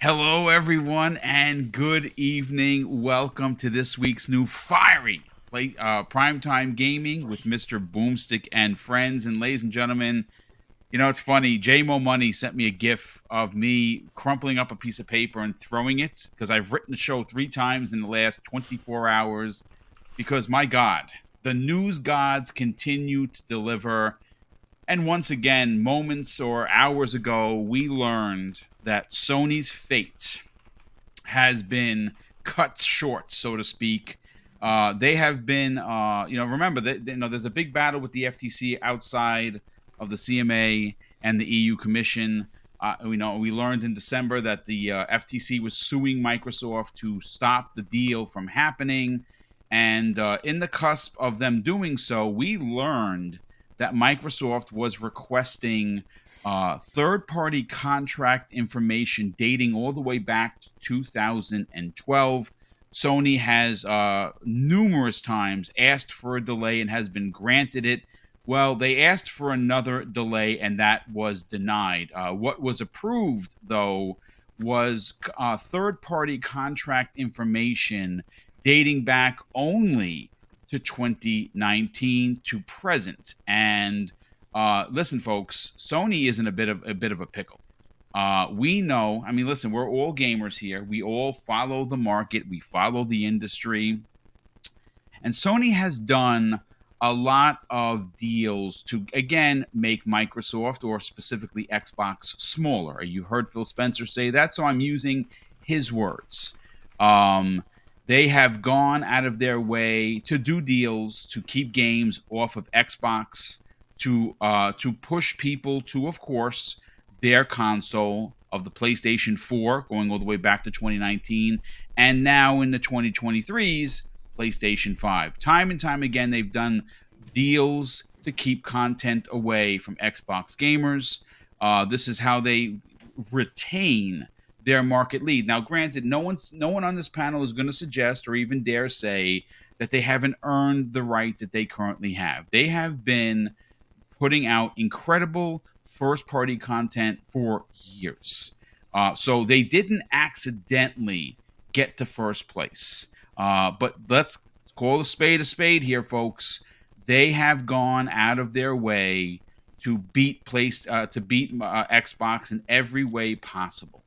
Hello, everyone, and good evening. Welcome to this week's new fiery primetime gaming with Mr. Boomstick and friends. And ladies and gentlemen, it's funny. JMO Money sent me a GIF of me crumpling up a piece of paper and throwing it because I've written the show 3 times in the last 24 hours. Because my God, the news gods continue to deliver. And once again, moments or hours ago, we learned that Sony's fate has been cut short, so to speak. They have been, remember that there's a big battle with the FTC outside of the CMA and the EU Commission. We learned in December that the FTC was suing Microsoft to stop the deal from happening. And in the cusp of them doing so, we learned that Microsoft was requesting third-party contract information dating all the way back to 2012. Sony has numerous times asked for a delay and has been granted it. Well, they asked for another delay, and that was denied. What was approved, though, was third-party contract information dating back only to 2019 to present. And listen, folks, Sony is in a bit of a pickle. We know. I mean, listen, we're all gamers here. We all follow the market. We follow the industry. And Sony has done a lot of deals to, again, make Microsoft or specifically Xbox smaller. You heard Phil Spencer say that, so I'm using his words. They have gone out of their way to do deals to keep games off of Xbox, to push people to, of course, their console of the PlayStation 4, going all the way back to 2019, and now in the 2023s, PlayStation 5. Time and time again, they've done deals to keep content away from Xbox gamers. This is how they retain their market lead. Now, granted, no one on this panel is going to suggest or even dare say that they haven't earned the right that they currently have. They have been putting out incredible first-party content for years. So they didn't accidentally get to first place. But let's call a spade here, folks. They have gone out of their way to beat Xbox in every way possible.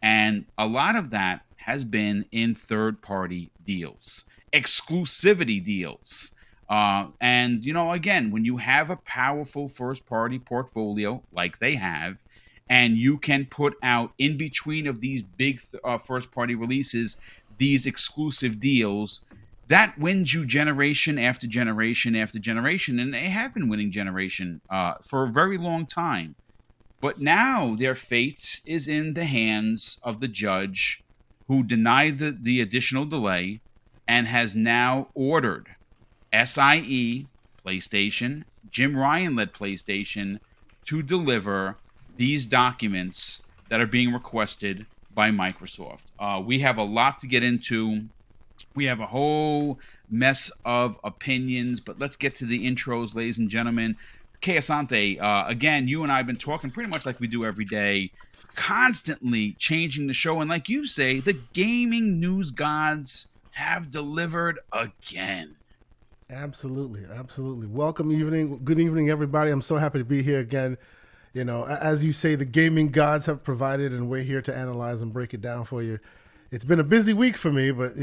And a lot of that has been in third-party deals, exclusivity deals. And, again, when you have a powerful first-party portfolio like they have, and you can put out in between of these big first-party releases these exclusive deals, that wins you generation after generation after generation. And they have been winning generation for a very long time. But now their fate is in the hands of the judge who denied the additional delay and has now ordered SIE, PlayStation, Jim Ryan-led PlayStation, to deliver these documents that are being requested by Microsoft. We have a lot to get into. We have a whole mess of opinions, but let's get to the intros, ladies and gentlemen. Kay Asante, again, you and I have been talking pretty much like we do every day, constantly changing the show. And like you say, the gaming news gods have delivered again. Absolutely. Good evening, everybody. I'm so happy to be here again. As you say, the gaming gods have provided, and we're here to analyze and break it down for you. It's been a busy week for me, but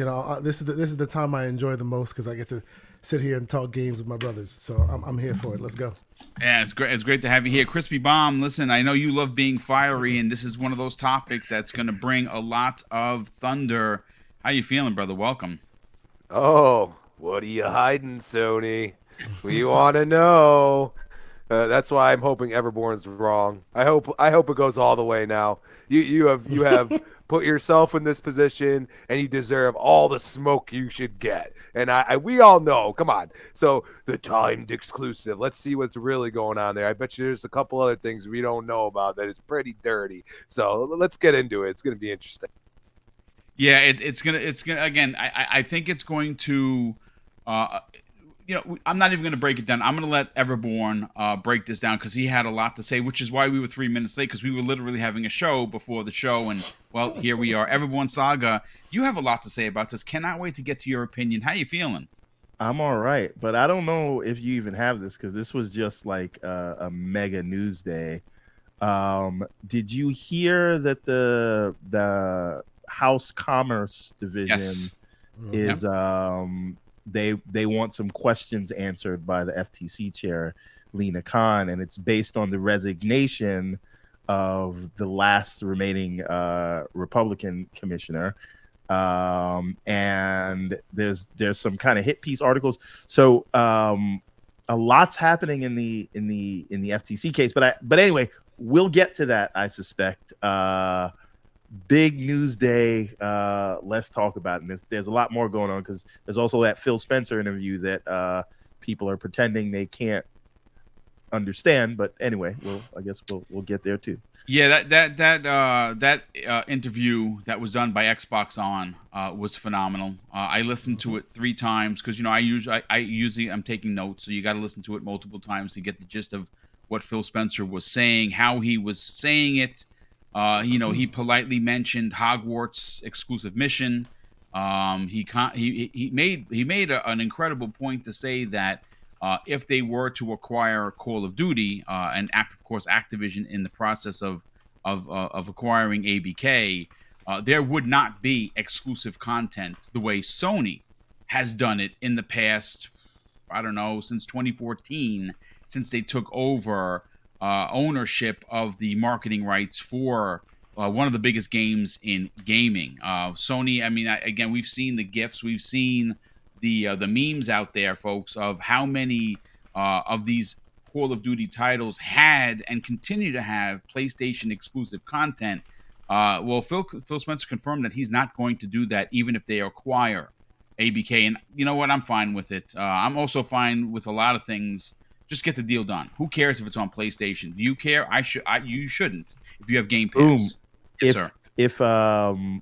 this is the time I enjoy the most because I get to sit here and talk games with my brothers. So I'm here for it. Let's go. Yeah, it's great. It's great to have you here, Crispy Bomb. Listen, I know you love being fiery, and this is one of those topics that's going to bring a lot of thunder. How you feeling, brother? Welcome. Oh, what are you hiding, Sony? We want to know. That's why I'm hoping Everborn's wrong. I hope it goes all the way now. You have put yourself in this position, and you deserve all the smoke you should get. And we all know. Come on. So the timed exclusive. Let's see what's really going on there. I bet you there's a couple other things we don't know about that is pretty dirty. So let's get into it. It's going to be interesting. Yeah, it's gonna again. I think it's going to I'm not even going to break it down. I'm going to let Everborn break this down because he had a lot to say, which is why we were 3 minutes late, because we were literally having a show before the show. And, well, here we are. Everborn Saga, you have a lot to say about this. Cannot wait to get to your opinion. How you feeling? I'm all right, but I don't know if you even have this because this was just like a mega news day. Did you hear that the House Commerce Division is they want some questions answered by the FTC chair, Lena Khan, and it's based on the resignation of the last remaining Republican commissioner. And there's some kind of hit piece articles. So a lot's happening in the FTC case, but anyway, we'll get to that, I suspect. Big news day. Let's talk about it. And there's a lot more going on because there's also that Phil Spencer interview that people are pretending they can't understand. But anyway, I guess we'll get there too. Yeah, that interview that was done by Xbox On was phenomenal. I listened to it 3 times because I usually I'm taking notes, so you got to listen to it multiple times to get the gist of what Phil Spencer was saying, how he was saying it. He politely mentioned Hogwarts exclusive mission. He made an incredible point to say that if they were to acquire Call of Duty, and of course Activision in the process of acquiring ABK, there would not be exclusive content the way Sony has done it in the past. I don't know, since 2014, since they took over ownership of the marketing rights for one of the biggest games in gaming. Sony, I mean, again, we've seen the GIFs, we've seen the memes out there, folks, of how many of these Call of Duty titles had and continue to have PlayStation exclusive content. Well, Phil Spencer confirmed that he's not going to do that, even if they acquire ABK. And you know what? I'm fine with it. I'm also fine with a lot of things. Just get the deal done. Who cares if it's on PlayStation? Do you care? You shouldn't. If you have Game Pass, yes, sir.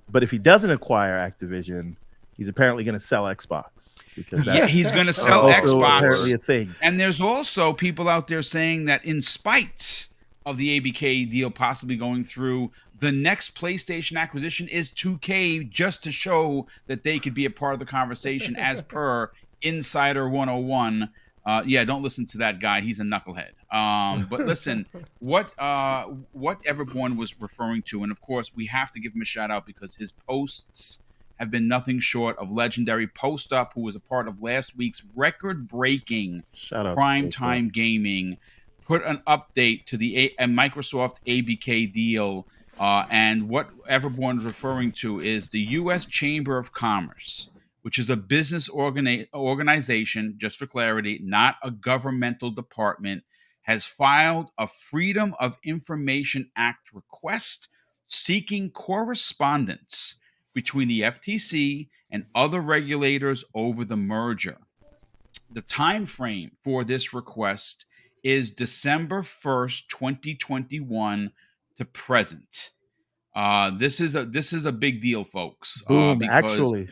But if he doesn't acquire Activision, he's apparently going to sell Xbox because he's going to sell Xbox. Apparently a thing. And there's also people out there saying that in spite of the ABK deal possibly going through, the next PlayStation acquisition is 2K, just to show that they could be a part of the conversation, as per Insider 101. Don't listen to that guy. He's a knucklehead. But listen, what Everborn was referring to, and of course we have to give him a shout out because his posts have been nothing short of legendary. Post Up, who was a part of last week's record-breaking primetime gaming, put an update to the Microsoft ABK deal, and what Everborn is referring to is the U.S. Chamber of Commerce, which is a business organization, just for clarity, not a governmental department, has filed a Freedom of Information Act request seeking correspondence between the FTC and other regulators over the merger. The time frame for this request is December 1st, 2021 to present. This is a big deal, folks. Because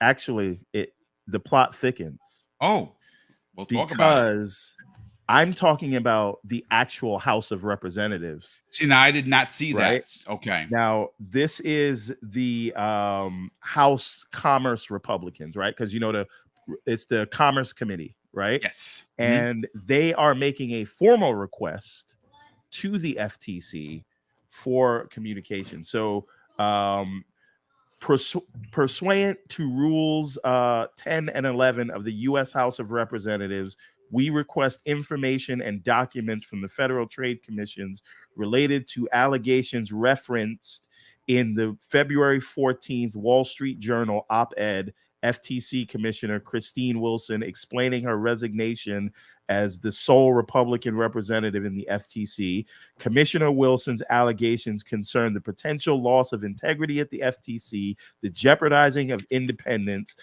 actually, the plot thickens. Oh, we'll talk about it. Because I'm talking about the actual House of Representatives. See, now I did not see that. Okay. Now, this is the House Commerce Republicans, right? Because, it's the Commerce Committee, right? Yes. And they are making a formal request to the FTC for communication. So, pursuant to rules 10 and 11 of the U.S. House of Representatives, we request information and documents from the Federal Trade Commissions related to allegations referenced in the February 14th Wall Street Journal op-ed, FTC Commissioner Christine Wilson explaining her resignation as the sole Republican representative in the FTC. Commissioner Wilson's allegations concern the potential loss of integrity at the FTC, the jeopardizing of independence,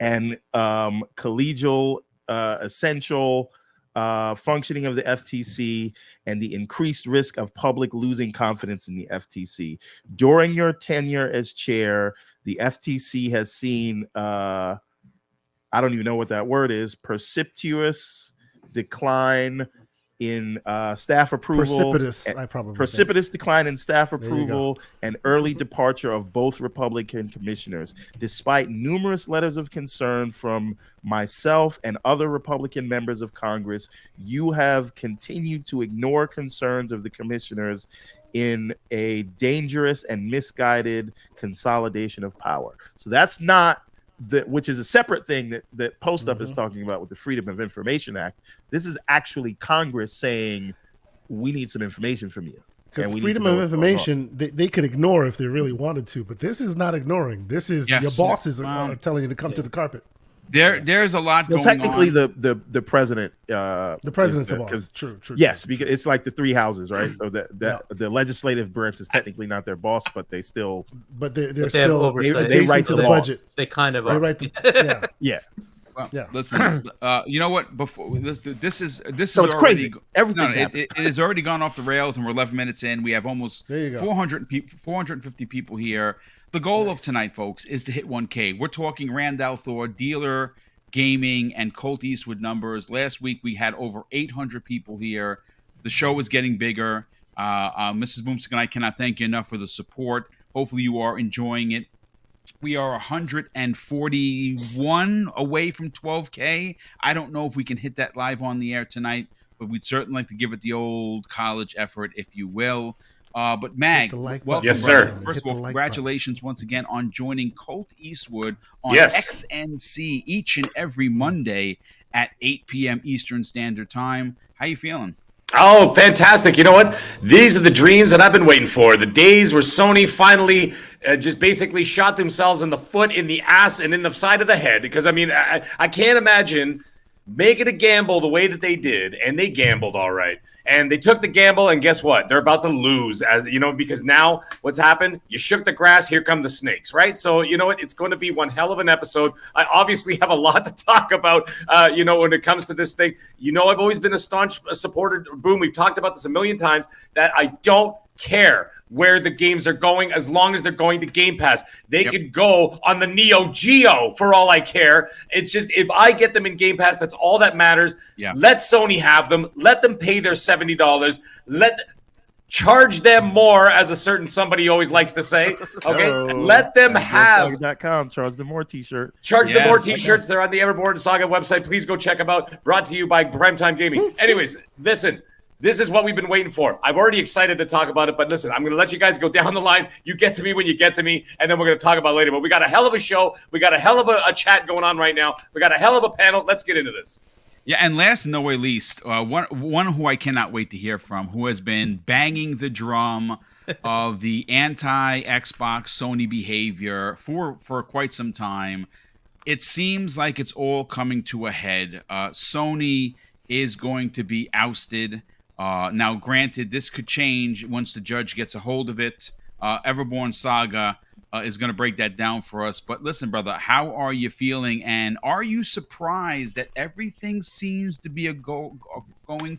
and collegial essential functioning of the FTC, and the increased risk of public losing confidence in the FTC. During your tenure as chair, the FTC has seen I don't even know what that word is, precipitous decline in staff approval. Precipitous decline in staff approval and early departure of both Republican commissioners. Despite numerous letters of concern from myself and other Republican members of Congress, you have continued to ignore concerns of the commissioners in a dangerous and misguided consolidation of power. So that's not which is a separate thing that Post Up is talking about with the Freedom of Information Act. This is actually Congress saying we need some information from you. Because freedom of information, they could ignore if they really wanted to, but this is not ignoring. This is your bosses are telling you to come to the carpet. There's a lot going technically on. the president, the president's the boss. True. Yes, because it's like the three houses, right? So the legislative branch is technically not their boss, but they still. But they're still oversight. They write to the budget. They kind of they are. write the, yeah. Well, listen. You know what? Before this is so it's already crazy. Everything's it has already gone off the rails, and we're 11 minutes in. We have almost 450 people here. The goal of tonight, folks, is to hit 1K. We're talking Randall Thor, dealer, gaming, and Colt Eastwood numbers. Last week, we had over 800 people here. The show is getting bigger. Mrs. BoomStick and I cannot thank you enough for the support. Hopefully, you are enjoying it. We are 141 away from 12K. I don't know if we can hit that live on the air tonight, but we'd certainly like to give it the old college effort, if you will. But Mag, welcome. Yes, sir. Brother. First of all, congratulations once again on joining Colt Eastwood on Yes. XNC each and every Monday at 8 p.m. Eastern Standard Time. How you feeling? Oh, fantastic. You know what? These are the dreams that I've been waiting for. The days where Sony finally just basically shot themselves in the foot, in the ass, and in the side of the head. Because, I mean, I can't imagine making a gamble the way that they did, and they gambled all right. And they took the gamble, and guess what? They're about to lose, as you know, because now what's happened? You shook the grass, here come the snakes, right? So you know what? It's going to be one hell of an episode. I obviously have a lot to talk about, when it comes to this thing. You know, I've always been a staunch supporter. Boom, we've talked about this a million times, that I don't care where the games are going as long as they're going to Game Pass. They could go on the Neo Geo for all I care. It's just if I get them in Game Pass, that's all that matters. Yeah. Let Sony have them. Let them pay their $70. Charge them more, as a certain somebody always likes to say. Okay, let them have. Charge them more t-shirt. Charge them more t-shirts. They're on the Everborn Saga website. Please go check them out. Brought to you by Primetime Gaming. Anyways, listen. This is what we've been waiting for. I'm already excited to talk about it, but listen, I'm going to let you guys go down the line. You get to me when you get to me, and then we're going to talk about it later. But we got a hell of a show. We got a hell of a chat going on right now. We got a hell of a panel. Let's get into this. Yeah, and last and no way least, one who I cannot wait to hear from, who has been banging the drum of the anti-Xbox Sony behavior for quite some time. It seems like it's all coming to a head. Sony is going to be ousted. Now, granted, this could change once the judge gets a hold of it. Everborn Saga is going to break that down for us. But listen, brother, how are you feeling? And are you surprised that everything seems to be going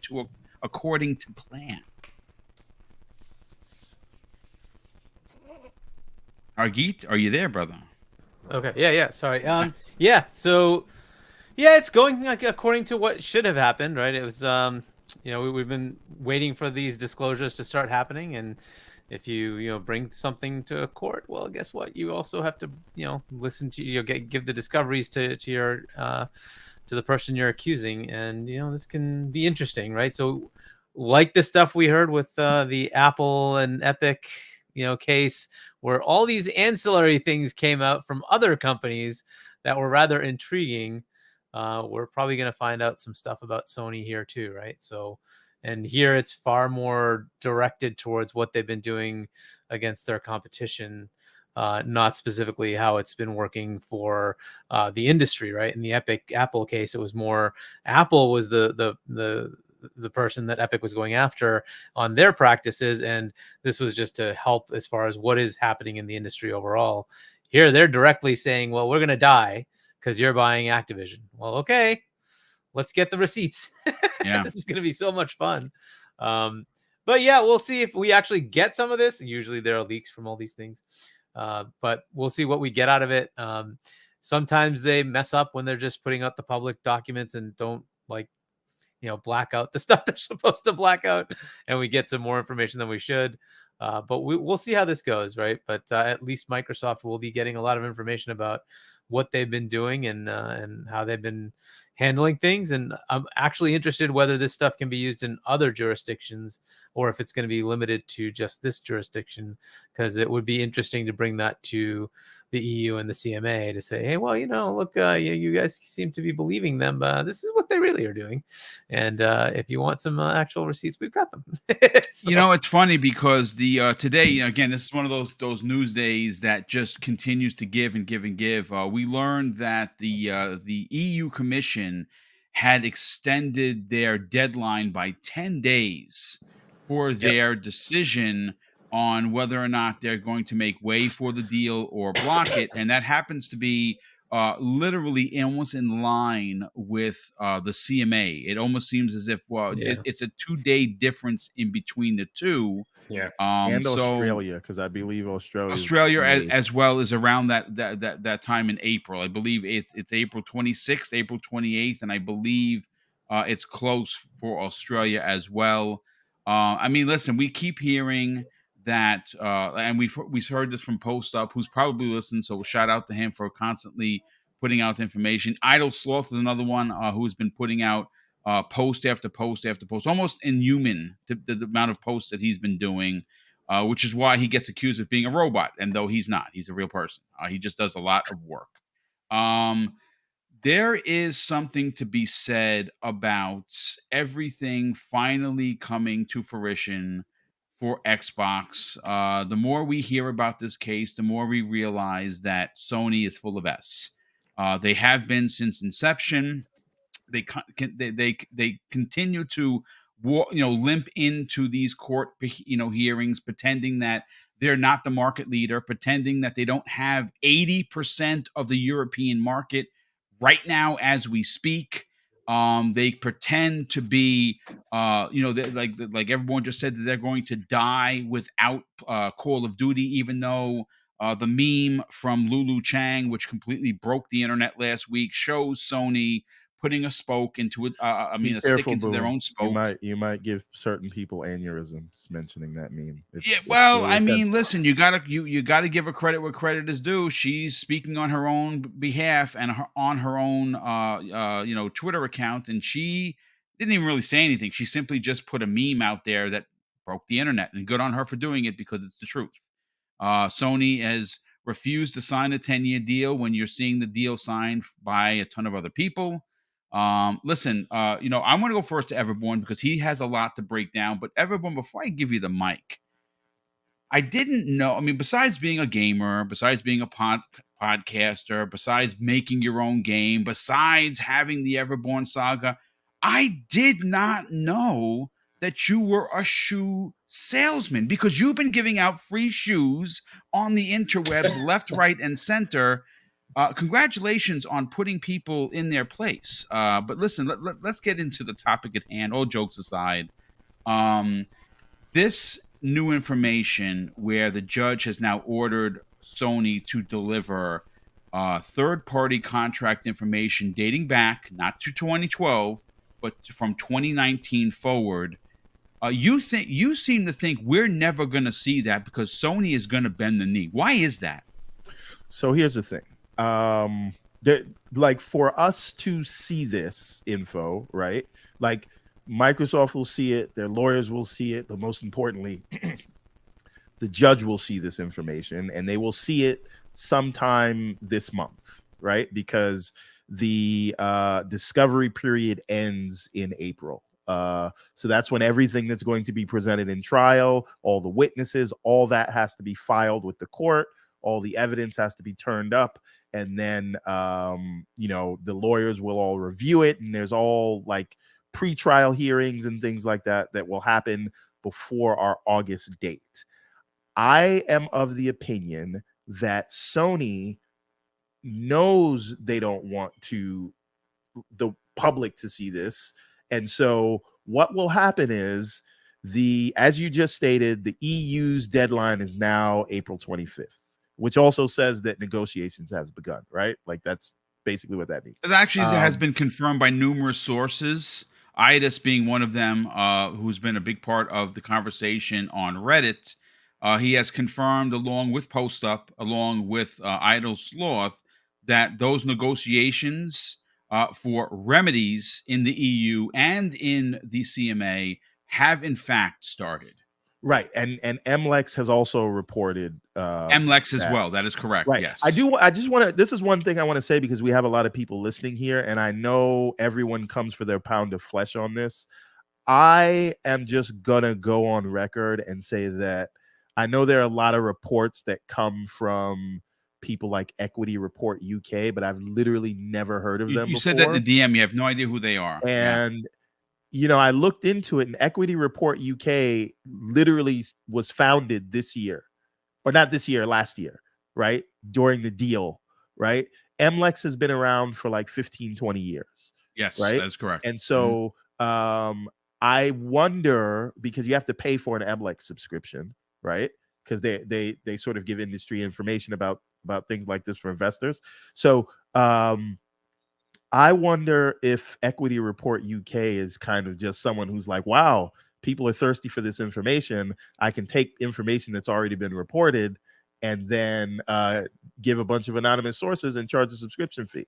to according to plan? Argeet, are you there, brother? Okay. Yeah. Sorry. Yeah. So, yeah, it's going according to what should have happened, right? It was, we've been waiting for these disclosures to start happening, and if you bring something to a court, well, guess what? You also have to listen to give the discoveries to your to the person you're accusing, and this can be interesting, right? So, like the stuff we heard with the Apple and Epic case, where all these ancillary things came out from other companies that were rather intriguing. We're probably going to find out some stuff about Sony here too, right? So, and here it's far more directed towards what they've been doing against their competition, not specifically how it's been working for the industry, right? In the Epic Apple case, it was more Apple was the person that Epic was going after on their practices, and this was just to help as far as what is happening in the industry overall. Here, they're directly saying, well, we're going to die because you're buying Activision. Well, okay, let's get the receipts. Yeah. This is going to be so much fun. But yeah, we'll see if we actually get some of this. Usually there are leaks from all these things. But we'll see what we get out of it. sometimes they mess up when they're just putting out the public documents and don't black out the stuff they're supposed to black out, and we get some more information than we should. But we'll see how this goes, right? But at least Microsoft will be getting a lot of information about what they've been doing and how they've been handling things. And I'm actually interested whether this stuff can be used in other jurisdictions or if it's going to be limited to just this jurisdiction, because it would be interesting to bring that to the EU and the CMA to say, hey, well, look, you guys seem to be believing them. This is what they really are doing. And if you want some actual receipts, we've got them. So, it's funny because the today, again, this is one of those news days that just continues to give and give and give. We learned that the EU Commission had extended their deadline by 10 days for their decision on whether or not they're going to make way for the deal or block it. And that happens to be literally almost in line with the CMA. It almost seems as if, it's a 2-day difference in between the two. Yeah. And So Australia, because I believe Australia as well is around that time in April. I believe it's April 26th, April 28th, and I believe it's close for Australia as well. I mean, listen, we keep hearing that, and we heard this from Post Up, who's probably listened. So shout out to him for constantly putting out information. Idle Sloth is another one who's been putting out post after post after post, almost inhuman the amount of posts that he's been doing, which is why he gets accused of being a robot. And though he's not, he's a real person. He just does a lot of work. There is something to be said about everything finally coming to fruition for Xbox. The more we hear about this case, the more we realize that Sony is full of S. They have been since inception. They continue to limp into these court hearings, pretending that they're not the market leader, pretending that they don't have 80% of the European market right now as we speak. They pretend to be, like everyone just said, that they're going to die without Call of Duty, even though the meme from Lulu Chang, which completely broke the internet last week, shows Sony putting a spoke into it. A stick into their own spoke. You might give certain people aneurysms mentioning that meme. Listen, you gotta give her credit where credit is due. She's speaking on her own behalf and on her own, Twitter account, and she didn't even really say anything. She simply just put a meme out there that broke the internet, and good on her for doing it because it's the truth. Sony has refused to sign a 10-year deal when you're seeing the deal signed by a ton of other people. Listen, I'm going to go first to Everborn because he has a lot to break down. But Everborn, before I give you the mic, I didn't know. I mean, besides being a gamer, besides being a podcaster, besides making your own game, besides having the Everborn saga, I did not know that you were a shoe salesman because you've been giving out free shoes on the interwebs left, right, and center. Congratulations on putting people in their place. But listen, let's get into the topic at hand. All jokes aside, this new information where the judge has now ordered Sony to deliver third-party contract information dating back not to 2012, but from 2019 forward. You seem to think we're never going to see that because Sony is going to bend the knee. Why is that? So here's the thing. For us to see this info, right? Like Microsoft will see it, their lawyers will see it, but most importantly, the judge will see this information, and they will see it sometime this month, right? Because the discovery period ends in April. So that's when everything that's going to be presented in trial, all the witnesses, all that has to be filed with the court. All the evidence has to be turned up. And then, the lawyers will all review it. And there's all like pre-trial hearings and things like that will happen before our August date. I am of the opinion that Sony knows they don't want the public to see this. And so what will happen is as you just stated, the EU's deadline is now April 25th. which also says that negotiations has begun, right? Like that's basically what that means. It actually has been confirmed by numerous sources. Idis being one of them, who's been a big part of the conversation on Reddit. He has confirmed, along with PostUp, along with Idle Sloth, that those negotiations for remedies in the EU and in the CMA have in fact started. Right, and MLEX has also reported MLEX as well. That is correct. Right. Yes, I just want to. This is one thing I want to say because we have a lot of people listening here, and I know everyone comes for their pound of flesh on this. I am just gonna go on record and say that I know there are a lot of reports that come from people like Equity Report UK, but I've literally never heard of them. You before. said that in the DM. You have no idea who they are. And you know, I looked into it, and Equity Report UK literally was founded this year, or not this year, last year, right? During the deal, right? MLEX has been around for like 15, 20 years. Yes, right? that's correct. And so I wonder, because you have to pay for an MLEX subscription, right? Because they sort of give industry information about things like this for investors. So I wonder if Equity Report UK is kind of just someone who's like, wow, people are thirsty for this information. I can take information that's already been reported and then give a bunch of anonymous sources and charge a subscription fee.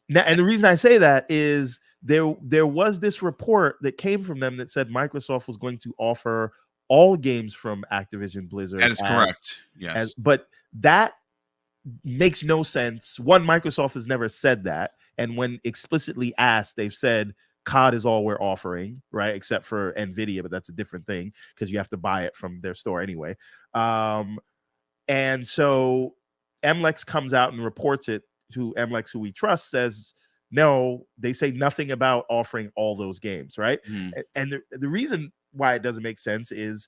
Now, and the reason I say that is there was this report that came from them that said Microsoft was going to offer all games from Activision Blizzard. That is correct. Yes. But that makes no sense. One, Microsoft has never said that. And when explicitly asked, they've said COD is all we're offering, right? Except for NVIDIA, but that's a different thing because you have to buy it from their store anyway. And so MLEX comes out and reports it to MLEX, who we trust, says, no, they say nothing about offering all those games, right? And the reason why it doesn't make sense is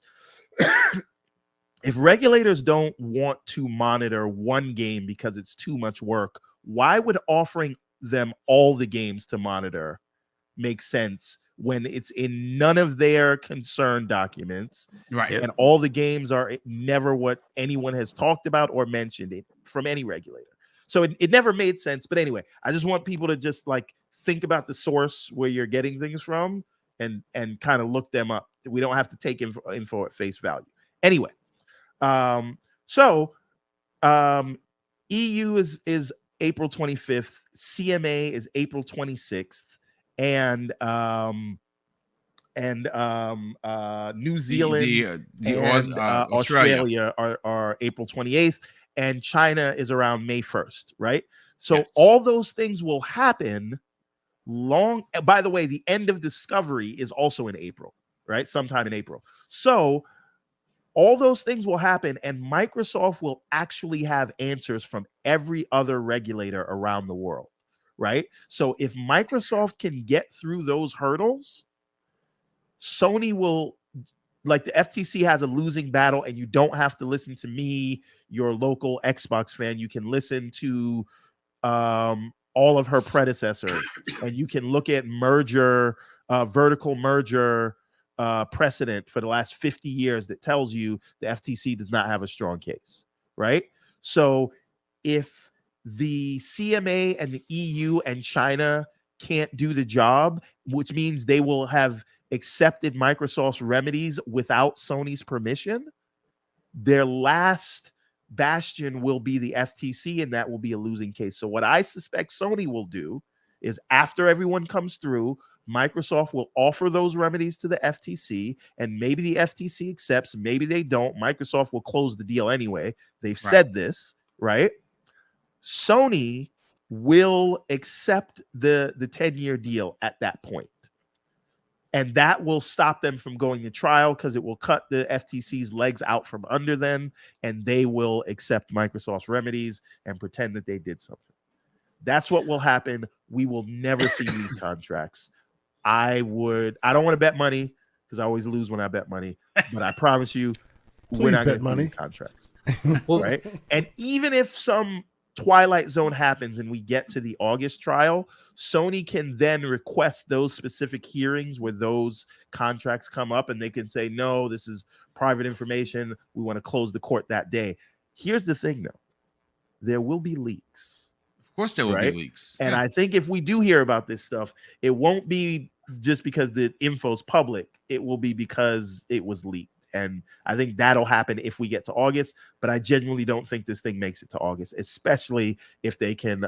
if regulators don't want to monitor one game because it's too much work, why would offering them all the games to monitor make sense when it's in none of their concern documents? Right. And all the games are never what anyone has talked about or mentioned it from any regulator. So it never made sense. But anyway, I just want people to just like think about the source where you're getting things from and kind of look them up. We don't have to take info at face value. Anyway. EU is April 25th, CMA is April 26th, and New Zealand and Australia are April 28th, and China is around May 1st, right? So all those things will happen by the way, the end of Discovery is also in April, right? Sometime in April. So all those things will happen, and Microsoft will actually have answers from every other regulator around the world, right? So if Microsoft can get through those hurdles, Sony will, like the FTC has a losing battle, and you don't have to listen to me, your local Xbox fan. You can listen to all of her predecessors, and you can look at vertical merger precedent for the last 50 years that tells you the FTC does not have a strong case, right? So if the CMA and the EU and China can't do the job, which means they will have accepted Microsoft's remedies without Sony's permission, their last bastion will be the FTC, and that will be a losing case. So what I suspect Sony will do is after everyone comes through, Microsoft will offer those remedies to the FTC, and maybe the FTC accepts, maybe they don't. Microsoft will close the deal anyway. They've said this, right? Sony will accept the 10-year deal at that point. And that will stop them from going to trial because it will cut the FTC's legs out from under them, and they will accept Microsoft's remedies and pretend that they did something. That's what will happen. We will never see these contracts. I don't want to bet money because I always lose when I bet money, but I promise you, we're not going to see these contracts. Right? And even if some Twilight Zone happens and we get to the August trial, Sony can then request those specific hearings where those contracts come up, and they can say, no, this is private information. We want to close the court that day. Here's the thing, though. There will be leaks. Of course there will Right? be leaks. And Yeah. I think if we do hear about this stuff, it won't be just because the info's public. It will be because it was leaked. And I think that'll happen if we get to August. But I genuinely don't think this thing makes it to August, especially if they can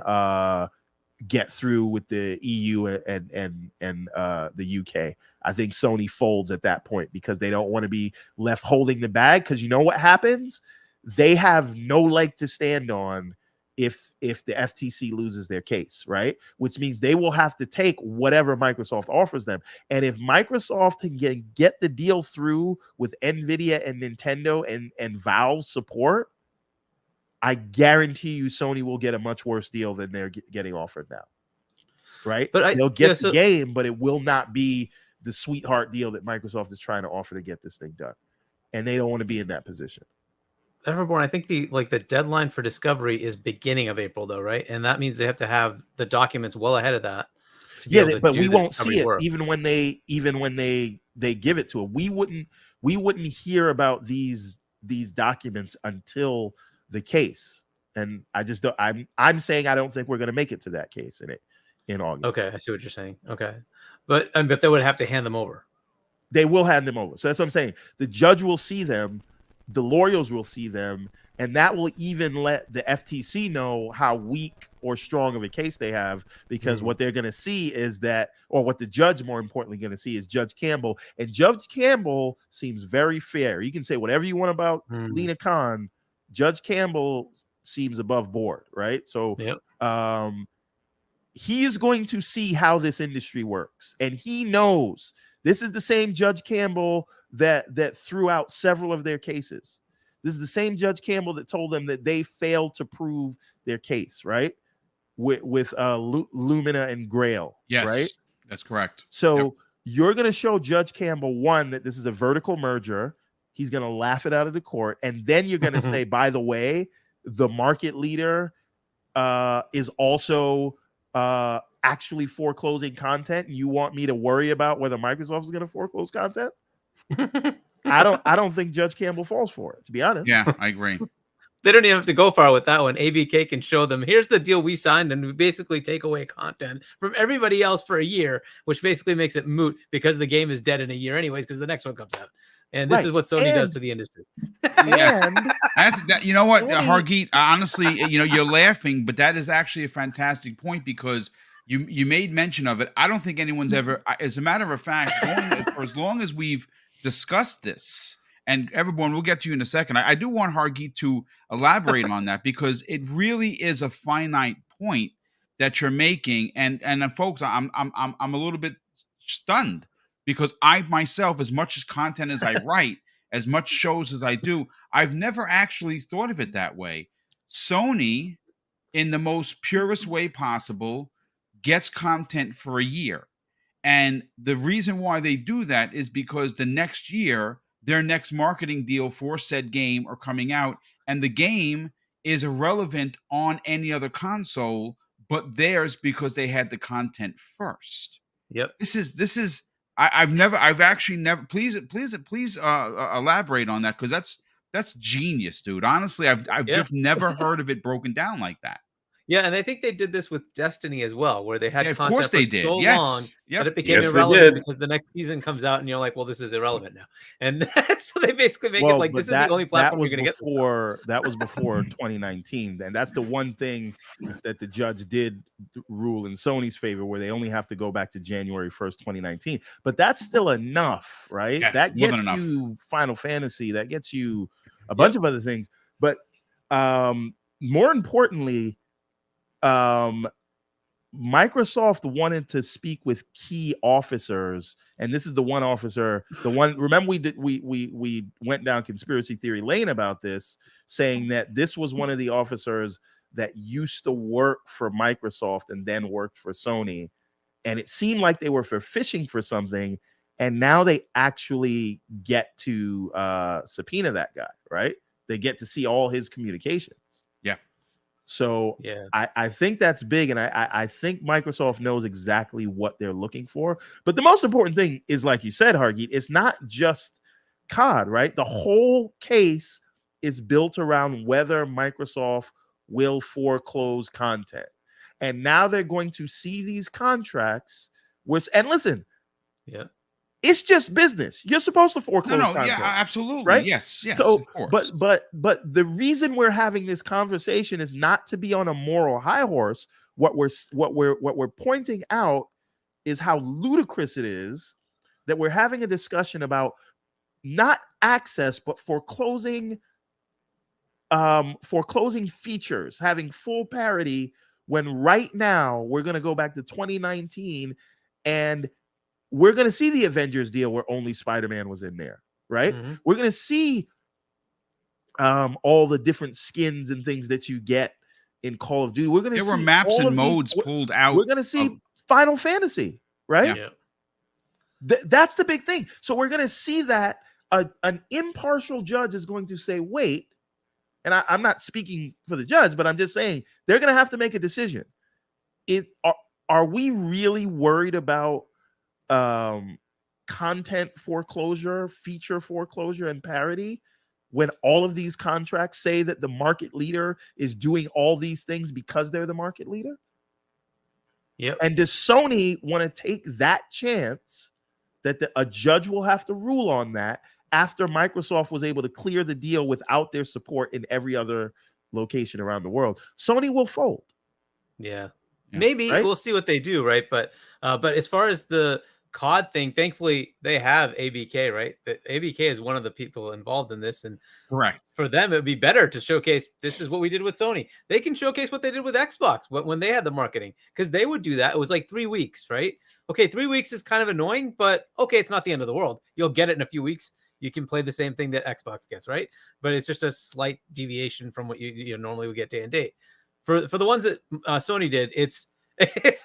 get through with the EU and the UK. I think Sony folds at that point because they don't want to be left holding the bag. Because you know what happens? They have no leg to stand on if the FTC loses their case, right? Which means they will have to take whatever Microsoft offers them. And if Microsoft can get the deal through with Nvidia and Nintendo and Valve support, I guarantee you Sony will get a much worse deal than they're getting offered now, right? But they'll get the game, but it will not be the sweetheart deal that Microsoft is trying to offer to get this thing done. And they don't want to be in that position. Everborn, I think the deadline for discovery is beginning of April, though, right? And that means they have to have the documents well ahead of that. Yeah, but we won't see it even when they give it to them. We wouldn't hear about these documents until the case. And I just don't. I'm saying I don't think we're going to make it to that case in August. Okay, I see what you're saying. Okay, but they would have to hand them over. They will hand them over. So that's what I'm saying. The judge will see them. The lawyers will see them, and that will even let the FTC know how weak or strong of a case they have, because what they're going to see is that, or what the judge more importantly going to see is Judge Campbell. And Judge Campbell seems very fair. You can say whatever you want about Lena Khan. Judge Campbell seems above board, right? So he is going to see how this industry works, and he knows this is the same Judge Campbell that threw out several of their cases. This is the same Judge Campbell that told them that they failed to prove their case, right? With Lumina and Grail, Yes, right? That's correct. So you're going to show Judge Campbell, one, that this is a vertical merger. He's going to laugh it out of the court. And then you're going to say, by the way, the market leader is also actually foreclosing content. You want me to worry about whether Microsoft is going to foreclose content? I don't think Judge Campbell falls for it, to be honest. Yeah, I agree. They don't even have to go far with that one. ABK can show them, here's the deal we signed, and we basically take away content from everybody else for a year, which basically makes it moot because the game is dead in a year anyways, because the next one comes out. And this is what Sony does to the industry. You know what, Hargeet, honestly, you're laughing, but that is actually a fantastic point, because you made mention of it. I don't think anyone's ever, as a matter of fact, for as long as we've discussed this, and everyone, we'll get to you in a second. I do want Hargeet to elaborate on that, because it really is a finite point that you're making, and folks, I'm a little bit stunned, because I myself, as much as content as I write, as much shows as I do, I've never actually thought of it that way. Sony, in the most purest way possible, gets content for a year. And the reason why they do that is because the next year, their next marketing deal for said game are coming out, and the game is irrelevant on any other console but theirs, because they had the content first. Yep. This is I've actually never, please elaborate on that, because that's genius, dude. Honestly, I've just never heard of it broken down like that. Yeah, and I think they did this with Destiny as well, where they had content for so long that it became irrelevant because the next season comes out and you're like, well, this is irrelevant now. And so they basically make it like this is the only platform you're going to get. That was before 2019. And that's the one thing that the judge did rule in Sony's favor, where they only have to go back to January 1st, 2019. But that's still enough, right? Yeah, that gets you Final Fantasy. That gets you a bunch of other things. But more importantly, Microsoft wanted to speak with key officers, and this is the one officer. Remember, we went down conspiracy theory lane about this, saying that this was one of the officers that used to work for Microsoft and then worked for Sony, and it seemed like they were fishing for something, and now they actually get to subpoena that guy, right? They get to see all his communications. So I think that's big, and I think Microsoft knows exactly what they're looking for. But the most important thing is, like you said, Hargeet, it's not just COD, right? The whole case is built around whether Microsoft will foreclose content. And now they're going to see these contracts. And listen, Yeah. it's just business. You're supposed to foreclose content. Yeah, absolutely. Right? Yes, So, of course. but the reason we're having this conversation is not to be on a moral high horse. What we're pointing out is how ludicrous it is that we're having a discussion about not access, but foreclosing features, having full parity, when right now we're going to go back to 2019 and we're going to see the Avengers deal where only Spider-Man was in there, right? Mm-hmm. We're going to see all the different skins and things that you get in Call of Duty. We're going to see there were maps all and of modes these, pulled out. We're going to see Final Fantasy, right? Yeah. That's the big thing. So we're going to see that an impartial judge is going to say, wait, and I'm not speaking for the judge, but I'm just saying they're going to have to make a decision. Are we really worried about content foreclosure, feature foreclosure, and parity when all of these contracts say that the market leader is doing all these things because they're the market leader? Yep. And does Sony want to take that chance that a judge will have to rule on that after Microsoft was able to clear the deal without their support in every other location around the world? Sony will fold. Yeah. Yeah. Maybe Right? we'll see what they do, right? But as far as the COD thing, thankfully they have ABK, right? ABK is one of the people involved in this, and Correct. for them it would be better to showcase this is what we did with Sony. They can showcase what they did with Xbox when they had the marketing, because they would do that. It was like 3 weeks, right? Okay, 3 weeks is kind of annoying, but okay, it's not the end of the world. You'll get it in a few weeks. You can play the same thing that Xbox gets, right? But it's just a slight deviation from what you normally would get day and date. For the ones that Sony did, it's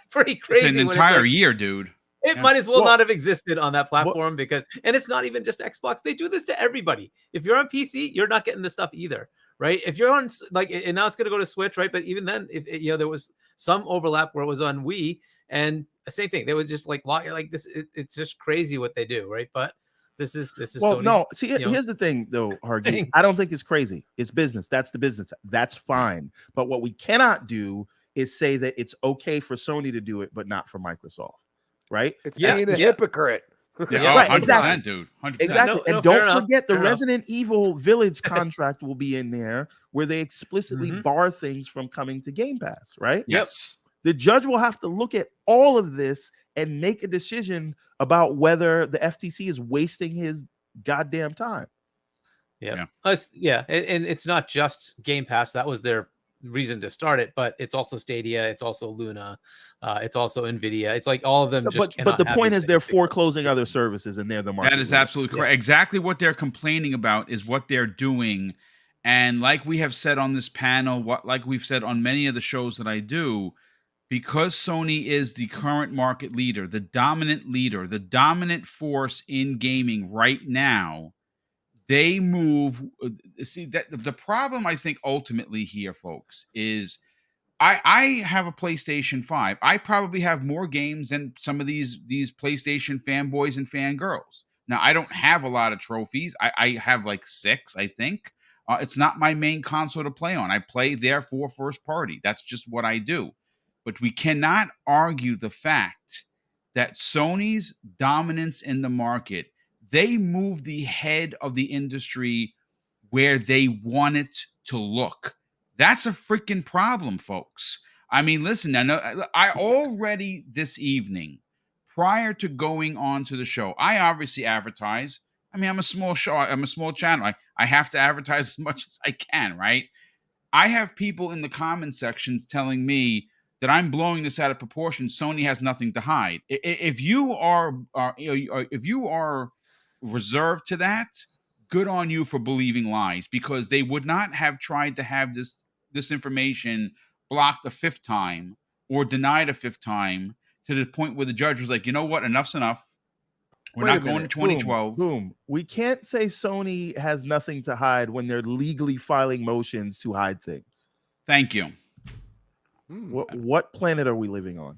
pretty crazy. It's an entire year, dude. It might as well not have existed on that platform because, and it's not even just Xbox. They do this to everybody. If you're on PC, you're not getting this stuff either, right? If you're on and now it's going to go to Switch, right? But even then, if there was some overlap where it was on Wii, and the same thing, they would just like this. It's just crazy what they do, right? But this is well, Sony's, no. See, here's the thing, though, Hargy. I don't think it's crazy. It's business. That's the business. That's fine. But what we cannot do is say that it's okay for Sony to do it, but not for Microsoft, right? It's being a hypocrite. Yeah, right, 100%, exactly. dude. 100%. Exactly. No, and don't enough, forget the fair enough. Resident Evil Village contract will be in there where they explicitly bar things from coming to Game Pass, right? Yes. The judge will have to look at all of this and make a decision about whether the FTC is wasting his goddamn time. Yeah. And it's not just Game Pass. That was their reason to start it, but it's also Stadia, it's also Luna, it's also Nvidia. It's like all of them just but the point is they're foreclosing other services and they're the market. That is absolutely correct. Exactly what they're complaining about is what they're doing. And like we have said on this panel, like we've said on many of the shows that I do, because Sony is the current market leader, the dominant force in gaming right now, they move. See, that the problem I think ultimately here, folks, is I have a PlayStation 5. I probably have more games than some of these PlayStation fanboys and fangirls. Now, I don't have a lot of trophies. I have like 6, I think. It's not my main console to play on. I play there for first party. That's just what I do. But we cannot argue the fact that Sony's dominance in the market, they move the head of the industry where they want it to look. That's a freaking problem, folks. I mean, listen, I already this evening, prior to going on to the show, I obviously advertise. I mean, I'm a small show. I'm a small channel. I have to advertise as much as I can, right? I have people in the comment sections telling me that I'm blowing this out of proportion. Sony has nothing to hide. If you are reserved to that, good on you for believing lies, because they would not have tried to have this information blocked a 5th time or denied a 5th time to the point where the judge was like, you know what, enough's enough. We're not going to 2012. Boom. We can't say Sony has nothing to hide when they're legally filing motions to hide things. Thank you. What planet are we living on?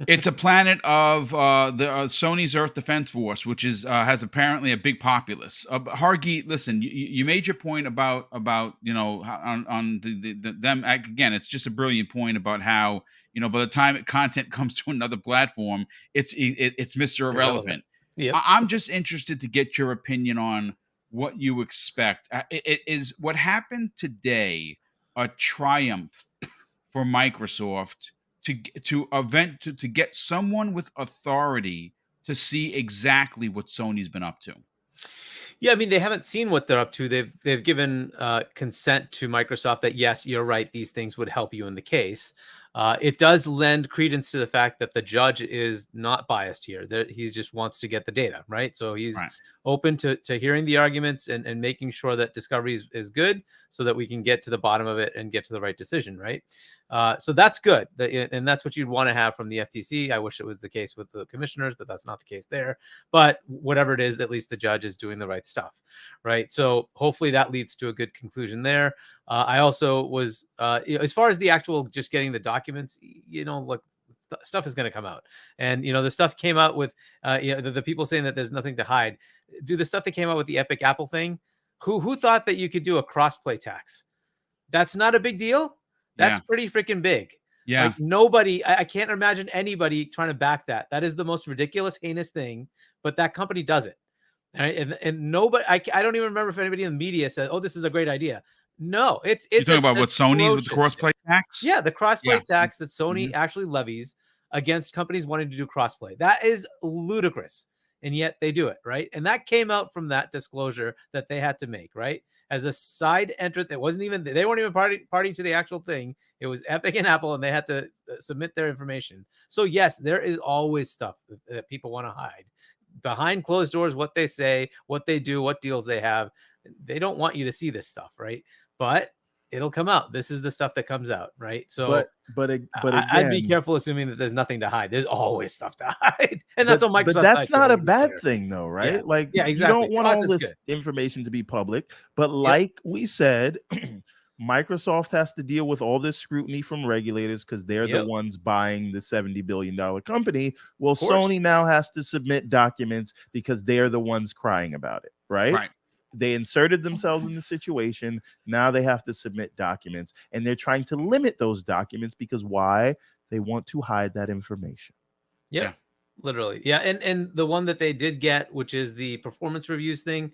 It's a planet of the Sony's Earth Defense Force, which is has apparently a big populace. Hargeet, listen, you made your point about on them again. It's just a brilliant point about how by the time content comes to another platform, it's Mr. Irrelevant. Yep. I'm just interested to get your opinion on what you expect. Is what happened today a triumph for Microsoft to get someone with authority to see exactly what Sony's been up to? Yeah, I mean, they haven't seen what they're up to. They've given consent to Microsoft that yes, you're right, these things would help you in the case. It does lend credence to the fact that the judge is not biased here. That he just wants to get the data, right? So he's open to hearing the arguments and making sure that discovery is good, so that we can get to the bottom of it and get to the right decision, right? So that's good, and that's what you'd want to have from the FTC. I wish it was the case with the commissioners, but that's not the case there. But whatever it is, at least the judge is doing the right stuff, right? So hopefully that leads to a good conclusion there. I also was, as far as the actual just getting the documents, look, stuff is going to come out, and the stuff came out with, the people saying that there's nothing to hide. Do the stuff that came out with the Epic Apple thing? Who thought that you could do a crossplay tax? That's not a big deal. That's pretty freaking big. Yeah. Like nobody, I can't imagine anybody trying to back that. That is the most ridiculous, heinous thing, but that company does it. Right? And nobody, I don't even remember if anybody in the media said, "Oh, this is a great idea." No, it's You're talking about what Sony with the crossplay tax? Yeah, the crossplay tax that Sony actually levies against companies wanting to do crossplay. That is ludicrous. And yet they do it, right? And that came out from that disclosure that they had to make, right? As a side entrant that wasn't even, they weren't even party to the actual thing. It was Epic and Apple, and they had to submit their information. So yes, there is always stuff that people want to hide behind closed doors, what they say, what they do, what deals they have. They don't want you to see this stuff, right? But it'll come out. This is the stuff that comes out, right? So, but again, I'd be careful assuming that there's nothing to hide. There's always stuff to hide, and that's what Microsoft. But that's not a bad thing, though, right? Yeah. Like, yeah, exactly. You don't want all this information to be public, but like we said, Microsoft has to deal with all this scrutiny from regulators because they're the ones buying the $70 billion company. Well, Sony now has to submit documents because they're the ones crying about it, right? Right. They inserted themselves in the situation. Now they have to submit documents, and they're trying to limit those documents because why? They want to hide that information. Yeah, literally. Yeah, and the one that they did get, which is the performance reviews thing,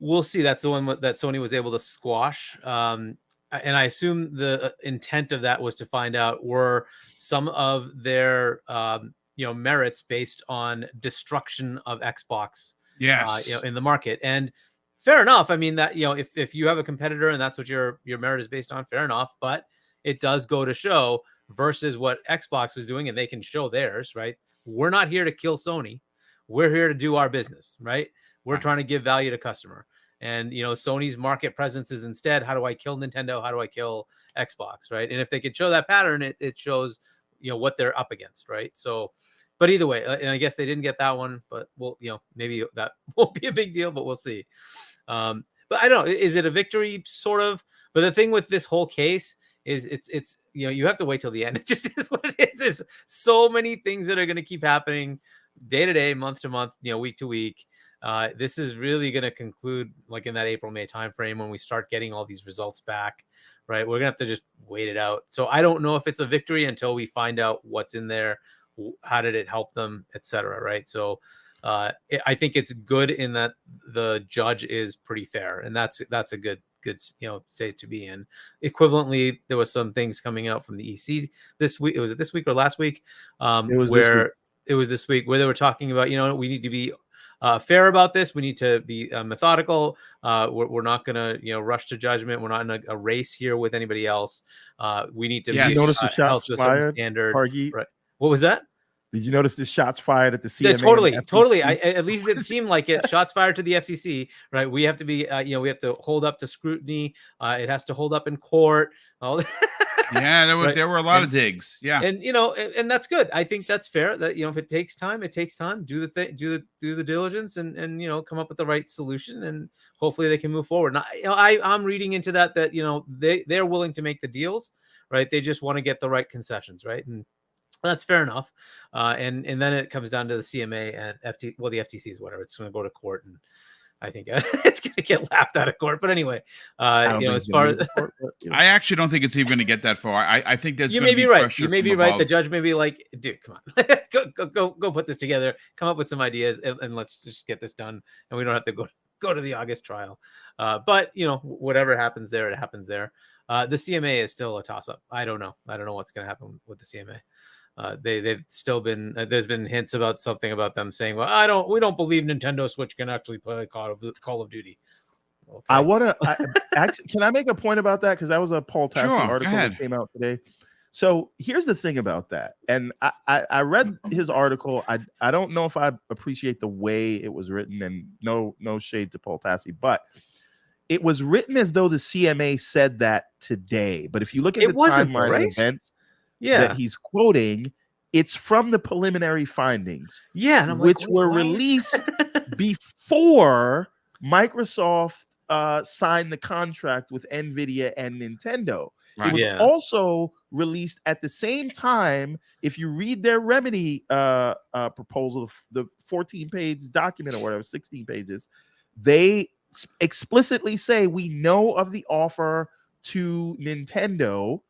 we'll see. That's the one that Sony was able to squash. And I assume the intent of that was to find out were some of their merits based on destruction of Xbox. Yes. In the market. And fair enough. I mean that, if you have a competitor and that's what your merit is based on, fair enough. But it does go to show versus what Xbox was doing, and they can show theirs, right? We're not here to kill Sony. We're here to do our business, right? We're trying to give value to customer. And, Sony's market presence is instead, how do I kill Nintendo? How do I kill Xbox, right? And if they could show that pattern, it shows, what they're up against, right? So, but either way, and I guess they didn't get that one, but maybe that won't be a big deal, but we'll see. But I don't know. Is it a victory? Sort of. But the thing with this whole case is it's you have to wait till the end. It just is what it is. There's so many things that are going to keep happening day to day, month to month, week to week. This is really going to conclude like in that April-May timeframe when we start getting all these results back, right? We're going to have to just wait it out. So I don't know if it's a victory until we find out what's in there. How did it help them, etc. Right? So I think it's good in that the judge is pretty fair, and that's a good state to be in. Equivalently, there was some things coming out from the EC this week. Was it this week or last week? It was this week where they were talking about we need to be fair about this. We need to be methodical. We're not going to rush to judgment. We're not in a race here with anybody else. We need to you notice the shots fired, standard. Right. What was that? Did you notice the shots fired at the CMA? Yeah, totally. At least it seemed like it. Shots fired to the FCC, right? We have to be, we have to hold up to scrutiny. It has to hold up in court. Yeah, there were a lot of digs. Yeah, and and that's good. I think that's fair. That if it takes time, it takes time. Do the thing, do the diligence, and come up with the right solution, and hopefully they can move forward. Now, I'm reading into that they're willing to make the deals, right? They just want to get the right concessions, right? And That's fair enough. And then it comes down to the CMA and the FTC is whatever. It's going to go to court, and I think it's going to get laughed out of court. But anyway, I don't think as it's gonna far make as it to court, but, I actually don't think it's even going to get that far. I think there's you going may to be be right. pressure You may from be right. The above. judge may be like, dude, come on, go put this together. Come up with some ideas, and let's just get this done. And we don't have to go to the August trial. But whatever happens there, it happens there. The CMA is still a toss up. I don't know. I don't know what's going to happen with the CMA. They've still been there's been hints about something about them saying, well, we don't believe Nintendo Switch can actually play Call of Duty. Okay. I want to actually, can I make a point about that? Because that was a Paul Tassi Sure, article that came out today. So here's the thing about that. And I read his article. I don't know if I appreciate the way it was written, and no shade to Paul Tassi, but it was written as though the CMA said that today. But if you look at the timeline of events that he's quoting, it's from the preliminary findings, and which were released before Microsoft signed the contract with NVIDIA and Nintendo. Right. It was also released at the same time. If you read their remedy proposal, the 14-page document or whatever, 16 pages, they explicitly say, we know of the offer to Nintendo,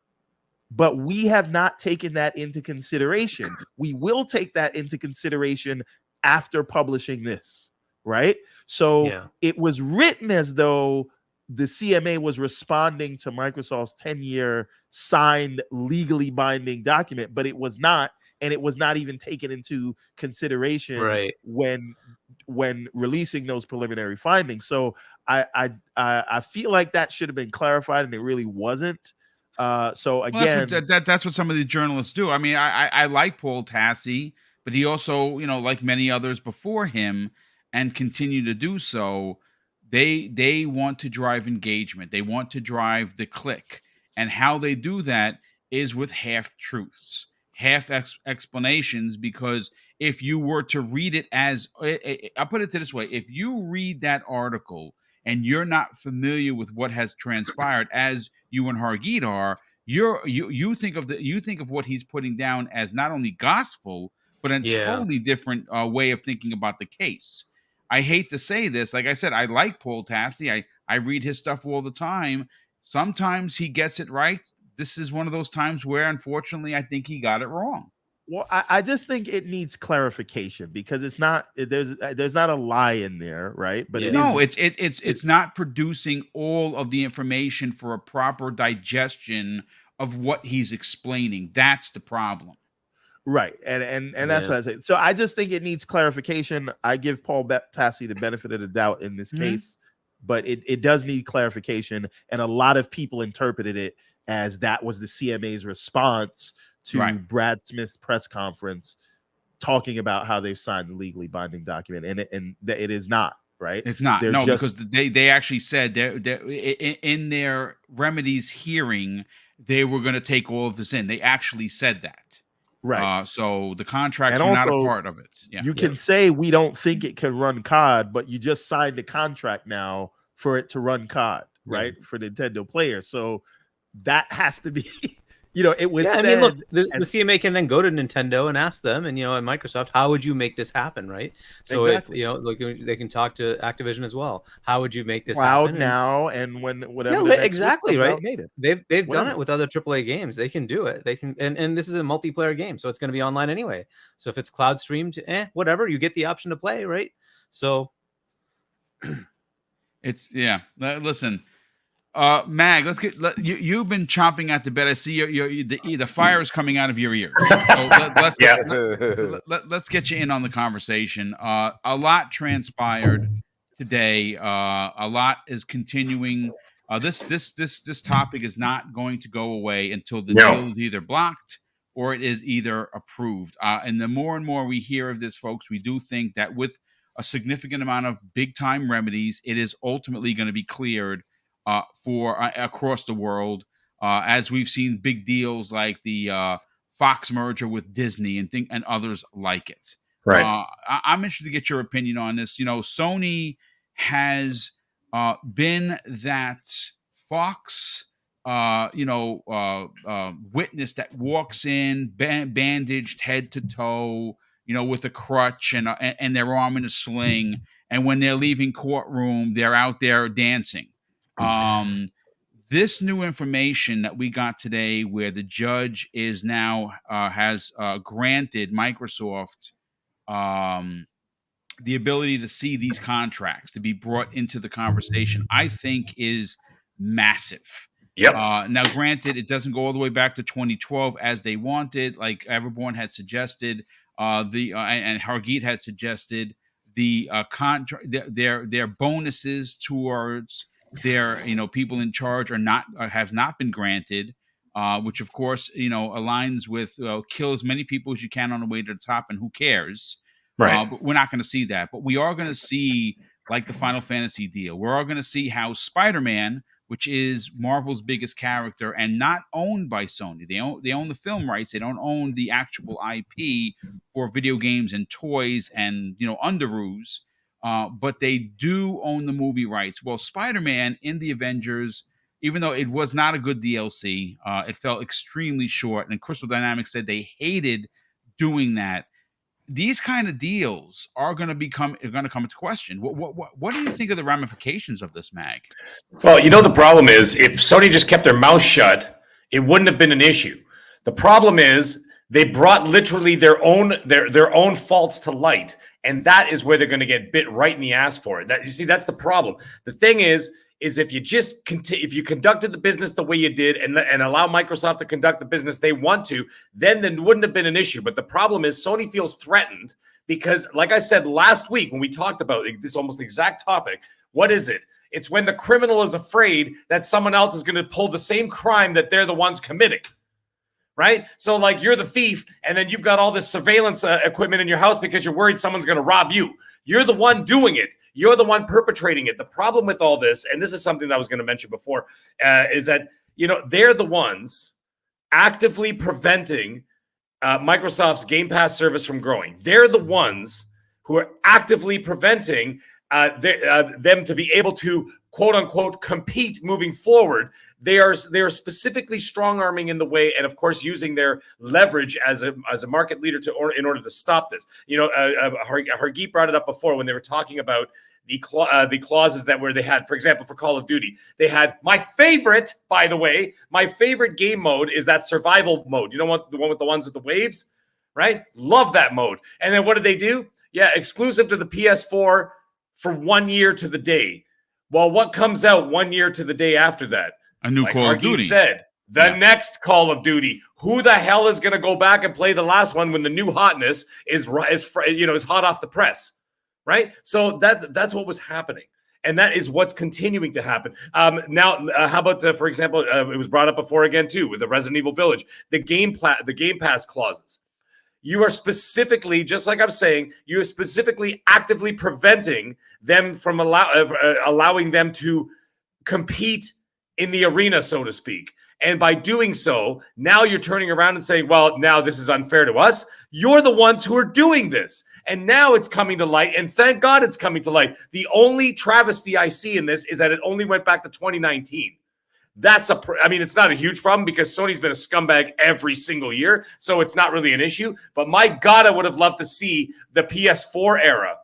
but we have not taken that into consideration. We will take that into consideration after publishing this, right? So it was written as though the CMA was responding to Microsoft's 10-year signed, legally binding document, but it was not, and it was not even taken into consideration when releasing those preliminary findings. So I feel like that should have been clarified, and it really wasn't. So again, that's what some of the journalists do. I mean, I like Paul Tassi, but he also, like many others before him, and continue to do so, they want to drive engagement. They want to drive the click, and how they do that is with half truths, half explanations. Because if you were to read it as, I'll put it this way: if you read that article and you're not familiar with what has transpired, as you and Hargeet are, you think of what he's putting down as not only gospel, but a totally different way of thinking about the case. I hate to say this, like I said, I like Paul Tassi. I read his stuff all the time. Sometimes he gets it right. This is one of those times where, unfortunately, I think he got it wrong. Well, I just think it needs clarification, because it's not there's not a lie in there, right? But it's not producing all of the information for a proper digestion of what he's explaining. That's the problem. Right. And that's what I say. So I just think it needs clarification. I give Paul Tassi the benefit of the doubt in this case, but it does need clarification. And a lot of people interpreted it as that was the CMA's response to Brad Smith's press conference, talking about how they've signed the legally binding document. And it is not, right? It's not. Because they actually said in their remedies hearing, they were going to take all of this in. They actually said that. Right. So the contracts are not a part of it. Yeah. You can say we don't think it can run COD, but you just signed a contract now for it to run COD, right? For Nintendo players. So that has to be, it was said. I mean, look, the CMA can then go to Nintendo and ask them, and and Microsoft, how would you make this happen, right? So if they can talk to Activision as well. How would you make this happen? Now and whatever. Exactly, right. They've done it with other AAA games. They can do it. They can, and this is a multiplayer game, so it's going to be online anyway. So if it's cloud streamed, whatever, you get the option to play, right? So it's listen. Mag, you've been chomping at the bit. I see the fire is coming out of your ears. So let's get you in on the conversation. A lot transpired today. A lot is continuing. This topic is not going to go away until the deal is either blocked or it is either approved. And the more and more we hear of this, folks, we do think that with a significant amount of big time remedies, it is ultimately going to be cleared for across the world, as we've seen big deals like the Fox merger with Disney and others like it. Right. I'm interested to get your opinion on this. Sony has been that Fox witness that walks in bandaged head to toe, with a crutch and their arm in a sling, and when they're leaving courtroom, they're out there dancing. This new information that we got today, where the judge is now has granted Microsoft the ability to see these contracts, to be brought into the conversation, I think is massive. Yep. Now, granted, it doesn't go all the way back to 2012 as they wanted, like Everborn had suggested, and Hargeet had suggested. The their bonuses towards their people in charge have not been granted, which of course aligns with kill as many people as you can on the way to the top, and who cares? Right. But we're not going to see that. But we are going to see, like the Final Fantasy deal, we're all going to see how Spider-Man, which is Marvel's biggest character and not owned by Sony, they own the film rights. They don't own the actual IP for video games and toys and underoos, but they do own the movie rights. Well, Spider-Man in the Avengers, even though it was not a good DLC, it fell extremely short. And Crystal Dynamics said they hated doing that. These kind of deals are going to come into question. What do you think of the ramifications of this, Mag? Well, the problem is if Sony just kept their mouth shut, it wouldn't have been an issue. The problem is they brought literally their own faults to light, and that is where they're going to get bit right in the ass for it. That's the problem. The thing is if you just if you conducted the business the way you did and allow Microsoft to conduct the business they want to, then there wouldn't have been an issue. But the problem is Sony feels threatened because, like I said last week when we talked about this almost exact topic, what is it? It's when the criminal is afraid that someone else is going to pull the same crime that they're the ones committing. Right? So like you're the thief and then you've got all this surveillance equipment in your house because you're worried someone's going to rob you. You're the one doing it. You're the one perpetrating it. The problem with all this, and this is something that I was going to mention before, is that, they're the ones actively preventing Microsoft's Game Pass service from growing. They're the ones who are actively preventing them to be able to, quote unquote, compete moving forward. They are specifically strong arming in the way, and of course using their leverage as a market leader in order to stop this. Hargeet brought it up before when they were talking about the clauses that they had, for example, for Call of Duty. They had my favorite game mode is that survival mode. The one with the ones with the waves, right? Love that mode. And then what did they do? Yeah, exclusive to the PS4 for 1 year to the day. Well, what comes out 1 year to the day after that? A new Call of Duty. Said the next Call of Duty. Who the hell is going to go back and play the last one when the new hotness is hot off the press, right? So that's what was happening, and that is what's continuing to happen. Now, how about for example, it was brought up before again too with the Resident Evil Village, the Game Pass clauses. You are specifically, just like I'm saying, you are specifically actively preventing them from allowing them to compete in the arena, so to speak. And by doing so, now you're turning around and saying, well, now this is unfair to us. You're the ones who are doing this. And now it's coming to light, and thank God it's coming to light. The only travesty I see in this is that it only went back to 2019. It's not a huge problem because Sony's been a scumbag every single year, so it's not really an issue. But my God, I would have loved to see the PS4 era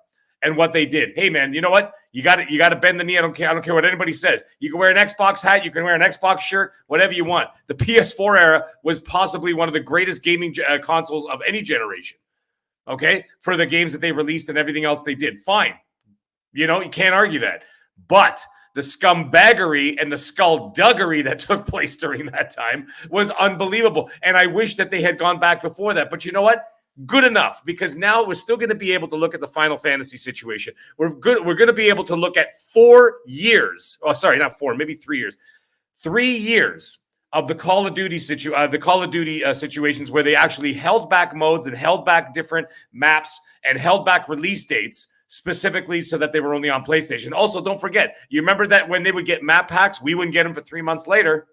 and what they did. Hey, man, you know what? You got to bend the knee. I don't care what anybody says. You can wear an Xbox hat. You can wear an Xbox shirt, whatever you want. The PS4 era was possibly one of the greatest gaming consoles of any generation. Okay, for the games that they released and everything else they did. Fine. You can't argue that. But the scumbaggery and the skullduggery that took place during that time was unbelievable. And I wish that they had gone back before that. But you know what? Good enough, because now we're still going to be able to look at the Final Fantasy situation. We're going to be able to look at 4 years. Oh, sorry, not 4, maybe 3 years. 3 years of the Call of Duty situations where they actually held back modes and held back different maps and held back release dates specifically so that they were only on PlayStation. Also, don't forget, you remember that when they would get map packs, we wouldn't get them for 3 months later.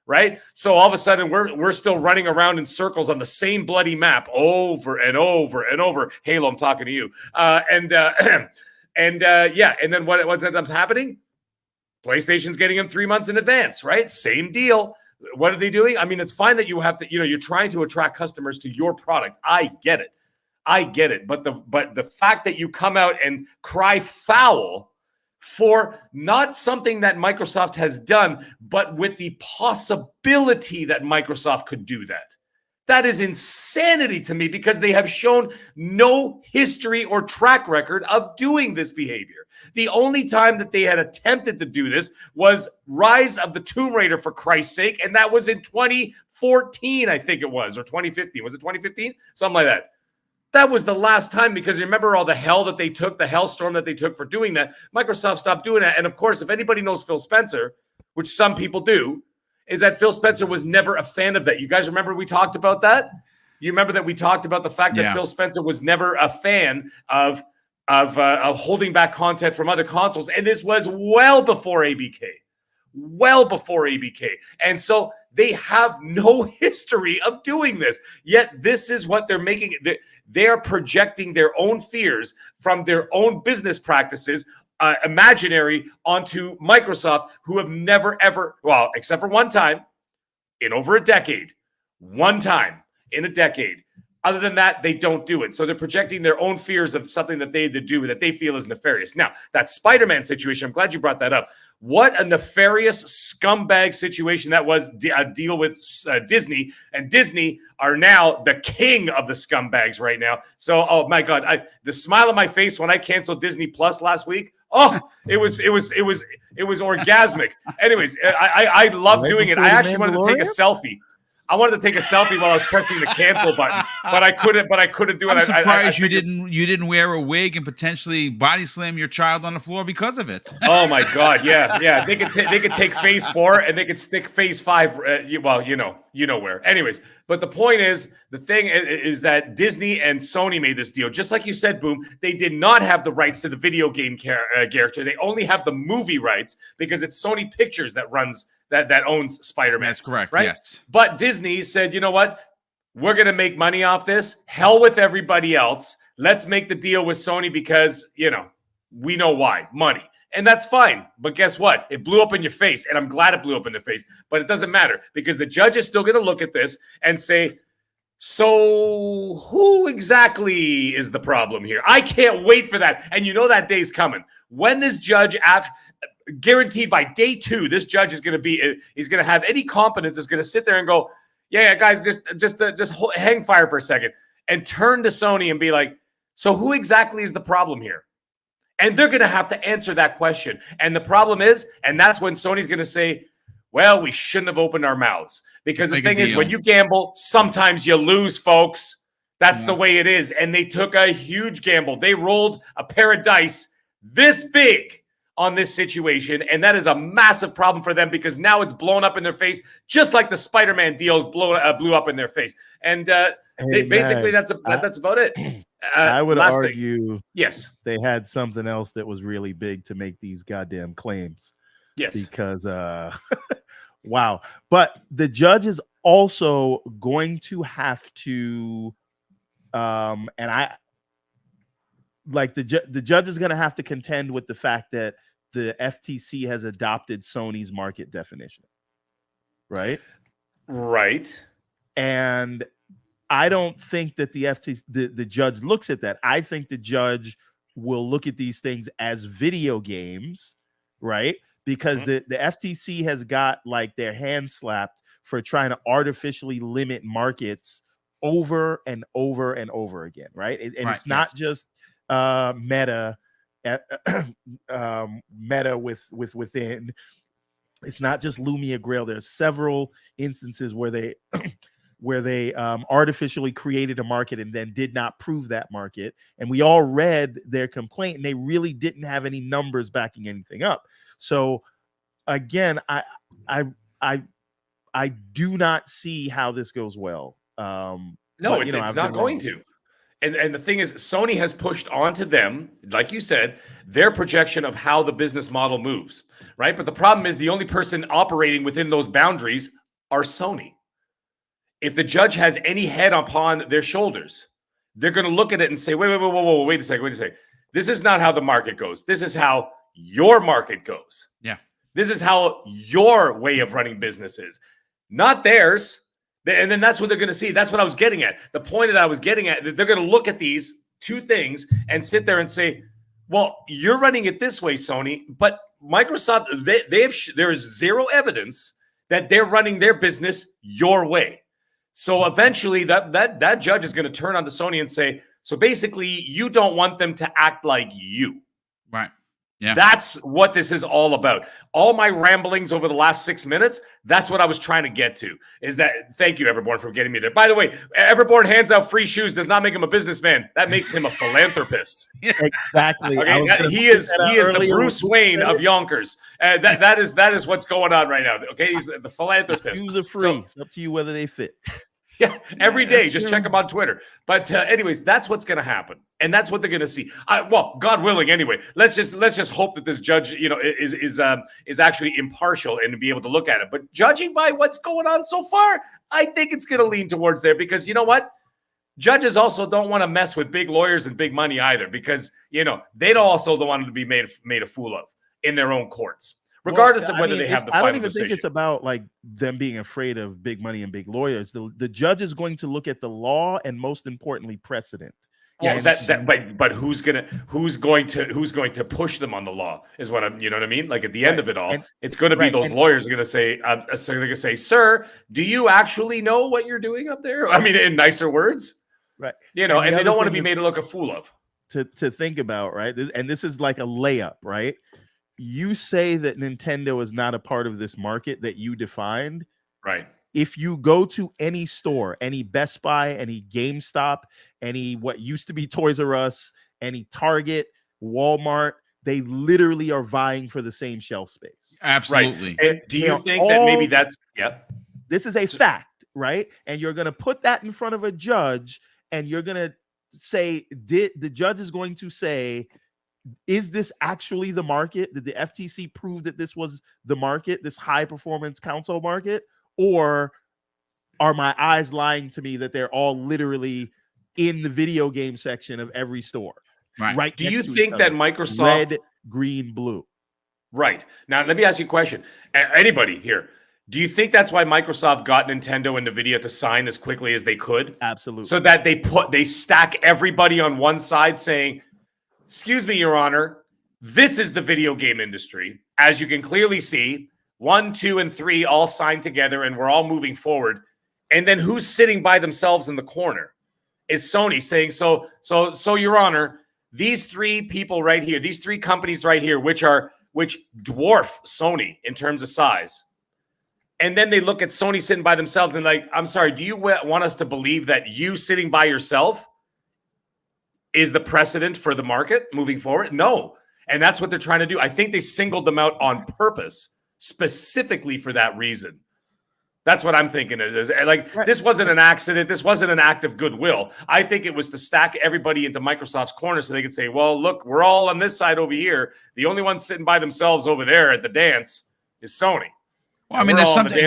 Right? So all of a sudden we're still running around in circles on the same bloody map over and over and over. Halo, I'm talking to you. And then what ends up happening? PlayStation's getting them 3 months in advance, right? Same deal. What are they doing? I mean, it's fine that you have to, you're trying to attract customers to your product. I get it. But the fact that you come out and cry foul for not something that Microsoft has done, but with the possibility that Microsoft could do that. That is insanity to me because they have shown no history or track record of doing this behavior. The only time that they had attempted to do this was Rise of the Tomb Raider, for Christ's sake, and that was in 2014, I think it was, or 2015. Was it 2015? Something like that. That was the last time, because you remember all the hell that they took, the hellstorm that they took for doing that. Microsoft stopped doing that. And of course, if anybody knows Phil Spencer, which some people do, is that Phil Spencer was never a fan of that. You guys remember we talked about that? You remember that we talked about the fact that Phil Spencer was never a fan of holding back content from other consoles. And this was well before ABK. And so they have no history of doing this. Yet this is what they're making. They're projecting their own fears from their own business practices, imaginary, onto Microsoft, who have never, ever, well, except for one time in over a decade, one time in a decade. Other than that, they don't do it. So they're projecting their own fears of something that they do that they feel is nefarious. Now, that Spider-Man situation, I'm glad you brought that up. What a nefarious scumbag situation that was, a deal with Disney. And Disney are now the king of the scumbags right now. So, oh my God, the smile on my face when I canceled Disney Plus last week, oh, it was orgasmic. Anyways, I love doing it. I actually wanted to take a selfie. I wanted to take a selfie while I was pressing the cancel button, but I couldn't do it. I'm surprised you didn't wear a wig and potentially body slam your child on the floor because of it. Oh my God, yeah. They could take phase 4 and they could stick phase 5. Well, you know where. Anyways, but the point is, the thing is that Disney and Sony made this deal. Just like you said, Boom, they did not have the rights to the video game character. They only have the movie rights because it's Sony Pictures that runs that owns Spider-Man. That's correct, right? Yes. But Disney said, you know what? We're going to make money off this. Hell with everybody else. Let's make the deal with Sony because, we know why. Money. And that's fine. But guess what? It blew up in your face, and I'm glad it blew up in their face. But it doesn't matter because the judge is still going to look at this and say, so who exactly is the problem here? I can't wait for that. And that day's coming. When this judge, guaranteed by day 2, this judge is going to have any competence, is going to sit there and go, yeah, guys, just hang fire for a second and turn to Sony and be like, so who exactly is the problem here? And they're going to have to answer that question. And the problem is, and that's when Sony's going to say, well, we shouldn't have opened our mouths. Because the thing is, when you gamble, sometimes you lose, folks. That's the way it is. And they took a huge gamble. They rolled a pair of dice this big on this situation. And that is a massive problem for them because now it's blown up in their face, just like the Spider-Man deal blew up in their face. And basically, that's about it. I would argue yes, they had something else that was really big to make these goddamn claims. Yes. Because, wow. But the judge is also going to have to, and I, like the judge is going to have to contend with the fact that the FTC has adopted Sony's market definition. Right? Right. And I don't think that the FTC, the judge looks at that. I think the judge will look at these things as video games, right? Because the FTC has got like their hand slapped for trying to artificially limit markets over and over and over again, right? And it's not just Meta within. It's not just Lumia Grail. There's several instances where they artificially created a market and then did not prove that market. And we all read their complaint, and they really didn't have any numbers backing anything up. So again, I do not see how this goes well. No, it's not going to. And the thing is, Sony has pushed onto them, like you said, their projection of how the business model moves, right? But the problem is the only person operating within those boundaries are Sony. If the judge has any head upon their shoulders, they're going to look at it and say, wait a second. This is not how the market goes. This is how your market goes. Yeah. This is how your way of running business is, not theirs. And then that's what they're going to see. That's what I was getting at. The point that I was getting at, that they're going to look at these two things and sit there and say, well, you're running it this way, Sony, but Microsoft, there is zero evidence that they're running their business your way. So eventually that judge is going to turn on to Sony and say, so basically you don't want them to act like you. Right. Yeah. That's what this is all about. All my ramblings over the last 6 minutes, that's what I was trying to get to. Is that, thank you, Everborn, for getting me there. By the way, Everborn hands out free shoes does not make him a businessman. That makes him a philanthropist. Exactly. Okay, he is the Bruce Wayne of Yonkers. That is what's going on right now. Okay, he's the philanthropist. Shoes are free. So, it's up to you whether they fit. yeah, every day. Just true. check him on Twitter. But anyways, that's what's going to happen, and that's what they're going to see. Well, God willing, anyway. Let's just hope that this judge, is actually impartial and to be able to look at it. But judging by what's going on so far, I think it's going to lean towards there because you know what? Judges also don't want to mess with big lawyers and big money either because they also don't want to be made a fool of in their own courts. Regardless of whether they have the final I don't even decision. think it's about like them being afraid of big money and big lawyers. The judge is going to look at the law and most importantly precedent. Yes, but who's going to push them on the law is what I'm. You know what I mean? Like at the end of it all, it's going to be those lawyers are going to say, so they're going to say, "Sir, do you actually know what you're doing up there?" I mean, in nicer words, right? And they don't want to be made to look a fool of. To think about, right? And this is like a layup, right? You say that Nintendo is not a part of this market that you defined. Right. If you go to any store, any Best Buy, any GameStop, any what used to be Toys R Us, any Target, Walmart, they literally are vying for the same shelf space. Absolutely. Right. And do you think that maybe that's This is a fact, right? And you're going to put that in front of a judge and you're going to say, the judge is going to say, is this actually the market? Did the FTC prove that this was the market, this high performance console market? Or are my eyes lying to me that they're all literally in the video game section of every store? Right. Do you think that Microsoft red, green, blue? Right. Now, let me ask you a question. Anybody here, do you think that's why Microsoft got Nintendo and Nvidia to sign as quickly as they could? Absolutely. So that they stack everybody on one side saying, excuse me, Your Honor, this is the video game industry. As you can clearly see, 1, 2, and 3 all signed together and we're all moving forward. And then who's sitting by themselves in the corner? Is Sony saying, so Your Honor, these three people right here, these three companies right here, which dwarf Sony in terms of size. And then they look at Sony sitting by themselves and like, I'm sorry, do you want us to believe that you sitting by yourself is the precedent for the market moving forward? No. And that's what they're trying to do. I think they singled them out on purpose, specifically for that reason. That's what I'm thinking it is. Like, this wasn't an accident. This wasn't an act of goodwill. I think it was to stack everybody into Microsoft's corner so they could say, well, look, we're all on this side over here. The only one sitting by themselves over there at the dance is Sony. Well, I mean, there's something,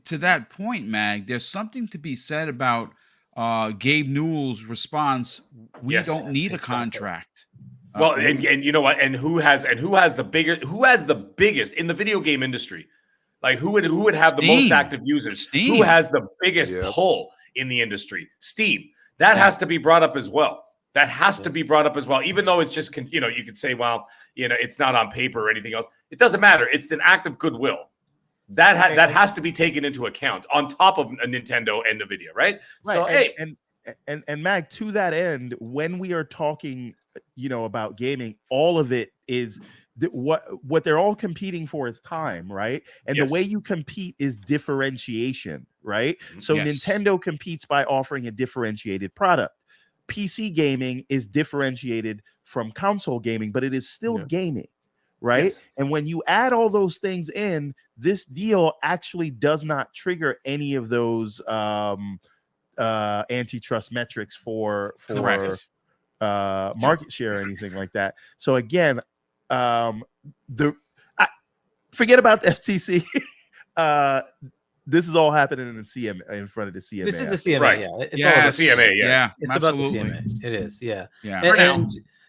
to that point, Mag, there's something to be said about Gabe Newell's response. We don't need a contract. Well, and you know what? And who has the biggest in the video game industry? Like who would have the most active users? Steam. Who has the biggest pull in the industry? Steam. That has to be brought up as well. That has to be brought up as well. Even though it's just, you could say, well, it's not on paper or anything else. It doesn't matter. It's an act of goodwill. That has to be taken into account on top of a Nintendo and Nvidia, right? So and Mag, to that end, when we are talking, about gaming, all of it is what they're all competing for is time, right? And the way you compete is differentiation, right? So Nintendo competes by offering a differentiated product. PC gaming is differentiated from console gaming, but it is still gaming, right? Yes. And when you add all those things in, this deal actually does not trigger any of those antitrust metrics for market share or anything like that. So again, forget about the FTC. This is all happening in the CMA, in front of the CMA. This is the CMA, right? It's all the CMA, yeah. It's absolutely. about the CMA. It is, yeah. Yeah.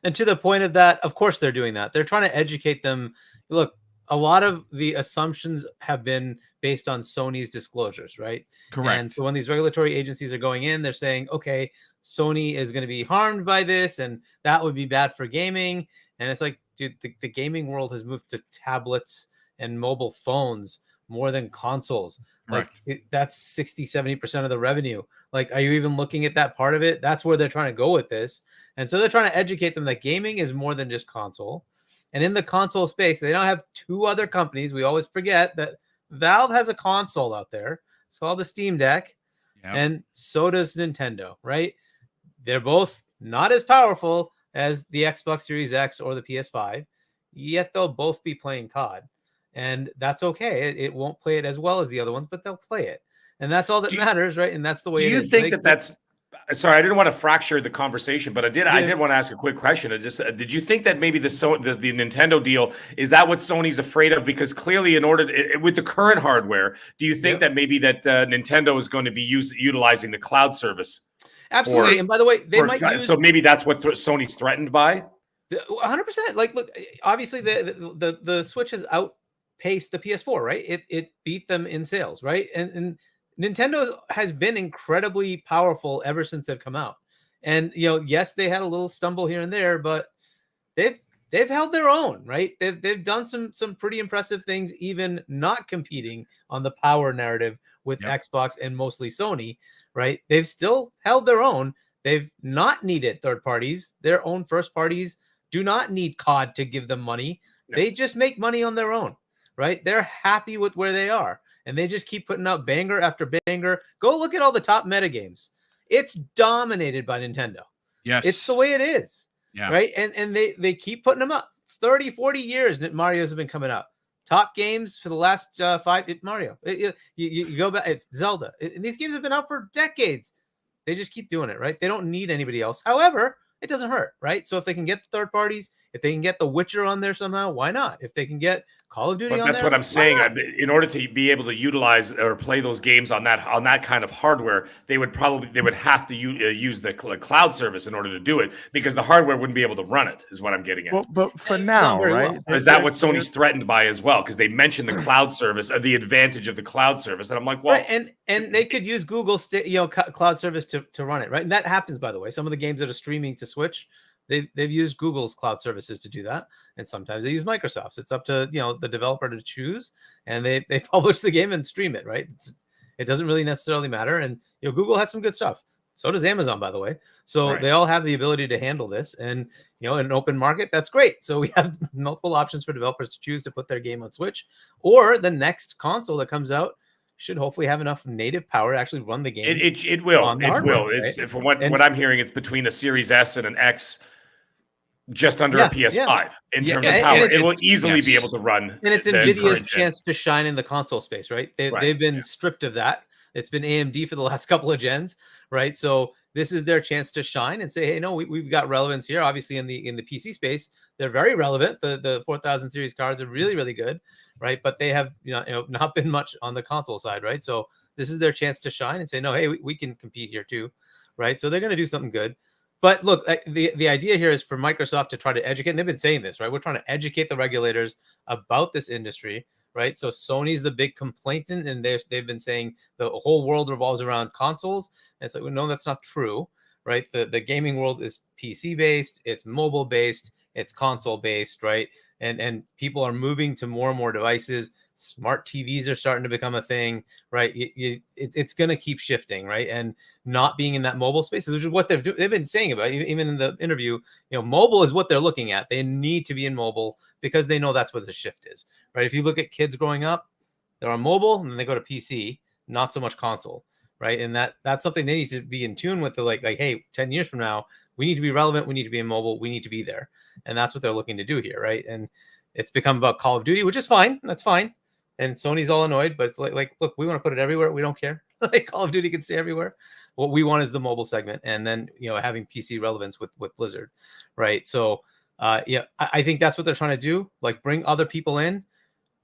And to the point of that, of course they're doing that. They're trying to educate them. Look, a lot of the assumptions have been based on Sony's disclosures, right? Correct. And so when these regulatory agencies are going in, they're saying, okay, Sony is going to be harmed by this, and that would be bad for gaming. And it's like, dude, the gaming world has moved to tablets and mobile phones more than consoles. Correct. Like that's 60-70% of the revenue. Like, are you even looking at that part of it? That's where they're trying to go with this. And so they're trying to educate them that gaming is more than just console. And in the console space, they now have two other companies. We always forget that Valve has a console out there. It's called the Steam Deck. Yep. And so does Nintendo, right? They're both not as powerful as the Xbox Series X or the PS5, yet they'll both be playing COD. And that's okay. It won't play it as well as the other ones, but they'll play it. And that's all that matters, right? And that's the way Do it you is. think that that's sorry, I didn't want to fracture the conversation, but I did want to ask a quick question. Did you think that maybe the Nintendo deal, is that what Sony's afraid of? Because clearly, in order to, with the current hardware, do you think that maybe that Nintendo is going to be utilizing the cloud service? Absolutely. And by the way, they might use, so maybe that's what Sony's threatened by. 100%. Like, look, obviously the Switch has outpaced the PS4, right? It beat them in sales, right? And Nintendo has been incredibly powerful ever since they've come out. And yes, they had a little stumble here and there, but they've held their own, right? They've done some pretty impressive things, even not competing on the power narrative with Xbox and mostly Sony, right? They've still held their own. They've not needed third parties. Their own first parties do not need COD to give them money. No. They just make money on their own, right? They're happy with where they are. And they just keep putting out banger after banger. Go look at all the top meta games. It's dominated by Nintendo. Yes. It's the way it is. Yeah. Right. And they keep putting them up. 30, 40 years Mario's have been coming out. Top games for the last 5. Mario. You go back. It's Zelda. These games have been out for decades. They just keep doing it. Right. They don't need anybody else. However, it doesn't hurt. Right. So if they can get the third parties, if they can get The Witcher on there somehow, why not? If they can get Call of Duty on there. That's what I'm saying. In order to be able to utilize or play those games on that kind of hardware, they would have to use the cloud service in order to do it, because the hardware wouldn't be able to run it. Is what I'm getting at. Well, but for now, right? Well. Is that what Sony's threatened by as well? Because they mentioned the cloud service, the advantage of the cloud service, and I'm like, well, right. and they could use Google cloud service to run it, right? And that happens, by the way. Some of the games that are streaming to Switch, they've used Google's cloud services to do that, and sometimes they use Microsoft's. It's up to the developer to choose, and they publish the game and stream it, right? It doesn't really necessarily matter, and Google has some good stuff. So does Amazon, by the way. So They all have the ability to handle this, and in an open market, that's great. So we have multiple options for developers to choose to put their game on Switch, or the next console that comes out should hopefully have enough native power to actually run the game. It will. Hardware, It's right? from what I'm hearing, it's between a Series S and an X. Just under a PS5 in terms of power. It will easily be able to run. And it's NVIDIA's chance to shine in the console space, right? They've been stripped of that. It's been AMD for the last couple of gens, right? So this is their chance to shine and say, hey, no, we've got relevance here. Obviously, in the PC space, they're very relevant. The 4000 series cards are really, really good, right? But they have not been much on the console side, right? So this is their chance to shine and say, no, hey, we can compete here too, right? So they're going to do something good. But look, the idea here is for Microsoft to try to educate, and they've been saying this, right? We're trying to educate the regulators about this industry, right? So Sony's the big complainant, and they've been saying the whole world revolves around consoles. And so, no, that's not true, right? The gaming world is PC-based, it's mobile-based, it's console-based, right? And people are moving to more and more devices. Smart TVs are starting to become a thing, right? It's going to keep shifting, right? And not being in that mobile space, which is what they've been saying about, even in the interview, mobile is what they're looking at. They need to be in mobile because they know that's what the shift is, right? If you look at kids growing up, they're on mobile and then they go to PC, not so much console, right? And that's something they need to be in tune with. Like, hey, 10 years from now, we need to be relevant. We need to be in mobile. We need to be there. And that's what they're looking to do here, right? And it's become about Call of Duty, which is fine. That's fine. And Sony's all annoyed, but it's like, look, we want to put it everywhere. We don't care. Like, Call of Duty can stay everywhere. What we want is the mobile segment, and then having PC relevance with Blizzard, right? So, I think that's what they're trying to do. Like, bring other people in,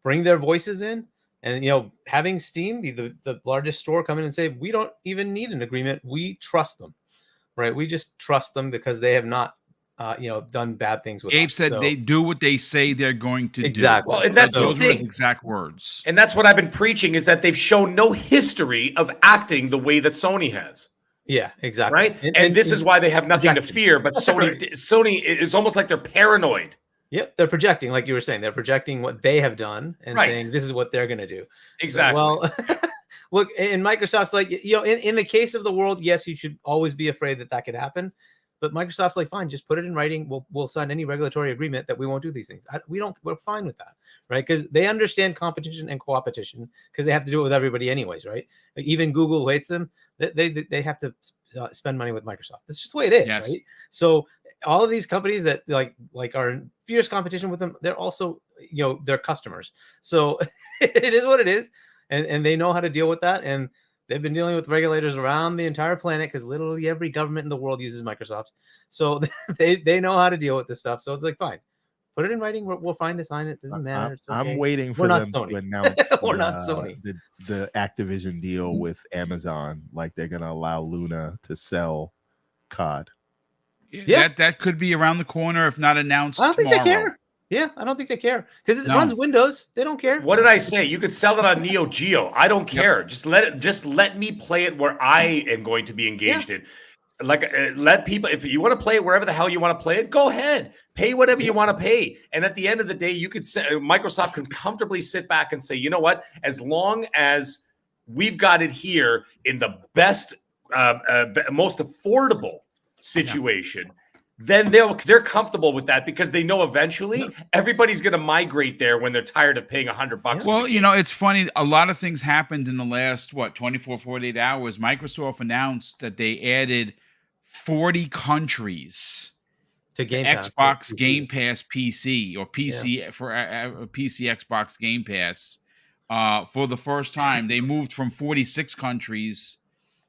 bring their voices in, and having Steam be the largest store come in and say, we don't even need an agreement. We trust them, right? We just trust them because they have not done bad things with Gabe us. said So, they do what they say they're going to exactly. do. Well, and that's the Those were his thing. exact words. And that's what I've been preaching is that they've shown no history of acting the way that Sony has. Yeah, exactly. Right. And this is why they have nothing to projecting. fear. But Right. Sony is almost like they're paranoid. Yep, they're projecting, like you were saying. They're projecting what they have done and Right. saying this is what they're going to do. Exactly. Well, look, in Microsoft's like, in the case of the world, yes, you should always be afraid that could happen. But Microsoft's like, fine, just put it in writing. We'll sign any regulatory agreement that we won't do these things. We're fine with that, right? Because they understand competition and co-opetition because they have to do it with everybody anyways, right? Like, even Google hates them. They have to spend money with Microsoft. That's just the way it is, Yes. right? So all of these companies that like are in fierce competition with them, they're also, they're customers. So it is what it is. And they know how to deal with that. And they've been dealing with regulators around the entire planet because literally every government in the world uses Microsoft. So they know how to deal with this stuff. So it's like, fine, put it in writing. We'll find to sign it. Doesn't matter. It's okay. I'm waiting for We're not them Sony. to announce We're not Sony. the Activision deal with Amazon. Like they're going to allow Luna to sell COD. Yeah. That could be around the corner if not announced I don't think tomorrow. they care. Yeah, I don't think they care because it No. runs Windows. They don't care. What did I say? You could sell it on Neo Geo. I don't care. Just let me play it where I am going to be engaged in. Like, let people, if you want to play it wherever the hell you want to play it, go ahead, pay whatever you want to pay. And at the end of the day, you could say Microsoft can comfortably sit back and say, you know what? As long as we've got it here in the best, most affordable situation, then they're comfortable with that because they know eventually everybody's going to migrate there when they're tired of paying $100. Well, it's funny. A lot of things happened in the last 24, 48 hours. Microsoft announced that they added 40 countries to Game Pass, Xbox PC. Game Pass PC or PC for PC Xbox Game Pass for the first time. They moved from 46 countries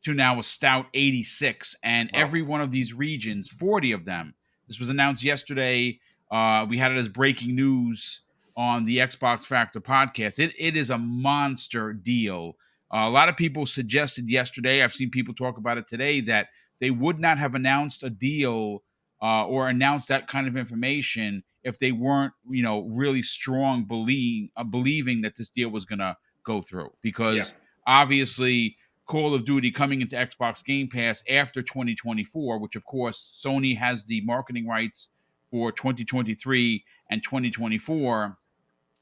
to now a stout 86, and every one of these regions, 40 of them. This was announced yesterday. We had it as breaking news on the Xbox Factor podcast. It is a monster deal. A lot of people suggested yesterday, I've seen people talk about it today, that they would not have announced a deal or announced that kind of information if they weren't, really strong believing that this deal was going to go through. Because obviously Call of Duty coming into Xbox Game Pass after 2024, which of course Sony has the marketing rights for 2023 and 2024.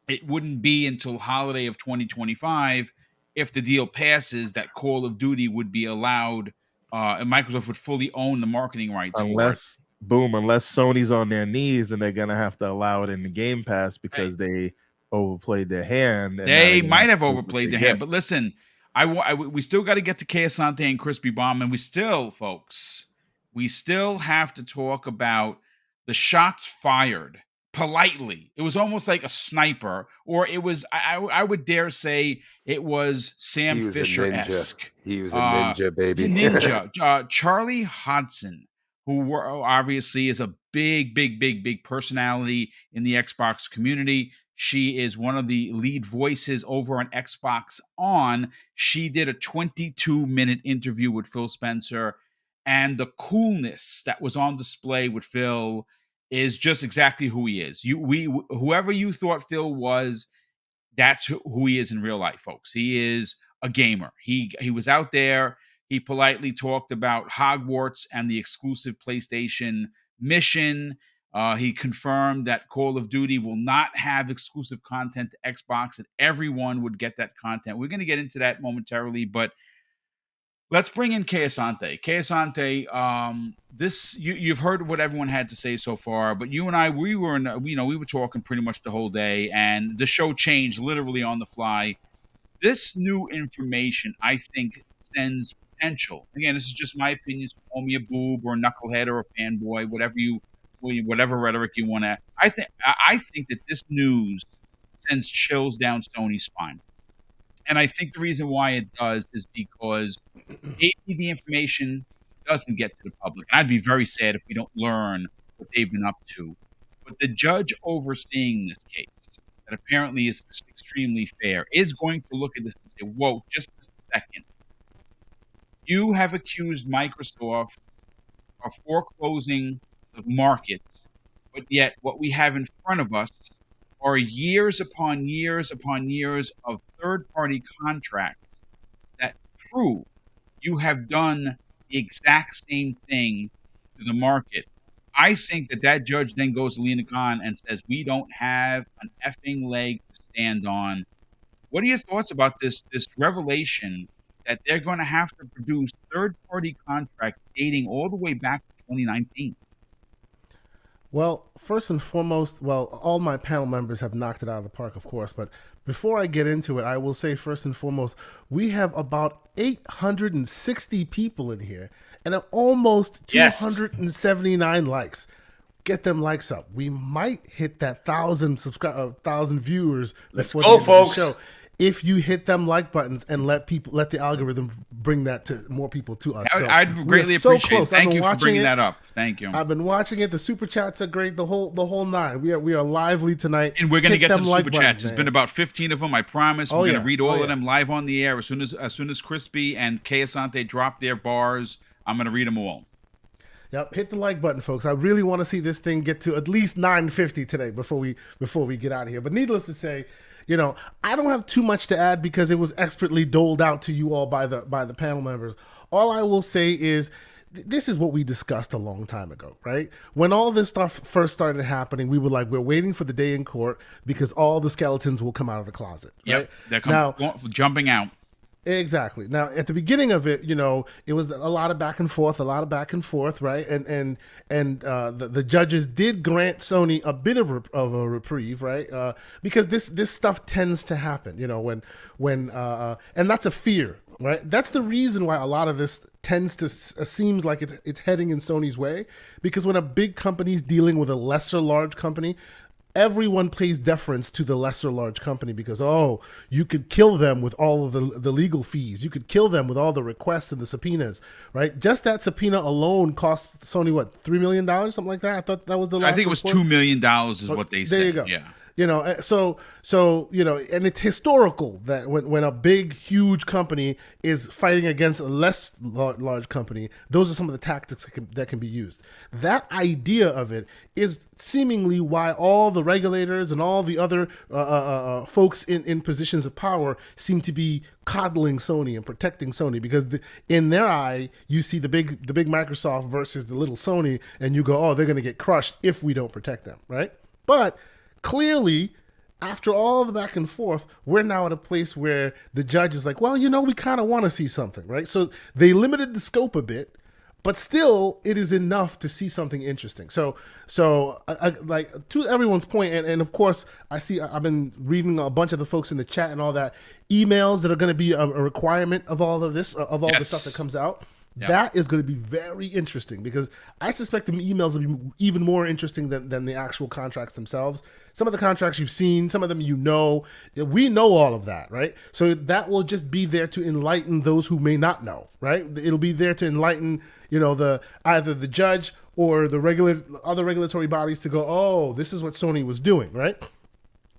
It wouldn't be until holiday of 2025 if the deal passes that Call of Duty would be allowed and Microsoft would fully own the marketing rights unless Sony's on their knees, then they're gonna have to allow it in the Game Pass because they overplayed their hand. And they might have overplayed their hand, but listen, we still got to get to Asante and Crispy Bomb, and we still have to talk about the shots fired politely. It was almost like a sniper, or it was, I would dare say it was Sam Fisher-esque. He was a ninja, baby. Ninja. Charlie Hodson, who obviously is a big personality in the Xbox community. She is one of the lead voices over on Xbox On. She did a 22-minute interview with Phil Spencer, and the coolness that was on display with Phil is just exactly who he is. Whoever you thought Phil was, that's who he is in real life, folks. He is a gamer. He was out there. He politely talked about Hogwarts and the exclusive PlayStation mission. He confirmed that Call of Duty will not have exclusive content to Xbox, and everyone would get that content. We're going to get into that momentarily, but let's bring in Asante. Asante, you've heard what everyone had to say so far, but you and I, we were talking pretty much the whole day, and the show changed literally on the fly. This new information, I think, sends potential. Again, this is just my opinion. So call me a boob or a knucklehead or a fanboy, whatever rhetoric you want to. I think that this news sends chills down Sony's spine. And I think the reason why it does is because maybe the information doesn't get to the public. And I'd be very sad if we don't learn what they've been up to. But the judge overseeing this case, that apparently is extremely fair, is going to look at this and say, whoa, just a second. You have accused Microsoft of foreclosing the markets, but yet what we have in front of us are years upon years upon years of third-party contracts that prove you have done the exact same thing to the market. I think that judge then goes to Lena Khan and says, we don't have an effing leg to stand on. What are your thoughts about this revelation that they're going to have to produce third-party contracts dating all the way back to 2019? Well, first and foremost, all my panel members have knocked it out of the park, of course. But before I get into it, I will say first and foremost, we have about 860 people in here and almost 279 likes. Get them likes up. We might hit that 1,000 viewers. Let's go, folks. If you hit them like buttons and let the algorithm bring that to more people to us. So I'd greatly appreciate it. Thank you for bringing that up. Thank you. I've been watching it. The super chats are great. The whole nine. We are lively tonight. And we're going to get to the super chats. There's been about 15 of them. I promise. We're going to read all of them live on the air as soon as Crispy and Asante drop their bars. I'm going to read them all. Yep, hit the like button, folks. I really want to see this thing get to at least 950 today before we get out of here. But needless to say, I don't have too much to add because it was expertly doled out to you all by the panel members. All I will say is this is what we discussed a long time ago, right? When all this stuff first started happening, we were like, we're waiting for the day in court because all the skeletons will come out of the closet. Right? Yep, they're jumping out. Exactly. Now, at the beginning of it, it was a lot of back and forth, right? And the judges did grant Sony a bit of a reprieve, right? Because this stuff tends to happen, when and that's a fear, right? That's the reason why a lot of this tends to seems like it's heading in Sony's way, because when a big company's dealing with a lesser large company, everyone pays deference to the lesser large company because, you could kill them with all of the legal fees. You could kill them with all the requests and the subpoenas, right? Just that subpoena alone cost Sony, what, $3 million, something like that? I thought that was the last I think it was report. $2 million is what they said. There you go. Yeah. So and it's historical that when a big, huge company is fighting against a less large company, those are some of the tactics that can be used. That idea of it is seemingly why all the regulators and all the other folks in positions of power seem to be coddling Sony and protecting Sony, because in their eye, you see the big Microsoft versus the little Sony, and you go, they're going to get crushed if we don't protect them, right? But clearly, after all the back and forth, we're now at a place where the judge is like, we kind of want to see something, right? So they limited the scope a bit, but still it is enough to see something interesting. So like to everyone's point, and of course, I've been reading a bunch of the folks in the chat and all that, emails that are going to be a requirement of all of this, of all the stuff that comes out. Yep. That is going to be very interesting because I suspect the emails will be even more interesting than the actual contracts themselves. Some of the contracts you've seen, some of them we know all of that, right? So that will just be there to enlighten those who may not know, right? It'll be there to enlighten, either the judge or the other regulatory bodies to go, this is what Sony was doing, right?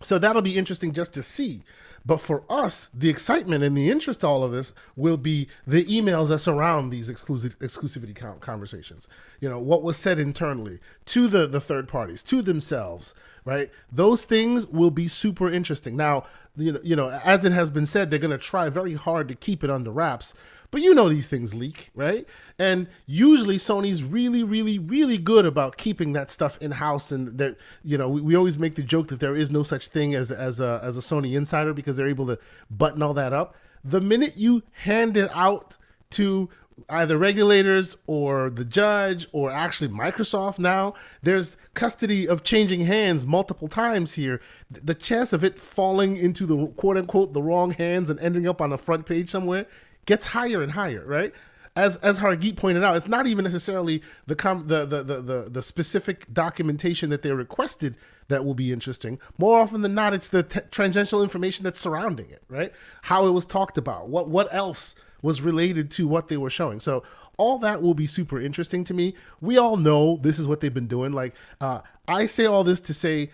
So that'll be interesting just to see. But for us, the excitement and the interest to all of this will be the emails that surround these exclusivity conversations. What was said internally to the third parties, to themselves, right? Those things will be super interesting. Now, as it has been said, they're going to try very hard to keep it under wraps. But these things leak, right? And usually Sony's really, really, really good about keeping that stuff in-house. And that, we always make the joke that there is no such thing as a Sony insider because they're able to button all that up. The minute you hand it out to either regulators or the judge or actually Microsoft now, there's custody of changing hands multiple times here. The chance of it falling into the quote-unquote the wrong hands and ending up on the front page somewhere gets higher and higher, right? As Hargeet pointed out, it's not even necessarily the specific documentation that they requested that will be interesting. More often than not, it's the tangential information that's surrounding it, right? How it was talked about, what else was related to what they were showing. So all that will be super interesting to me. We all know this is what they've been doing. Like, I say all this to say,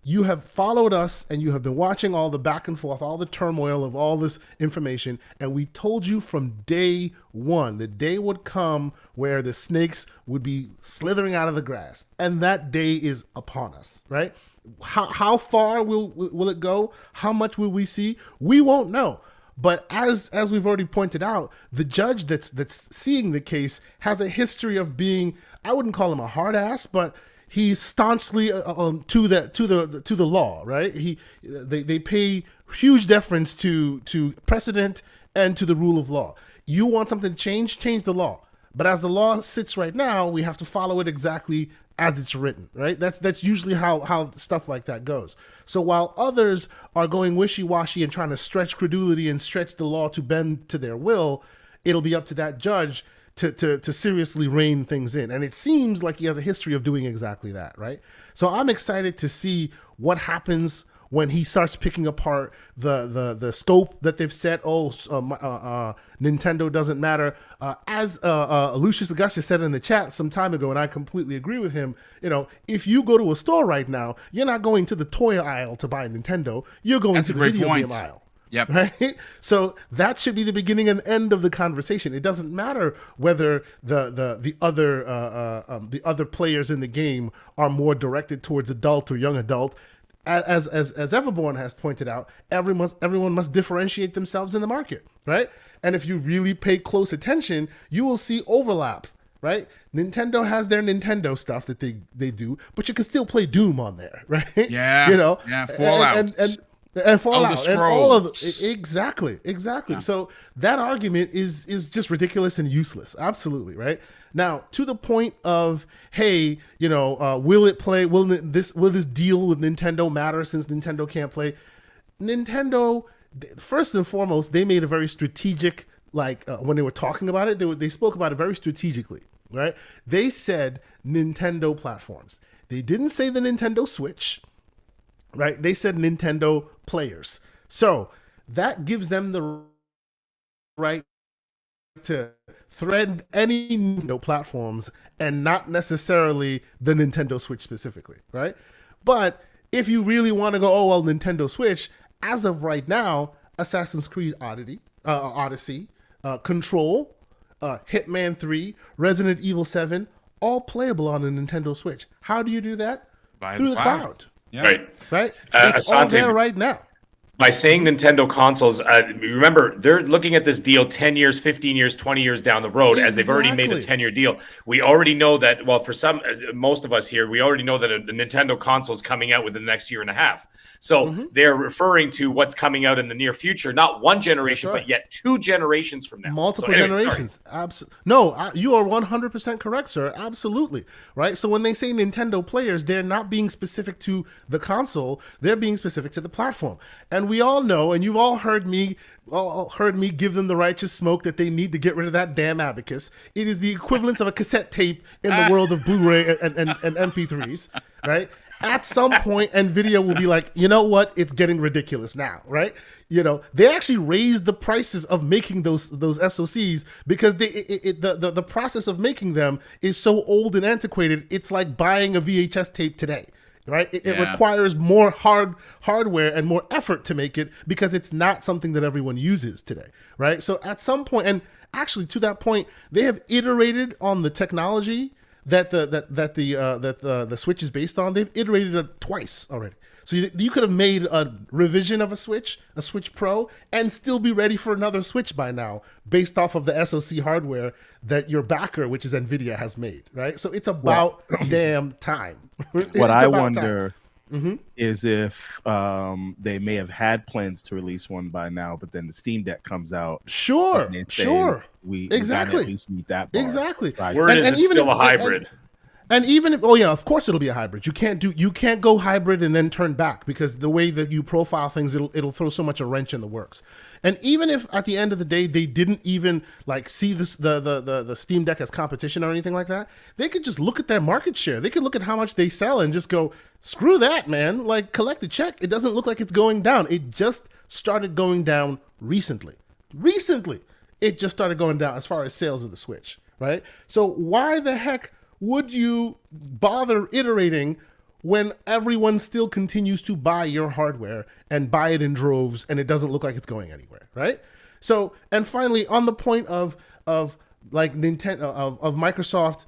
you have followed us and you have been watching all the back and forth, all the turmoil of all this information. And we told you from day one, the day would come where the snakes would be slithering out of the grass. And that day is upon us, right? How far will it go? How much will we see? We won't know. But as we've already pointed out, the judge that's seeing the case has a history of being, I wouldn't call him a hard ass, but he's staunchly to the law, right? They pay huge deference to precedent and to the rule of law. You want something to change the law. But as the law sits right now, we have to follow it exactly as it's written, right? That's usually how stuff like that goes. So while others are going wishy-washy and trying to stretch credulity and stretch the law to bend to their will, it'll be up to that judge to seriously rein things in. And it seems like he has a history of doing exactly that, right? So I'm excited to see what happens when he starts picking apart the scope that they've set. Nintendo doesn't matter. As Lucius Augustus said in the chat some time ago, and I completely agree with him, if you go to a store right now, you're not going to the toy aisle to buy a Nintendo. You're going to the video game aisle. Yep. Right. So that should be the beginning and end of the conversation. It doesn't matter whether the other players in the game are more directed towards adult or young adult. As Everborn has pointed out, everyone must differentiate themselves in the market, right? And if you really pay close attention, you will see overlap, right? Nintendo has their Nintendo stuff that they do, but you can still play Doom on there, right? Yeah. Fallout. And Fallout and all of exactly. Yeah. So that argument is just ridiculous and useless. Absolutely, right? Now, to the point of, hey, will this deal with Nintendo matter since Nintendo can't play? Nintendo, first and foremost, they made a very strategic, when they were talking about it, they spoke about it very strategically, right? They said Nintendo platforms. They didn't say the Nintendo Switch, right? They said Nintendo players. So that gives them the right to thread any Nintendo platforms and not necessarily the Nintendo Switch specifically, right? But if you really want to go, Nintendo Switch, as of right now, Assassin's Creed Odyssey, Control, Hitman 3, Resident Evil 7, all playable on a Nintendo Switch. How do you do that? Through the cloud. Yeah. Right? It's all there right now. By saying Nintendo consoles, remember, they're looking at this deal 10 years, 15 years, 20 years down the road, as they've already made a 10-year deal. We already know that, well, for most of us here, we already know that a Nintendo console is coming out within the next year and a half. So they're referring to what's coming out in the near future, not one generation, but yet 2 generations from now. Multiple generations. No, you are 100% correct, sir. Absolutely. Right? So when they say Nintendo players, they're not being specific to the console. They're being specific to the platform. And we all know, and you've all heard me give them the righteous smoke that they need to get rid of that damn abacus. It is the equivalent of a cassette tape in the world of Blu-ray and MP3s, right? At some point, NVIDIA will be like, you know what? It's getting ridiculous now, right? They actually raised the prices of making those SoCs because the process of making them is so old and antiquated. It's like buying a VHS tape today. Right? It requires more hardware and more effort to make it because it's not something that everyone uses today, right? So at some point, and actually to that point, they have iterated on the technology that the Switch is based on. They've iterated it twice already. So you could have made a revision of a Switch Pro, and still be ready for another Switch by now, based off of the SoC hardware that your backer, which is NVIDIA, has made, right? So it's about damn time. What I wonder is if they may have had plans to release one by now, but then the Steam Deck comes out. Sure. We exactly. gotta at least meet that bar. Exactly. Right. Word is it's still a hybrid. And even if, of course it'll be a hybrid. You can't go hybrid and then turn back, because the way that you profile things, it'll throw so much a wrench in the works. And even if at the end of the day they didn't even see this the Steam Deck as competition or anything like that, they could just look at their market share. They could look at how much they sell and just go, screw that, man. Collect a check. It doesn't look like it's going down. It just started going down recently. It just started going down as far as sales of the Switch, right? So why the heck would you bother iterating when everyone still continues to buy your hardware and buy it in droves and it doesn't look like it's going anywhere, right? So, and finally, on the point of like Nintendo, of Microsoft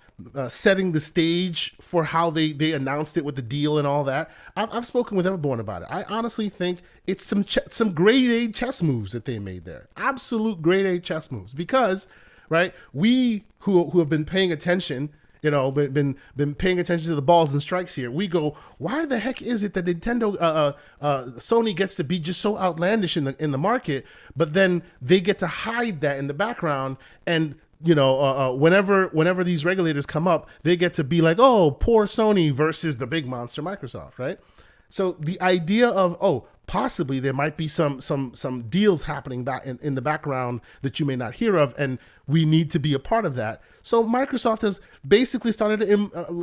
setting the stage for how they announced it with the deal and all that, I've spoken with everyone about it. I honestly think it's some grade A chess moves that they made there. Absolute grade A chess moves. Because, right, we who have been paying attention, been paying attention to the balls and strikes here, we go, why the heck is it that Nintendo, Sony gets to be just so outlandish in the market, but then they get to hide that in the background, and whenever these regulators come up, they get to be like, oh, poor Sony versus the big monster Microsoft, right? So the idea of, possibly there might be some deals happening back in the background that you may not hear of, and we need to be a part of that. So Microsoft has basically started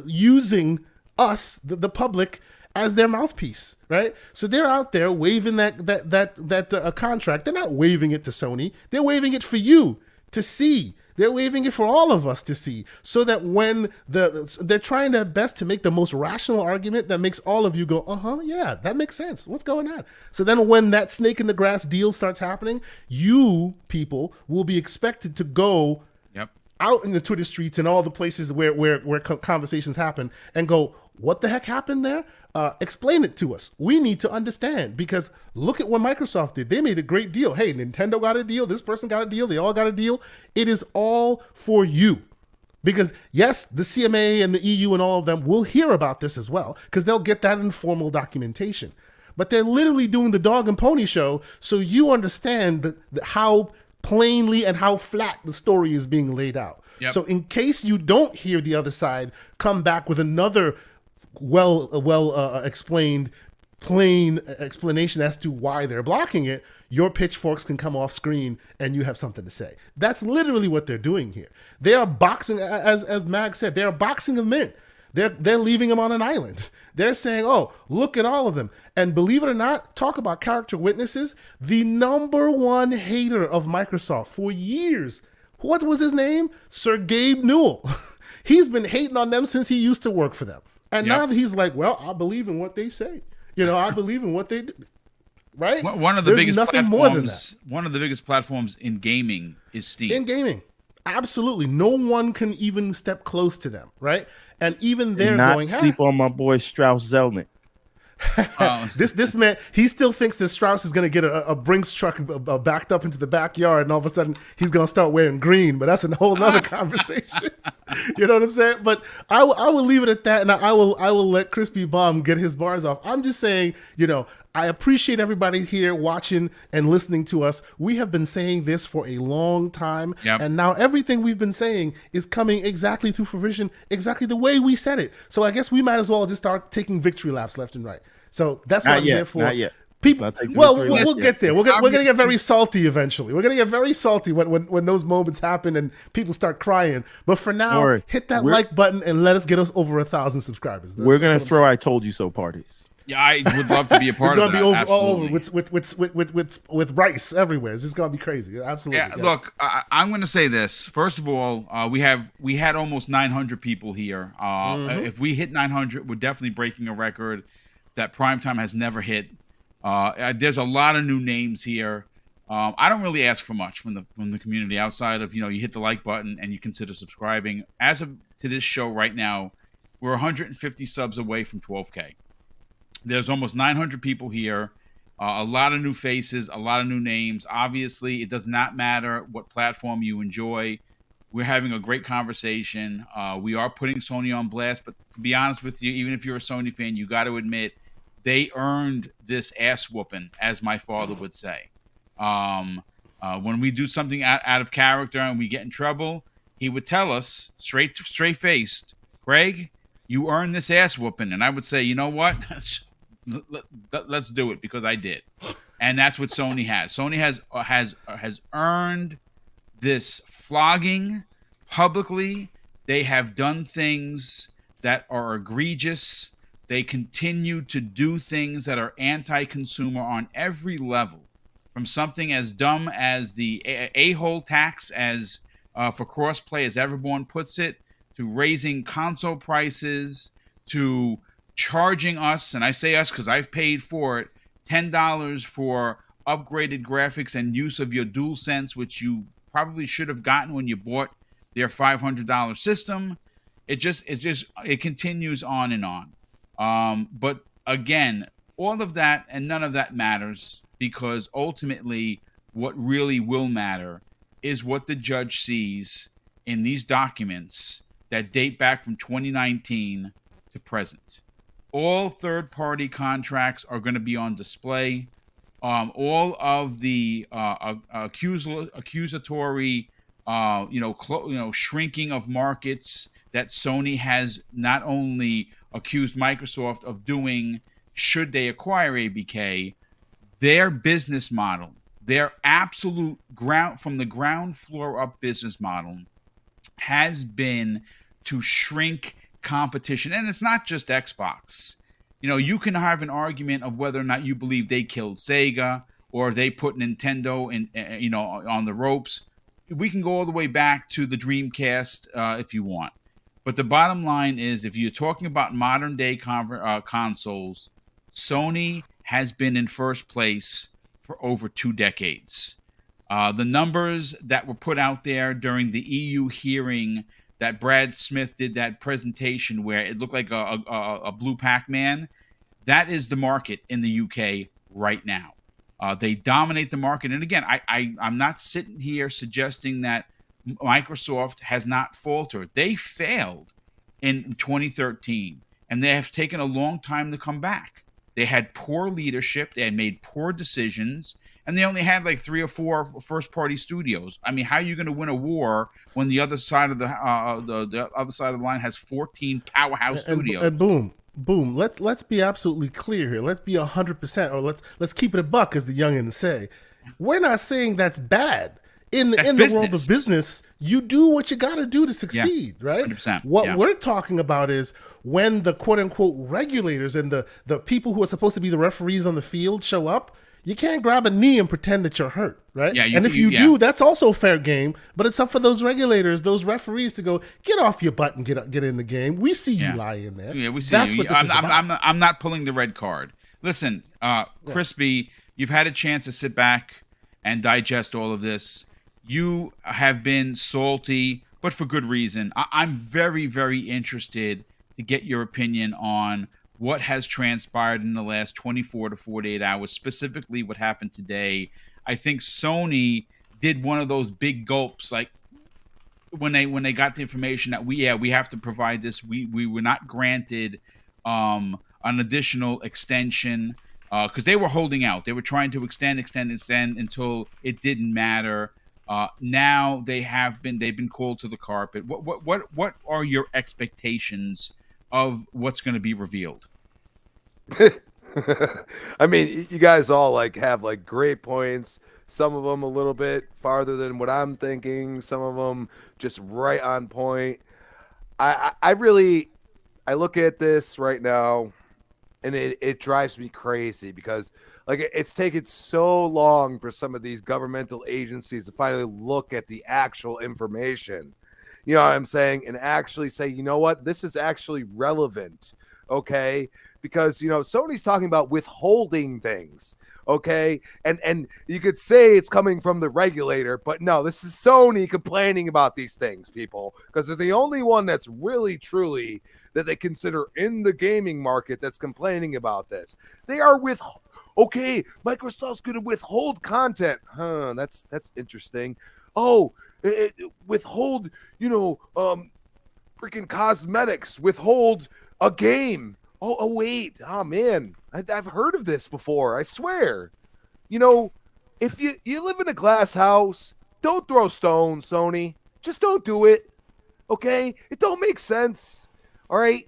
using us, the public, as their mouthpiece, right? So they're out there waving that contract. They're not waving it to Sony. They're waving it for you to see. They're waving it for all of us to see, so that when they're trying their best to make the most rational argument that makes all of you go, yeah, that makes sense. What's going on? So then when that snake in the grass deal starts happening, you people will be expected to go out in the Twitter streets and all the places where conversations happen and go, what the heck happened there? Explain it to us. We need to understand, because look at what Microsoft did. They made a great deal. Hey, Nintendo got a deal. This person got a deal. They all got a deal. It is all for you. Because yes, the CMA and the EU and all of them will hear about this as well, because they'll get that informal documentation. But they're literally doing the dog and pony show, so you understand how plainly and how flat the story is being laid out. Yep. So in case you don't hear the other side come back with another explained plain explanation as to why they're blocking it, your pitchforks can come off screen and you have something to say. That's literally what they're doing here. They are boxing, as Mag said, they are boxing them in. They're leaving them on an island. They're saying, oh, look at all of them. And believe it or not, talk about character witnesses, the number one hater of Microsoft for years, what was his name? Sir Gabe Newell. He's been hating on them since he used to work for them. And now that he's like, well, I believe in what they say. I believe in what they do. Right? One of the biggest platforms. One of the biggest platforms in gaming is Steam. In gaming, absolutely, no one can even step close to them, right? And even they're going, sleep on my boy Strauss Zelnick. This man, he still thinks that Strauss is going to get a Brinks truck backed up into the backyard, and all of a sudden he's going to start wearing green. But that's a whole nother conversation. You know what I'm saying? But I will leave it at that, and I will let Crispy Bomb get his bars off. I'm just saying, I appreciate everybody here watching and listening to us. We have been saying this for a long time, and now everything we've been saying is coming exactly to fruition, exactly the way we said it. So I guess we might as well just start taking victory laps left and right. So that's what I'm here for. Not yet. People, we'll get there. We're gonna get very salty eventually. We're gonna get very salty when those moments happen and people start crying. But for now, hit that like button and let us get us over 1,000 subscribers. We're gonna throw "I told you so" parties. Yeah, I would love to be a part of that. It's gonna be all over with rice everywhere. It's just gonna be crazy. Absolutely. Yeah. Yes. Look, I'm gonna say this. First of all, we had almost 900 people here. If we hit 900, we're definitely breaking a record that Primetime has never hit. There's a lot of new names here. I don't really ask for much from the community outside of, you hit the like button and you consider subscribing. As of to this show right now, we're 150 subs away from 12K. There's almost 900 people here. A lot of new faces, a lot of new names. Obviously, it does not matter what platform you enjoy. We're having a great conversation. We are putting Sony on blast, but to be honest with you, even if you're a Sony fan, you got to admit they earned this ass whooping, as my father would say. When we do something out of character and we get in trouble, he would tell us straight faced, Greg, you earned this ass whooping, and I would say, you know what? Let's do it, because I did. And that's what Sony has. Sony has earned this flogging publicly. They have done things that are egregious. They continue to do things that are anti-consumer on every level, from something as dumb as the a-hole tax as for crossplay, as Everborn puts it, to raising console prices, to charging us, and I say us because I've paid for it, $10 for upgraded graphics and use of your DualSense, which you probably should have gotten when you bought their $500 system. It continues on and on. But again, all of that and none of that matters, because ultimately what really will matter is what the judge sees in these documents that date back from 2019 to present. All third-party contracts are going to be on display. All of the accusatory, shrinking of markets that Sony has not only accused Microsoft of doing should they acquire ABK, their business model, their absolute from the ground floor up business model has been to shrink competition. And it's not just Xbox. You can have an argument of whether or not you believe they killed Sega or they put Nintendo in, on the ropes. We can go all the way back to the Dreamcast if you want. But the bottom line is, if you're talking about modern day consoles, Sony has been in first place for over 2 decades. The numbers that were put out there during the EU hearing that Brad Smith did that presentation where it looked like a blue Pac-Man, that is the market in the UK right now. They dominate the market. And again, I'm not sitting here suggesting that Microsoft has not faltered. They failed in 2013, and they have taken a long time to come back. They had poor leadership. They had made poor decisions, and they only had like 3 or 4 first-party studios. I mean, how are you going to win a war when the other side of the other side of the line has 14 powerhouse studios? And boom. Let's be absolutely clear here. Let's be 100%, or let's keep it a buck, as the youngins say. We're not saying that's bad. In the world of business, you do what you got to do to succeed, right? 100%. What we're talking about is when the quote-unquote regulators and the people who are supposed to be the referees on the field show up, you can't grab a knee and pretend that you're hurt, right? Yeah, and if you do, that's also fair game, but it's up for those regulators, those referees to go, get off your butt and get in the game. We see you lie in there. Yeah, we see that's you. What this is about. I'm not pulling the red card. Listen, Crispy, you've had a chance to sit back and digest all of this. You have been salty, but for good reason. I'm very, very interested to get your opinion on what has transpired in the last 24 to 48 hours, specifically what happened today. I think Sony did one of those big gulps, like when they got the information that we have to provide this. We were not granted an additional extension because they were holding out. They were trying to extend until it didn't matter. Now they've been called to the carpet. What are your expectations of what's going to be revealed? I mean, you guys all have great points. Some of them a little bit farther than what I'm thinking. Some of them just right on point. I look at this right now, and it drives me crazy because it's taken so long for some of these governmental agencies to finally look at the actual information. You know what I'm saying? And actually say, you know what? This is actually relevant. Okay. Because, Sony's talking about withholding things. Okay. And you could say it's coming from the regulator, but no, this is Sony complaining about these things, people, because they're the only one that's really, truly that they consider in the gaming market that's complaining about this. They are okay, Microsoft's going to withhold content. That's interesting. Oh, withhold, freaking cosmetics, withhold a game. Oh, wait. Oh, man. I've heard of this before. I swear. If you live in a glass house, don't throw stones, Sony. Just don't do it. Okay? It don't make sense. All right?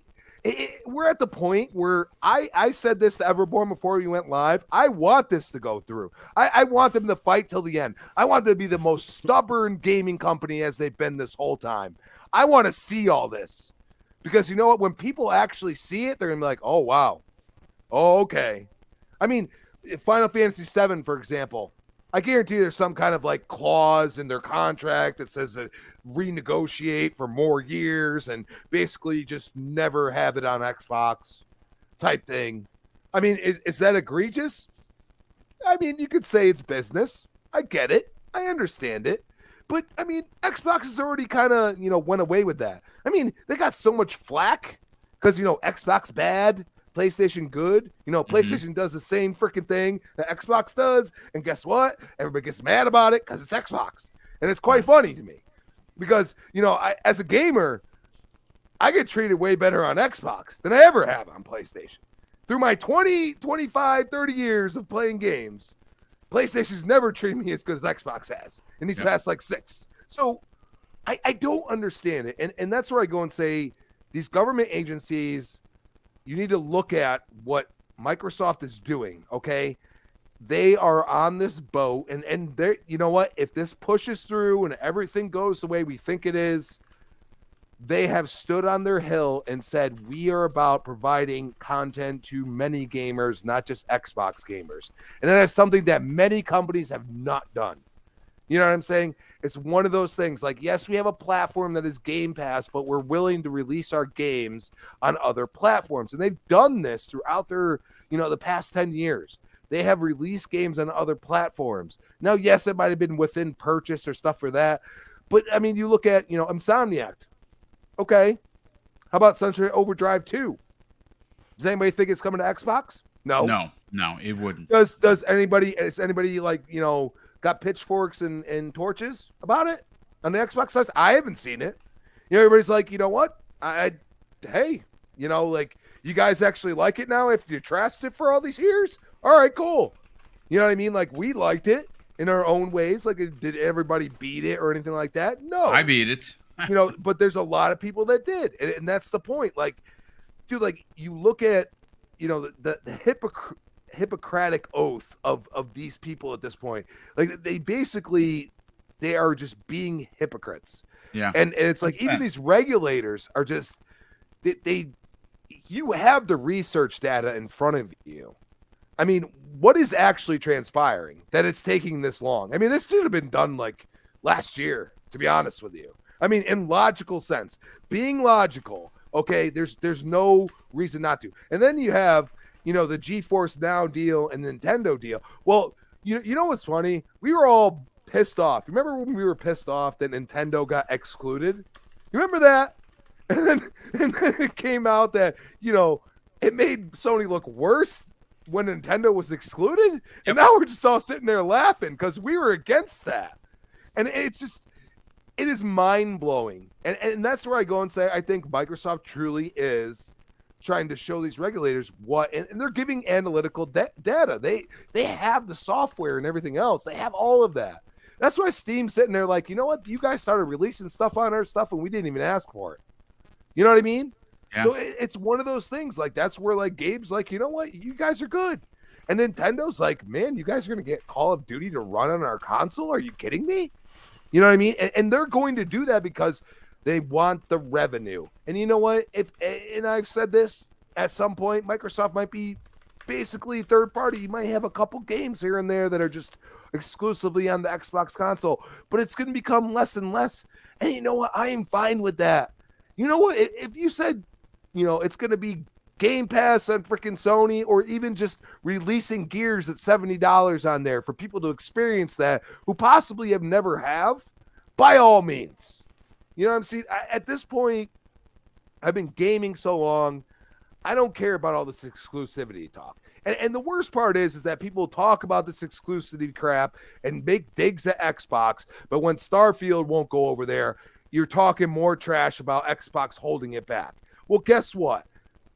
We're at the point where I said this to Everborn before we went live. I want this to go through. I want them to fight till the end. I want them to be the most stubborn gaming company as they've been this whole time. I want to see all this. Because you know what? When people actually see it, they're going to be like, oh, wow. Oh, okay. I mean, Final Fantasy VII, for example, I guarantee there's some kind of clause in their contract that says that renegotiate for more years and basically just never have it on Xbox. type thing. I mean, is that egregious? I mean, you could say it's business. I get it. I understand it. But, I mean, Xbox has already kind of, went away with that. I mean, they got so much flack because, Xbox bad, PlayStation good. PlayStation does the same freaking thing that Xbox does. And guess what? Everybody gets mad about it because it's Xbox. And it's quite funny to me because, as a gamer, I get treated way better on Xbox than I ever have on PlayStation. Through my 20, 25, 30 years of playing games, PlayStation's never treated me as good as Xbox has in these past 6. So I don't understand it. And that's where I go and say these government agencies, you need to look at what Microsoft is doing, okay? They are on this boat and they're, you know what? If this pushes through and everything goes the way we think it is, they have stood on their hill and said, we are about providing content to many gamers, not just Xbox gamers. And that is something that many companies have not done. You know what I'm saying? It's one of those things like, yes, we have a platform that is Game Pass, but we're willing to release our games on other platforms. And they've done this throughout their, the past 10 years. They have released games on other platforms. Now, yes, it might have been within purchase or stuff for that. But, I mean, you look at, Insomniac. Okay. How about Sunshine Overdrive 2? Does anybody think it's coming to Xbox? No. No, it wouldn't. Is anybody got pitchforks and torches about it on the Xbox side? I haven't seen it. Everybody's like, you know what? Hey, you guys actually like it now after you trashed it for all these years? All right, cool. You know what I mean? Like, we liked it in our own ways. Like, did everybody beat it or anything like that? No. I beat it. But there's a lot of people that did. And that's the point. Like, dude, like, you look at, the Hippocratic oath of these people at this point. Like, they are just being hypocrites. Yeah. And it's like, even these regulators are just, you have the research data in front of you. I mean, what is actually transpiring that it's taking this long? I mean, this should have been done like last year, to be honest with you. I mean, in logical sense, being logical, okay, there's no reason not to. And then you have, the GeForce Now deal and Nintendo deal. Well, you know what's funny? We were all pissed off. Remember when we were pissed off that Nintendo got excluded? You remember that? And then it came out that, it made Sony look worse when Nintendo was excluded. Yep. And now we're just all sitting there laughing because we were against that. And it's just, it is mind-blowing. And that's where I go and say, I think Microsoft truly is trying to show these regulators what, and they're giving analytical data. They have the software and everything else. They have all of that. That's why Steam's sitting there like, you know what? You guys started releasing stuff on our stuff and we didn't even ask for it. You know what I mean? Yeah. So it's one of those things. Like, that's where, like, Gabe's like, you know what? You guys are good. And Nintendo's like, man, you guys are going to get Call of Duty to run on our console? Are you kidding me? You know what I mean? And they're going to do that because they want the revenue. And you know what? And I've said this, at some point, Microsoft might be basically third party. You might have a couple games here and there that are just exclusively on the Xbox console, but it's going to become less and less. And you know what? I am fine with that. You know what? If you said, it's going to be Game Pass on freaking Sony, or even just releasing Gears at $70 on there for people to experience that who possibly have never have, by all means. You know what I'm saying? At this point, I've been gaming so long, I don't care about all this exclusivity talk. And the worst part is that people talk about this exclusivity crap and make digs at Xbox, but when Starfield won't go over there, you're talking more trash about Xbox holding it back. Well, guess what?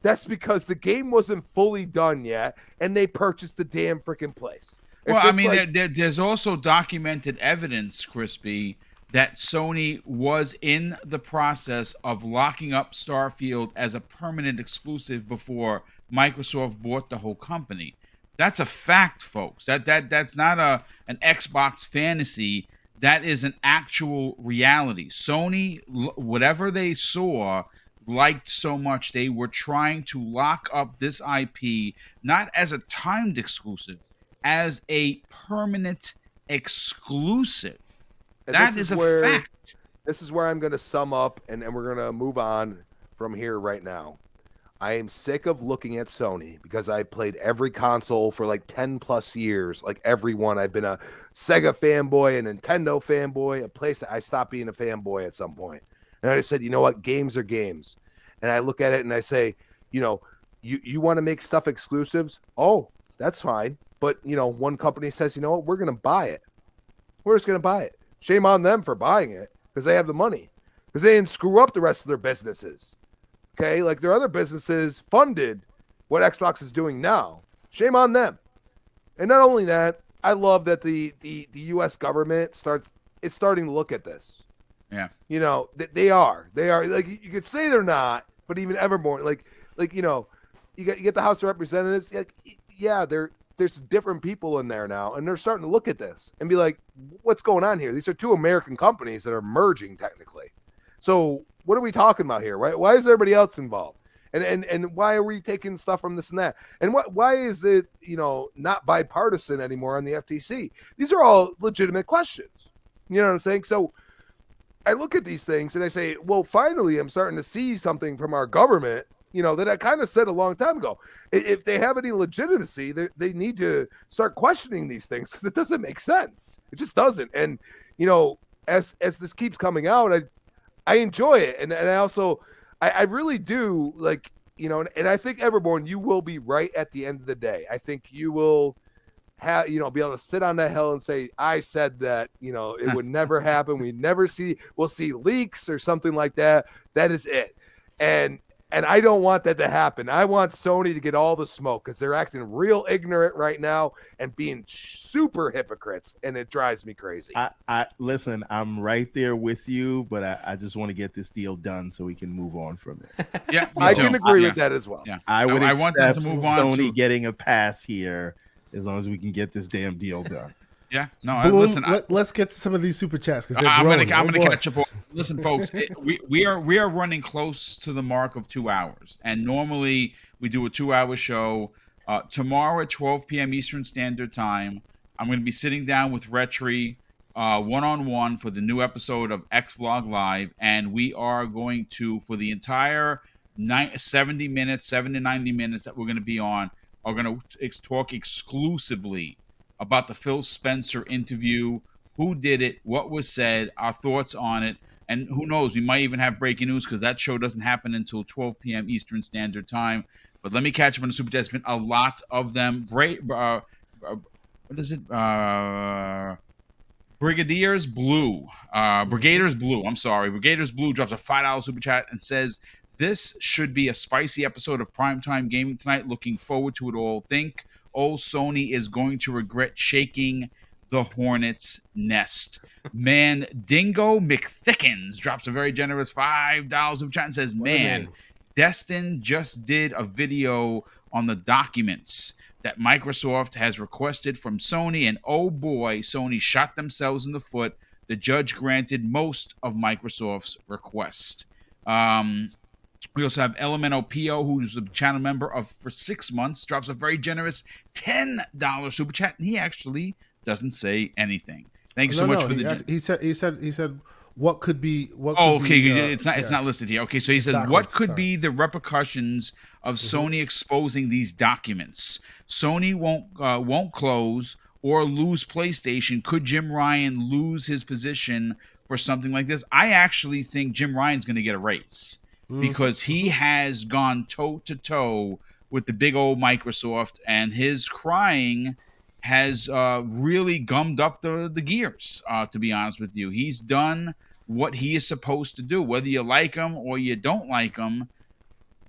That's because the game wasn't fully done yet, and they purchased the damn freaking place. Well, I mean, there's also documented evidence, Crispy, that Sony was in the process of locking up Starfield as a permanent exclusive before Microsoft bought the whole company. That's a fact, folks. That's not an Xbox fantasy. That is an actual reality. Sony, whatever they saw, liked so much, they were trying to lock up this IP, not as a timed exclusive, as a permanent exclusive. And that is a fact. This is where I'm going to sum up, and we're going to move on from here right now. I am sick of looking at Sony because I played every console for like 10 plus years, like everyone. I've been a Sega fanboy, a Nintendo fanboy, a place. I stopped being a fanboy at some point. And I just said, you know what? Games are games. And I look at it and I say, you know, you want to make stuff exclusives? Oh, that's fine. But, you know, one company says, you know what? We're going to buy it. We're just going to buy it. Shame on them for buying it because they have the money, because they didn't screw up the rest of their businesses. Okay, like their other businesses funded what Xbox is doing now. Shame on them. And not only that, I love that the U.S. government it's starting to look at this. Yeah, you know, they are like, you could say they're not, but even Evermore, like you know, you get the House of Representatives. Like, yeah, there's different people in there now, and they're starting to look at this and be like, what's going on here? These are two American companies that are merging technically. So what are we talking about here? Why is everybody else involved? And why are we taking stuff from this and that? And why is it, you know, not bipartisan anymore on the FTC? These are all legitimate questions. You know what I'm saying? So I look at these things and I say, well, finally, I'm starting to see something from our government, you know, that I kind of said a long time ago. If they have any legitimacy, they need to start questioning these things, because it doesn't make sense. It just doesn't. And, you know, as this keeps coming out, I enjoy it. And I also, I really do, like, you know, and I think Everborn, you will be right at the end of the day. I think you will have, you know, be able to sit on that hill and say, I said that, you know, it would never happen. We'll see leaks or something like that. That is it. And I don't want that to happen. I want Sony to get all the smoke, because they're acting real ignorant right now and being super hypocrites, and it drives me crazy. I listen, I'm right there with you, but I just want to get this deal done so we can move on from it. Yeah, I can agree with that as well. Yeah, I would accept want them to move on Sony to... getting a pass here as long as we can get this damn deal done. Yeah, no, Boom, listen. let's get to some of these super chats, because I'm gonna catch up. Listen, folks, we are running close to the mark of 2 hours, and normally we do a 2-hour show. Tomorrow at 12 p.m. Eastern Standard Time, I'm going to be sitting down with Retri one-on-one for the new episode of X Vlog Live, and we are going to, for the entire 70 minutes, 70 to 90 minutes that we're going to be on, are going to talk exclusively about the Phil Spencer interview, who did it, what was said, our thoughts on it, and who knows, we might even have breaking news, because that show doesn't happen until 12 p.m. Eastern Standard Time. But let me catch up on the Super Chats. Been a lot of them. What is it? Brigadier's Blue. Brigadier's Blue. I'm sorry. Brigadier's Blue drops a $5 Super Chat and says, this should be a spicy episode of Primetime Gaming tonight. Looking forward to it all. Think old Sony is going to regret shaking the hornet's nest. Man, Dingo McThickens drops a very generous $5 Super Chat and says, man, Destin just did a video on the documents that Microsoft has requested from Sony, and oh boy, Sony shot themselves in the foot. The judge granted most of Microsoft's request. We also have Elemental PO, who's a channel member for 6 months, drops a very generous $10 Super Chat, and he actually doesn't say anything. Thank you so much for he said what could be it's not listed here. Okay, so he said what could be the repercussions of Sony exposing these documents. Sony won't close or lose PlayStation. Could Jim Ryan lose his position for something like this? I actually think Jim Ryan's going to get a raise, because he has gone toe to toe with the big old Microsoft, and his crying has really gummed up the gears, to be honest with you. He's done what he is supposed to do. Whether you like him or you don't like him,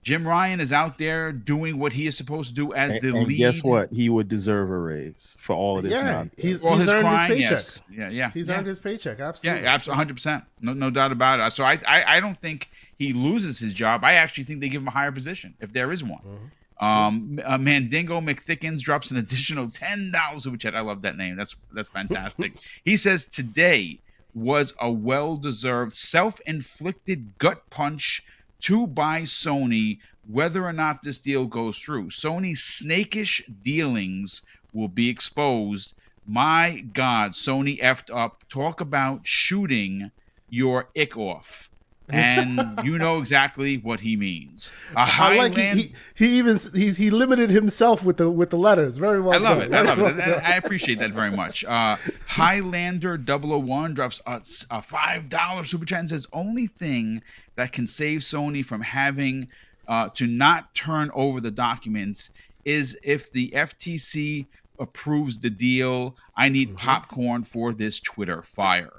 Jim Ryan is out there doing what he is supposed to do as the lead. And guess what? He would deserve a raise for all of this nonsense. He's earned crying, his paycheck. Yes. He's earned his paycheck, absolutely. Yeah, absolutely, 100%. No doubt about it. So I don't think he loses his job. I actually think they give him a higher position, if there is one. Mandingo McThickens drops an additional $10 Super Chat. I love that name. That's fantastic. He says, today was a well-deserved self-inflicted gut punch by Sony, whether or not this deal goes through. Sony's snakish dealings will be exposed. My God, Sony effed up. Talk about shooting your ick off. and you know exactly what he means. I like he limited himself with the letters. Very well. I love done. it. I Very love well it. done. I appreciate that very much. Highlander 001 drops a $5 super chat and says, only thing that can save Sony from having to not turn over the documents is if the FTC approves the deal. I need popcorn for this Twitter fire.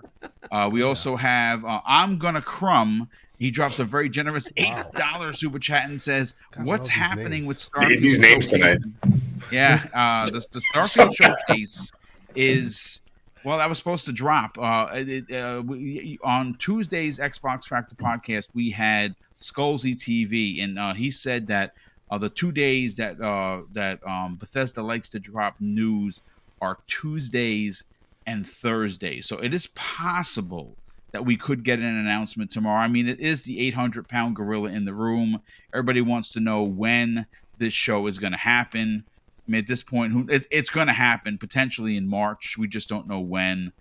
We also have I'm Gonna Crumb. He drops a very generous $8 super chat and says, what's happening with Starfield These names Showcase? tonight. Yeah, the Starfield Showcase is, well, that was supposed to drop. On Tuesday's Xbox Factor podcast, we had Skullsy TV, and he said that the 2 days that Bethesda likes to drop news are Tuesdays and Thursdays. So it is possible that we could get an announcement tomorrow. I mean, it is the 800-pound gorilla in the room. Everybody wants to know when this show is going to happen. I mean, at this point, it's going to happen potentially in March. We just don't know when.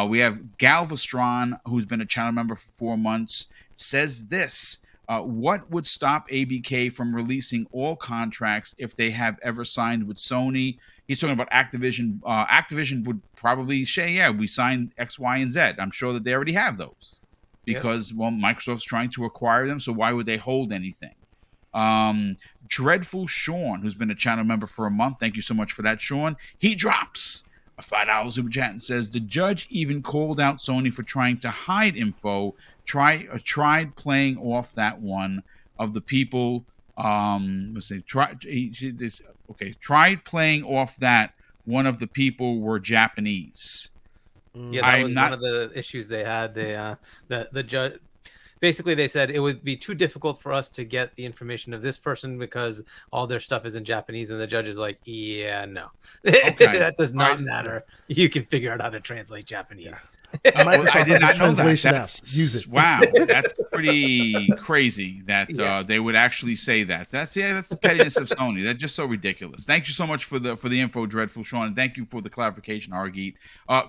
We have Galvestron, who's been a channel member for 4 months, says this. What would stop ABK from releasing all contracts if they have ever signed with Sony? He's talking about Activision. Activision would probably say, yeah, we signed X, Y, and Z. I'm sure that they already have those because, well, Microsoft's trying to acquire them, so why would they hold anything? Dreadful Sean, who's been a channel member for a month. Thank you so much for that, Sean. He drops a $5 super chat and says, the judge even called out Sony for trying to hide info. Tried playing off that one of the people. Tried playing off that one of the people were Japanese. Yeah, that was one of the issues they had. The judge basically they said it would be too difficult for us to get the information of this person because all their stuff is in Japanese, and the judge is like, yeah, no, that does not matter. You can figure out how to translate Japanese. I did not know that. Use it. Wow, that's pretty crazy that they would actually say that. That's the pettiness of Sony. That's just so ridiculous. Thank you so much for the info, Dreadful Sean, and thank you for the clarification, Hargeet.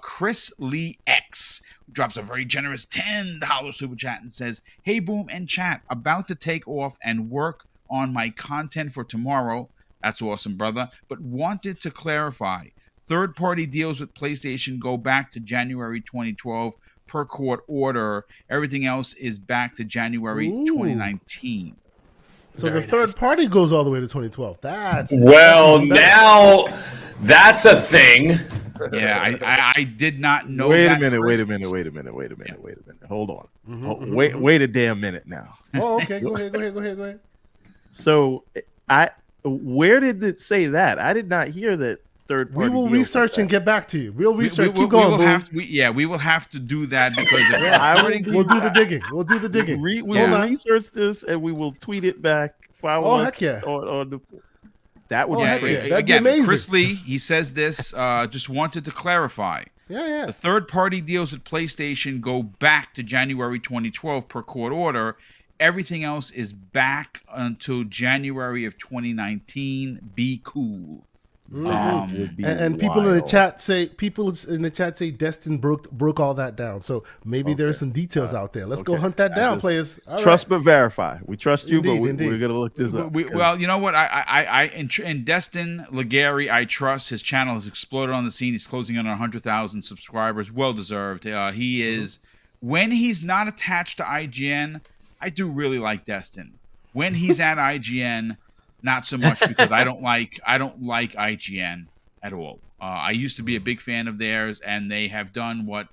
Chris Lee X drops a very generous $10 super chat and says, "Hey, Boom and chat, about to take off and work on my content for tomorrow." That's awesome, brother. But wanted to clarify. Third-party deals with PlayStation go back to January 2012 per court order. Everything else is back to January 2019. So the third party goes all the way to 2012. Now that's a thing. Yeah, I did not know. Wait that. a minute. Hold on. Wait a damn minute now. Oh, okay. Go ahead. So where did it say that? I did not hear that. We will research and get back to you. We'll research. Keep going. We will have to do that because we'll do the digging. We'll do the digging. We will research this and we will tweet it back. Follow us. Heck yeah! That would be great. That'd be amazing. Chris Lee, he says this. Just wanted to clarify. Yeah. The third-party deals with PlayStation go back to January 2012 per court order. Everything else is back until January of 2019. Be cool. And people in the chat say Destin broke all that down. So maybe there's some details out there. Let's go hunt that down, players. All trust but verify. We trust you, but we're gonna look this up. Well, you know what? I in Destin Legary, I trust. His channel has exploded on the scene. He's closing in on 100,000 subscribers. Well deserved. He is when he's not attached to IGN. I do really like Destin. When he's at IGN. Not so much because I don't like IGN at all. I used to be a big fan of theirs, and they have done what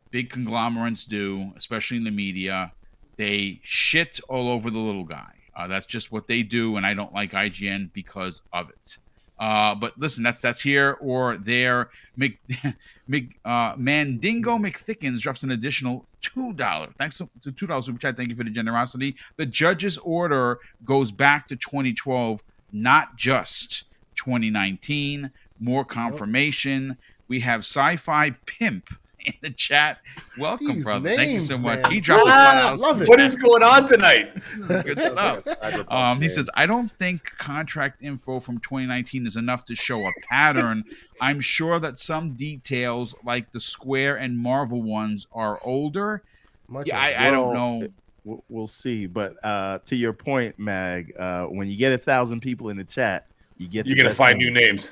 big conglomerates do, especially in the media. They shit all over the little guy. That's just what they do, and I don't like IGN because of it. But listen, that's here or there. Mandingo McThickens drops an additional $2. Thanks to $2 super chat. Thank you for the generosity. The judge's order goes back to 2012, not just 2019. More confirmation. We have Sci-Fi Pimp in the chat. Welcome, These brother. names, Thank you so much. man. He drops a $5. What is going on tonight? This is good stuff. He says, I don't think contract info from 2019 is enough to show a pattern. I'm sure that some details, like the Square and Marvel ones, are older. I don't know. We'll see. But to your point, Mag, when you get 1,000 people in the chat, you're You're gonna find new names.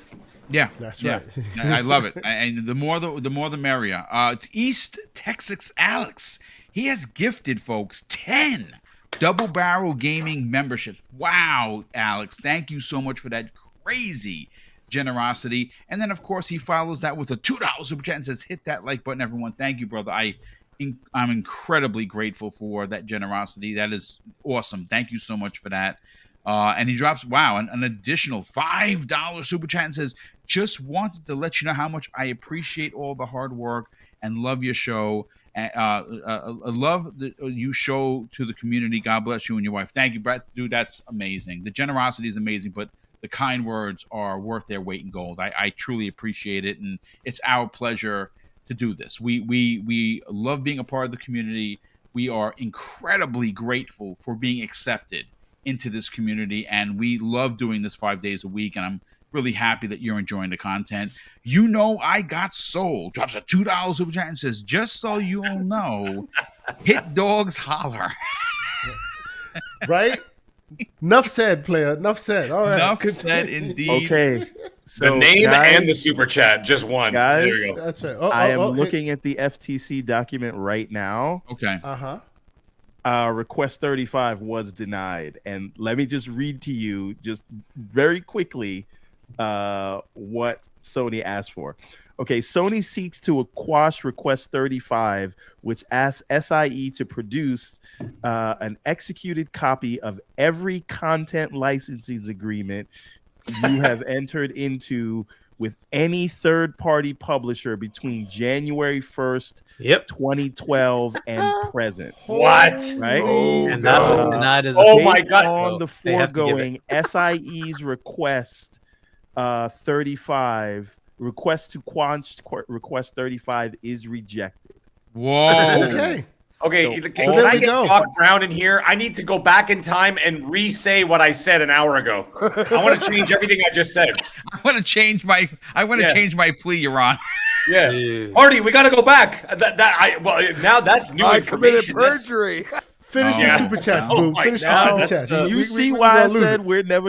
Yeah, That's yeah. right. I love it, and the more the merrier. East Texas Alex, he has gifted folks 10 Double Barrel Gaming memberships. Wow, Alex, thank you so much for that crazy generosity. And then, of course, he follows that with a $2 super chat and says, "Hit that like button, everyone." Thank you, brother. I'm incredibly grateful for that generosity. That is awesome. Thank you so much for that. And he drops, an additional $5 super chat and says, "Just wanted to let you know how much I appreciate all the hard work and love your show. Love you show to the community. God bless you and your wife." Thank you, Brett. Dude, that's amazing. The generosity is amazing, but the kind words are worth their weight in gold. I truly appreciate it, and it's our pleasure to do this. We love being a part of the community. We are incredibly grateful for being accepted into this community, and we love doing this 5 days a week, and I'm really happy that you're enjoying the content. You know, I got soul. Drops a $2 super chat and says, "Just so you all know, hit dogs holler." Right? Enough said, player. Enough said. All right. Enough said, indeed. Okay. So, The name guys, and the super chat, just one. guys, There you go. That's right. I am looking at the FTC document right now. Okay. Request 35 was denied. And let me just read to you just very quickly what Sony asked for. Okay, Sony seeks to quash Request 35, which asks SIE to produce an executed copy of every content licensing agreement you have entered into with any third-party publisher between January 1st, 2012 and present. What? Right? And that was denied as Oh a my Based God. on the They have to give it. foregoing, SIE's request 35 request to quash request 35 is rejected. Whoa. Okay. Okay, So- can so there I we get go. Doc Brown in here? I need to go back in time and re-say what I said an hour ago. I want to change everything I just said. I want to change my plea, Your Honor. Yeah, Dude. Marty, we got to go back. Now that's new I committed information. That's- perjury. Finish Yeah. the super chats, Oh Boom. my Finish God, the super that's- chats. Do you see we why I gonna lose said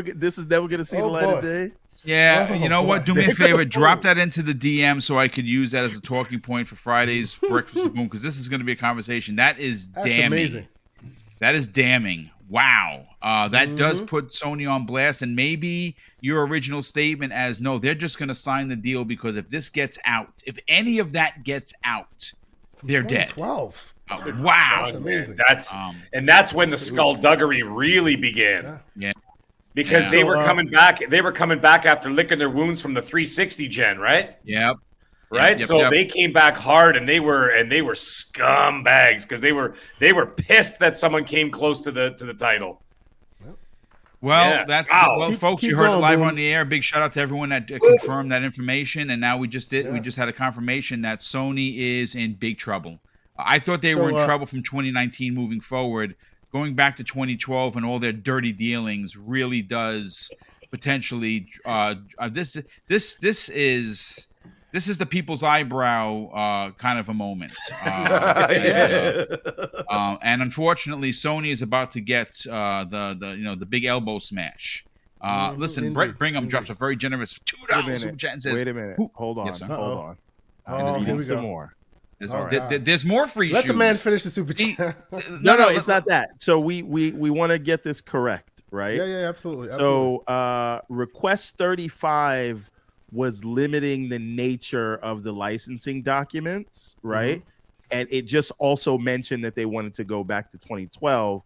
it. this is never going to see the Oh, light of boy. day? Yeah, Oh, you know what? Do boy. me a favor. Drop that into the DM so I could use that as a talking point for Friday's Breakfast with Boom, because this is going to be a conversation. That is That's damning. amazing. That is damning. Wow. That does put Sony on blast, and maybe your original statement as, no, they're just going to sign the deal because if this gets out, if any of that gets out, they're dead. 12. Wow. That's amazing. That's when the skullduggery really began. Yeah. Because Yeah. they were coming back. They were coming back after licking their wounds from the 360 gen, right? Yep. Right. Yep, So yep. they came back hard, and they were scumbags because they were pissed that someone came close to the title. Well, Yeah. that's Wow. well, Keep- folks. keep You heard it going, live Boom. on the air. Big shout out to everyone that confirmed that information, and now we just had a confirmation that Sony is in big trouble. I thought they were in trouble from 2019 moving forward. Going back to 2012 and all their dirty dealings really does potentially. This is the people's eyebrow kind of a moment. And unfortunately, Sony is about to get the big elbow smash. Listen, indeed, Brett Brigham indeed. drops a very generous $2 super chat and says, Wait a minute. "Who-" Hold on. Yes, sir. Hold on. I'm Oh, here reading we some go. more. There's, All there- right. there's more free Let shoes. the man finish the super He- chat. No, it's not that. So we want to get this correct, right? Yeah, absolutely. So request 35 was limiting the nature of the licensing documents, right? And it just also mentioned that they wanted to go back to 2012.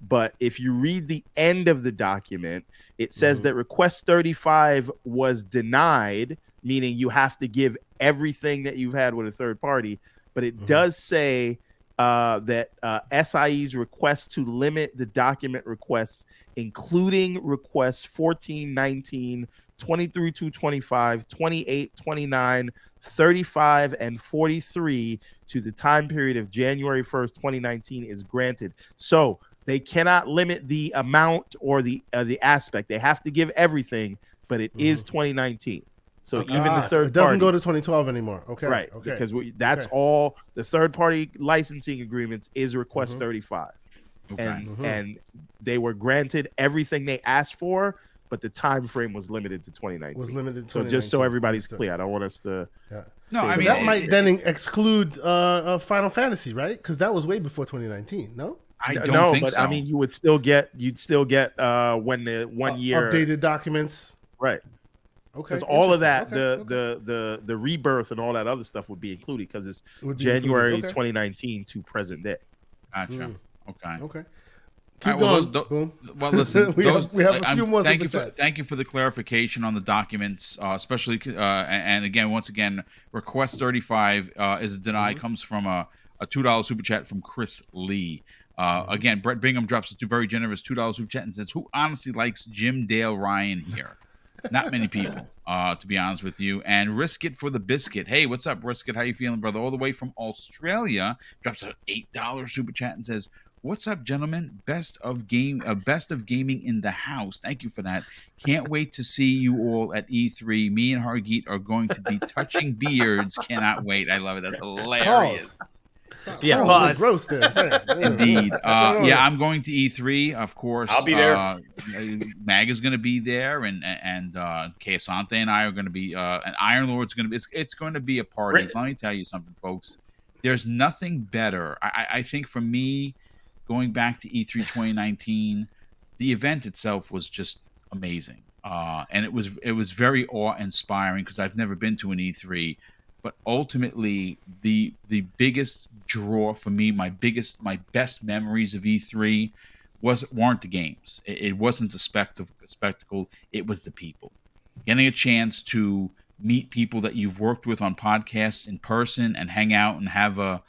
But if you read the end of the document, it says that request 35 was denied, meaning you have to give everything that you've had with a third party. But it does say that SIE's request to limit the document requests, including requests 14, 19, 23 to 25, 28, 29, 35, and 43 to the time period of January 1st, 2019 is granted. So they cannot limit the amount or the aspect. They have to give everything, but it is 2019. So even the third it doesn't party, go to 2012 anymore. Okay. right? Okay. Because that's all the third party licensing agreements is request 35. Okay. and they were granted everything they asked for, but the time frame was limited to 2019. Was limited to So just so 2019. everybody's Understood. clear, I don't want us to. Yeah. No, say I So mean, that might then exclude Final Fantasy, right? Because that was way before 2019. No. I don't no, think but so. I mean, you'd still get when the 1 year Updated documents. right. Okay. Because all of that, Interesting. Okay. the rebirth and all that other stuff would be included because it's Would be January included. Okay. 2019 to present day. Gotcha. Okay. Okay. All Keep right, well, going. Boom. well, listen. We have a few more Thank you super for chats. thank you for the clarification on the documents, especially and again, once again, request 35 is denied. Comes from a $2 super chat from Chris Lee. Again, Brett Bingham drops a very generous $2 super chat and says, "Who honestly likes Jim Dale Ryan here?" Not many people, to be honest with you. And Risk It for the Biscuit. Hey, what's up, Risk It? How you feeling, brother? All the way from Australia, drops an $8 super chat and says, "What's up, gentlemen? Best of gaming in the house. Thank you for that. Can't wait to see you all at E3. Me and Hargeet are going to be touching beards. Cannot wait. I love it. That's hilarious." Yeah, Sounds pause. gross there. I'm saying. Indeed. on Yeah, there? I'm going to E3, of course. I'll be there. Mag is going to be there, and Kay Asante and I are going to be, and Iron Lord's going to be. It's going to be a party. Great. Let me tell you something, folks. There's nothing better. I think for me, going back to E3 2019, the event itself was just amazing, and it was very awe-inspiring because I've never been to an E3. But ultimately, the biggest draw for me, my best memories of E3 weren't the games. It wasn't the spectacle. It was the people. Getting a chance to meet people that you've worked with on podcasts in person and hang out and have a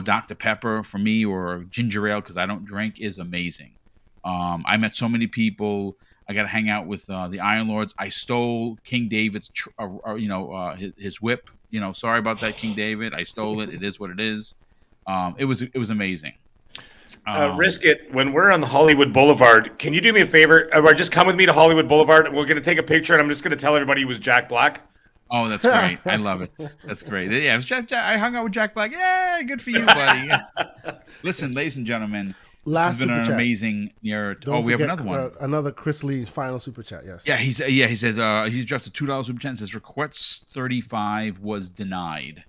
Dr. Pepper for me or a ginger ale because I don't drink is amazing. I met so many people. I got to hang out with the Iron Lords. I stole King David's, his whip. Sorry about that, King David. I stole it. It is what it is. It was amazing. Risk It. When we're on the Hollywood Boulevard, can you do me a favor? Or just come with me to Hollywood Boulevard. We're going to take a picture, and I'm just going to tell everybody he was Jack Black. Oh, that's great. I love it. That's great. Yeah, it was I hung out with Jack Black. Yeah, good for you, buddy. Listen, ladies and gentlemen, Last this has been super an chat. amazing year. Don't We have forget, another one. Another Chris Lee's final super chat. Yes. Yeah, he says he dropped a $2 super chat and says request 35 was denied.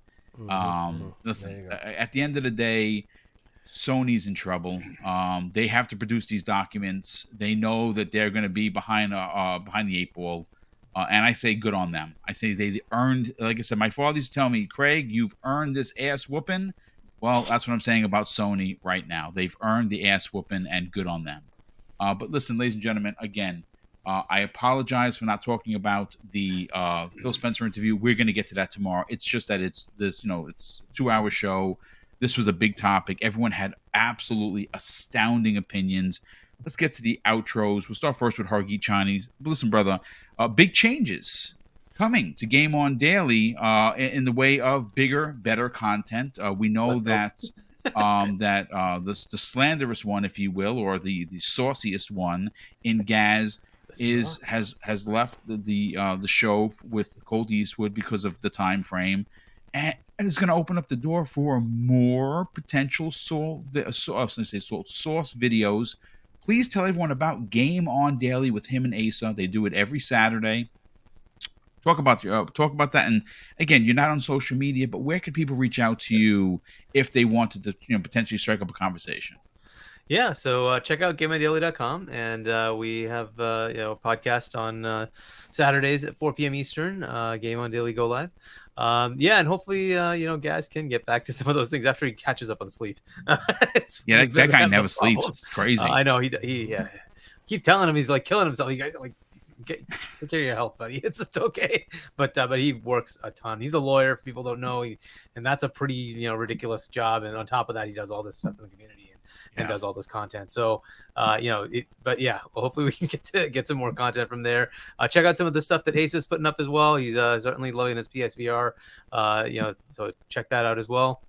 Listen, at the end of the day, Sony's in trouble. They have to produce these documents. They know that they're going to be behind the eight ball, and I say good on them. I say they earned. Like I said, my father used to tell me, Craig, you've earned this ass whooping. Well, that's what I'm saying about Sony right now. They've earned the ass whooping, and good on them. But listen, ladies and gentlemen, again, I apologize for not talking about the Phil Spencer interview. We're going to get to that tomorrow. It's just that it's it's a 2-hour show. This was a big topic. Everyone had absolutely astounding opinions. Let's get to the outros. We'll start first with Hargeet Chani. Listen, brother, big changes coming to Game On Daily in the way of bigger, better content. We know that the slanderous one, if you will, or the sauciest one in Gaz has left the show with Colt Eastwood because of the time frame, and it's going to open up the door for more potential sauce videos. Please tell everyone about Game On Daily with him and Asa. They do it every Saturday. Talk about that. And again, you're not on social media, but where can people reach out to you if they wanted to, potentially strike up a conversation? Yeah, so check out GameOnDaily.com, and we have a podcast on Saturdays at 4 p.m. Eastern. Game On Daily go live. And hopefully guys can get back to some of those things after he catches up on sleep. That guy never sleeps. It's crazy. I know he keep telling him he's like killing himself. You guys like take care of your health, buddy. It's okay. But he works a ton. He's a lawyer. If people don't know, and that's a pretty ridiculous job. And on top of that, he does all this stuff in the community and does all this content. So hopefully we can get some more content from there. Check out some of the stuff that Ace is putting up as well. He's certainly loving his PSVR. So check that out as well.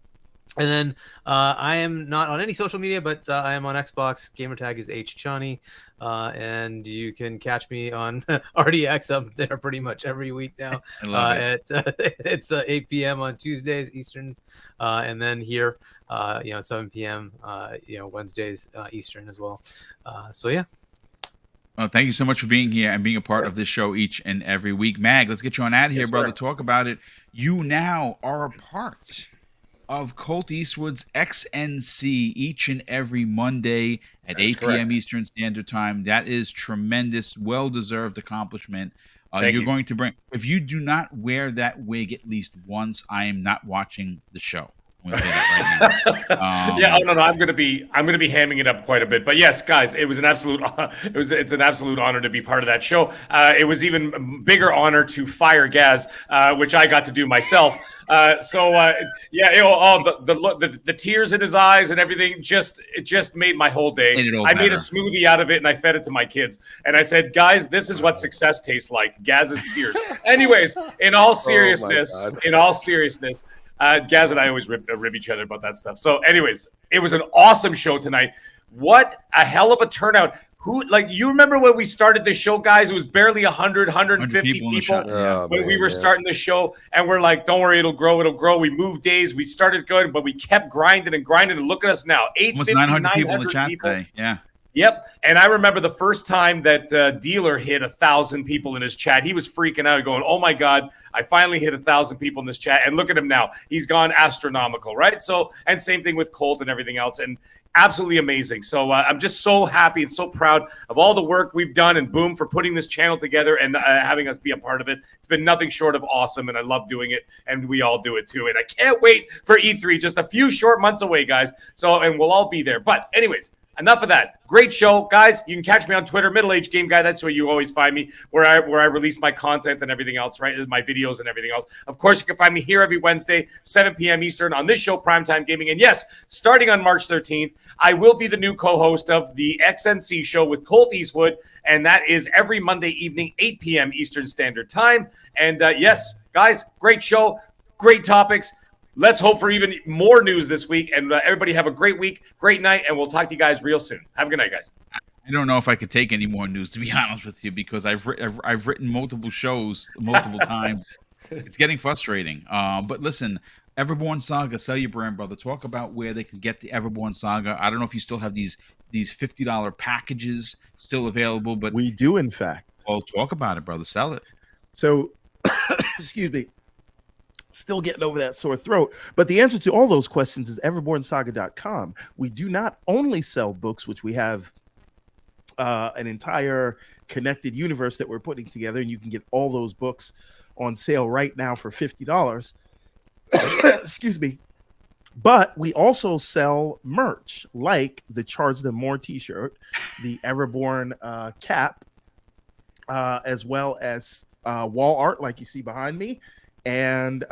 And then I am not on any social media, but I am on Xbox. Gamertag is HChani. And you can catch me on RDX up there pretty much every week now. I love it. It's 8 p.m. on Tuesdays Eastern. And then here, 7 p.m. Wednesdays Eastern as well. So yeah. Well, thank you so much for being here and being a part of this show each and every week. Mag, let's get you on out of here, Yes, brother. sir. Talk about it. You now are a part of Colt Eastwood's XNC each and every Monday at 8 p.m. correct. Eastern Standard Time. That is tremendous, well-deserved accomplishment. Thank You're you. going to bring. If you do not wear that wig at least once, I am not watching the show. I'm going to say that right now. Yeah, no, I'm gonna be hamming it up quite a bit. But yes, guys, it was an absolute it's an absolute honor to be part of that show. It was even bigger honor to fire Gaz, which I got to do myself. The tears in his eyes and everything it just made my whole day. Made it all I made a better. smoothie out of it and I fed it to my kids. And I said, guys, this is what success tastes like. Gaz's tears. Anyways, in all seriousness, Gaz and I always rib each other about that stuff. So, anyways, it was an awesome show tonight. What a hell of a turnout. You remember when we started the show, guys? It was barely 150 people in the people shot, yeah. when we were starting the show. And we're like, don't worry, it'll grow. We moved days. We started going, but we kept grinding. And look at us now. Almost 900 people in the chat today. Yeah. Yep. And I remember the first time that Dealer hit 1,000 people in his chat. He was freaking out going, oh my God, I finally hit 1,000 people in this chat. And look at him now. He's gone astronomical, right? So, and same thing with Colt and everything else. And absolutely amazing. So I'm just so happy and so proud of all the work we've done and Boom for putting this channel together and having us be a part of it. It's been nothing short of awesome. And I love doing it. And we all do it too. And I can't wait for E3, just a few short months away, guys. So, and we'll all be there. But anyways, enough of that. Great show, guys. You can catch me on Twitter, Middle Age Game Guy. That's where you always find me, where I release my content and everything else, right? My videos and everything else. Of course, you can find me here every Wednesday, 7 p.m. Eastern on this show, Primetime Gaming. And yes, starting on March 13th, I will be the new co-host of the XNC show with Colt Eastwood, and that is every Monday evening, 8 p.m. Eastern Standard Time. And yes, guys, great show, great topics. Let's hope for even more news this week. And everybody have a great week, great night, and we'll talk to you guys real soon. Have a good night, guys. I don't know if I could take any more news, to be honest with you, because I've written multiple shows multiple times. It's getting frustrating. But listen, Everborn Saga, sell your brand, brother. Talk about where they can get the Everborn Saga. I don't know if you still have these $50 packages still available, but We do, in fact. well, talk about it, brother. Sell it. So, excuse me. Still getting over that sore throat. But the answer to all those questions is everbornsaga.com. We do not only sell books, which we have an entire connected universe that we're putting together, and you can get all those books on sale right now for $50. Excuse me. But we also sell merch like the Charge Them More t-shirt, the Everborn cap, as well as wall art like you see behind me, and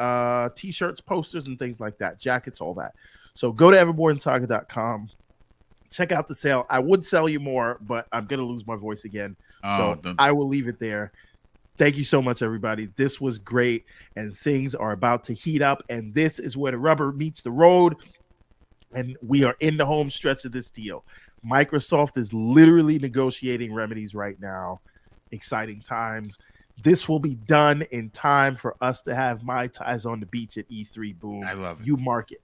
t-shirts, posters, and things like that, jackets, all that. So go to everbornsaga.com, check out the sale. I would sell you more, but I'm gonna lose my voice again, so I will leave it there. Thank you so much, everybody. This was great, and things are about to heat up, and this is where the rubber meets the road, and we are in the home stretch of this deal. Microsoft is literally negotiating remedies right now. Exciting times. This will be done in time for us to have Mai Tais on the beach at E3. Boom. I love it. You mark it.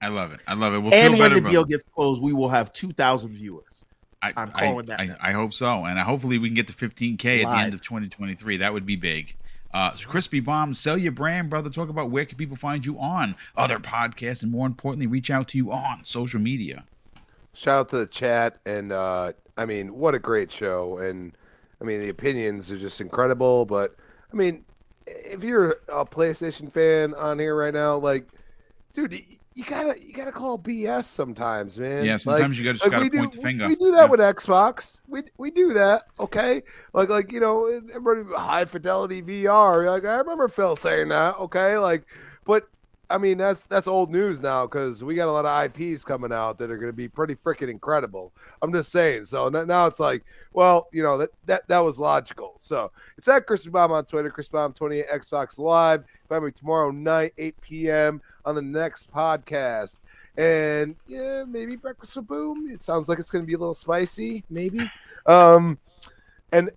I love it. I love it. We'll And feel when better, the deal brother. gets closed, we will have 2,000 viewers. I'm calling that now. I hope so, and hopefully we can get to 15K at the Live. end of 2023. That would be big. So Crispy Bomb, sell your brand, brother. Talk about where can people find you on other podcasts, and more importantly, reach out to you on social media. Shout out to the chat, and I mean, what a great show, and I mean the opinions are just incredible. But I mean, if you're a PlayStation fan on here right now, like, dude, you gotta call BS sometimes, man. Yeah, sometimes you gotta point the finger. We do that with Xbox. We do that, okay? Like you know, everybody high fidelity VR. Like I remember Phil saying that, okay? Like, but I mean, that's old news now because we got a lot of IPs coming out that are going to be pretty freaking incredible. I'm just saying. So now it's like, well, that was logical. So it's at Crispy Bomb on Twitter, Crispy Bomb 28 Xbox Live. Find me tomorrow night, 8 p.m. on the next podcast. And yeah, maybe Breakfast with Boom. It sounds like it's going to be a little spicy, maybe. And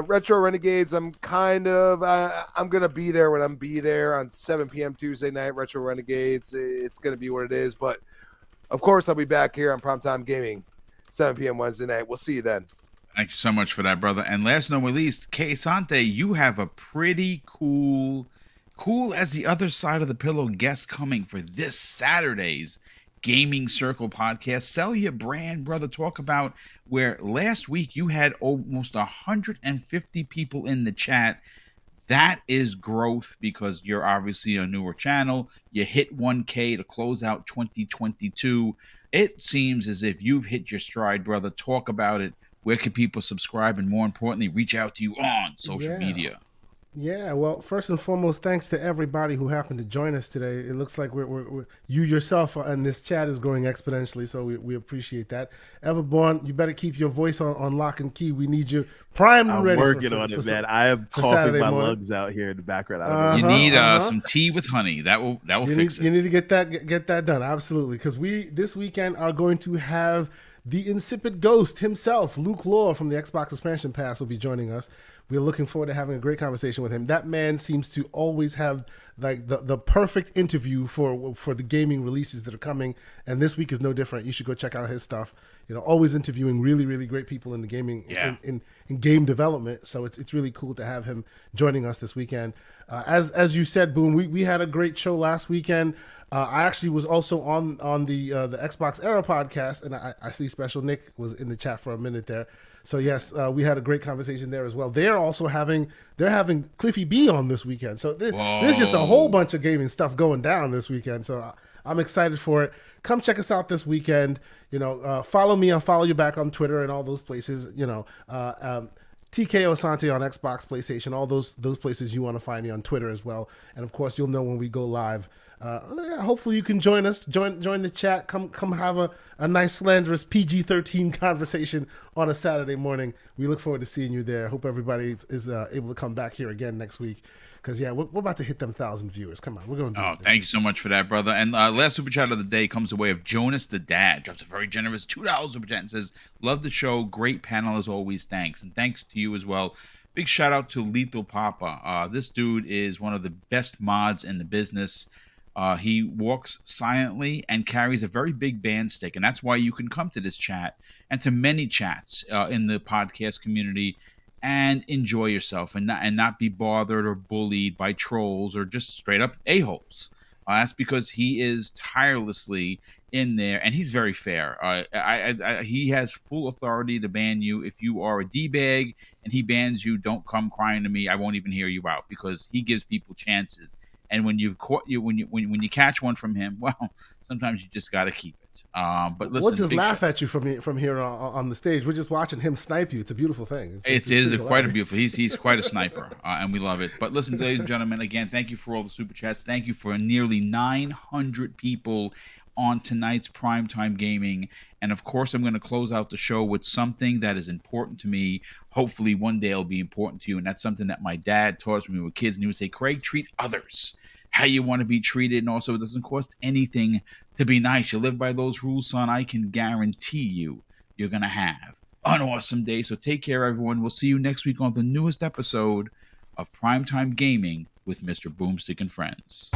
Retro Renegades, I'm gonna be there when I'm there on 7 p.m. Tuesday night. Retro Renegades, it's gonna be what it is. But of course, I'll be back here on Primetime Gaming, 7 p.m. Wednesday night. We'll see you then. Thank you so much for that, brother. And last but not least, Kay Sante, you have a pretty cool as the other side of the pillow guest coming for this Saturday's Gaming Circle podcast. Sell your brand, brother. Talk about where last week you had almost 150 people in the chat. That is growth because you're obviously a newer channel. You hit 1K to close out 2022. It seems as if you've hit your stride, brother. Talk about it. Where can people subscribe and more importantly, reach out to you on social media? Yeah, well, first and foremost, thanks to everybody who happened to join us today. It looks like we're you yourself and this chat is growing exponentially, so we appreciate that. Everborn, you better keep your voice on lock and key. We need you prime and ready. I'm working on it, man. I am coughing Saturday my morning. lungs out here in the background. You need some tea with honey. That will fix it. You need to get that done, absolutely, because we this weekend are going to have the insipid ghost himself, Luke Law from the Xbox Expansion Pass, will be joining us. We're looking forward to having a great conversation with him. That man seems to always have like the perfect interview for the gaming releases that are coming, and this week is no different. You should go check out his stuff. Always interviewing really, really great people in the gaming in game development. So it's really cool to have him joining us this weekend. As you said, Boom, we had a great show last weekend. I actually was also on the Xbox Era podcast, and I see Special Nick was in the chat for a minute there. So yes, we had a great conversation there as well. They're having Cliffy B on this weekend. So there's just a whole bunch of gaming stuff going down this weekend. So I'm excited for it. Come check us out this weekend. Follow me. I'll follow you back on Twitter and all those places. TK Osante on Xbox, PlayStation, all those places you want to find me on Twitter as well. And of course, you'll know when we go live. Hopefully you can join us, join the chat, come have a nice slanderous PG-13 conversation on a Saturday morning. We look forward to seeing you there. Hope everybody is able to come back here again next week. Because, we're about to hit them 1,000 viewers. Come on, we're going to do it. Thank you so much for that, brother. And last super chat of the day comes the way of Jonas the Dad. Drops a very generous $2 super chat and says, love the show. Great panel as always. Thanks. And thanks to you as well. Big shout out to Lethal Papa. This dude is one of the best mods in the business. He walks silently and carries a very big band stick. And that's why you can come to this chat and to many chats in the podcast community and enjoy yourself and not be bothered or bullied by trolls or just straight up a-holes. That's because he is tirelessly in there, and he's very fair. He has full authority to ban you. If you are a D-bag and he bans you, don't come crying to me. I won't even hear you out because he gives people chances. And when you catch one from him, well, sometimes you just got to keep it. But listen, we'll just laugh at you from here on the stage. We're just watching him snipe you. It's a beautiful thing. It is quite a beautiful. He's quite a sniper, and we love it. But listen, ladies and gentlemen, again, thank you for all the super chats. Thank you for nearly 900 people on tonight's Primetime Gaming. And of course, I'm going to close out the show with something that is important to me. Hopefully one day it'll be important to you. And that's something that my dad taught us when we were kids. And he would say, Craig, treat others how you want to be treated. And also, it doesn't cost anything to be nice. You live by those rules, son. I can guarantee you're going to have an awesome day. So take care, everyone. We'll see you next week on the newest episode of Primetime Gaming with Mr. BoomStick and Friends.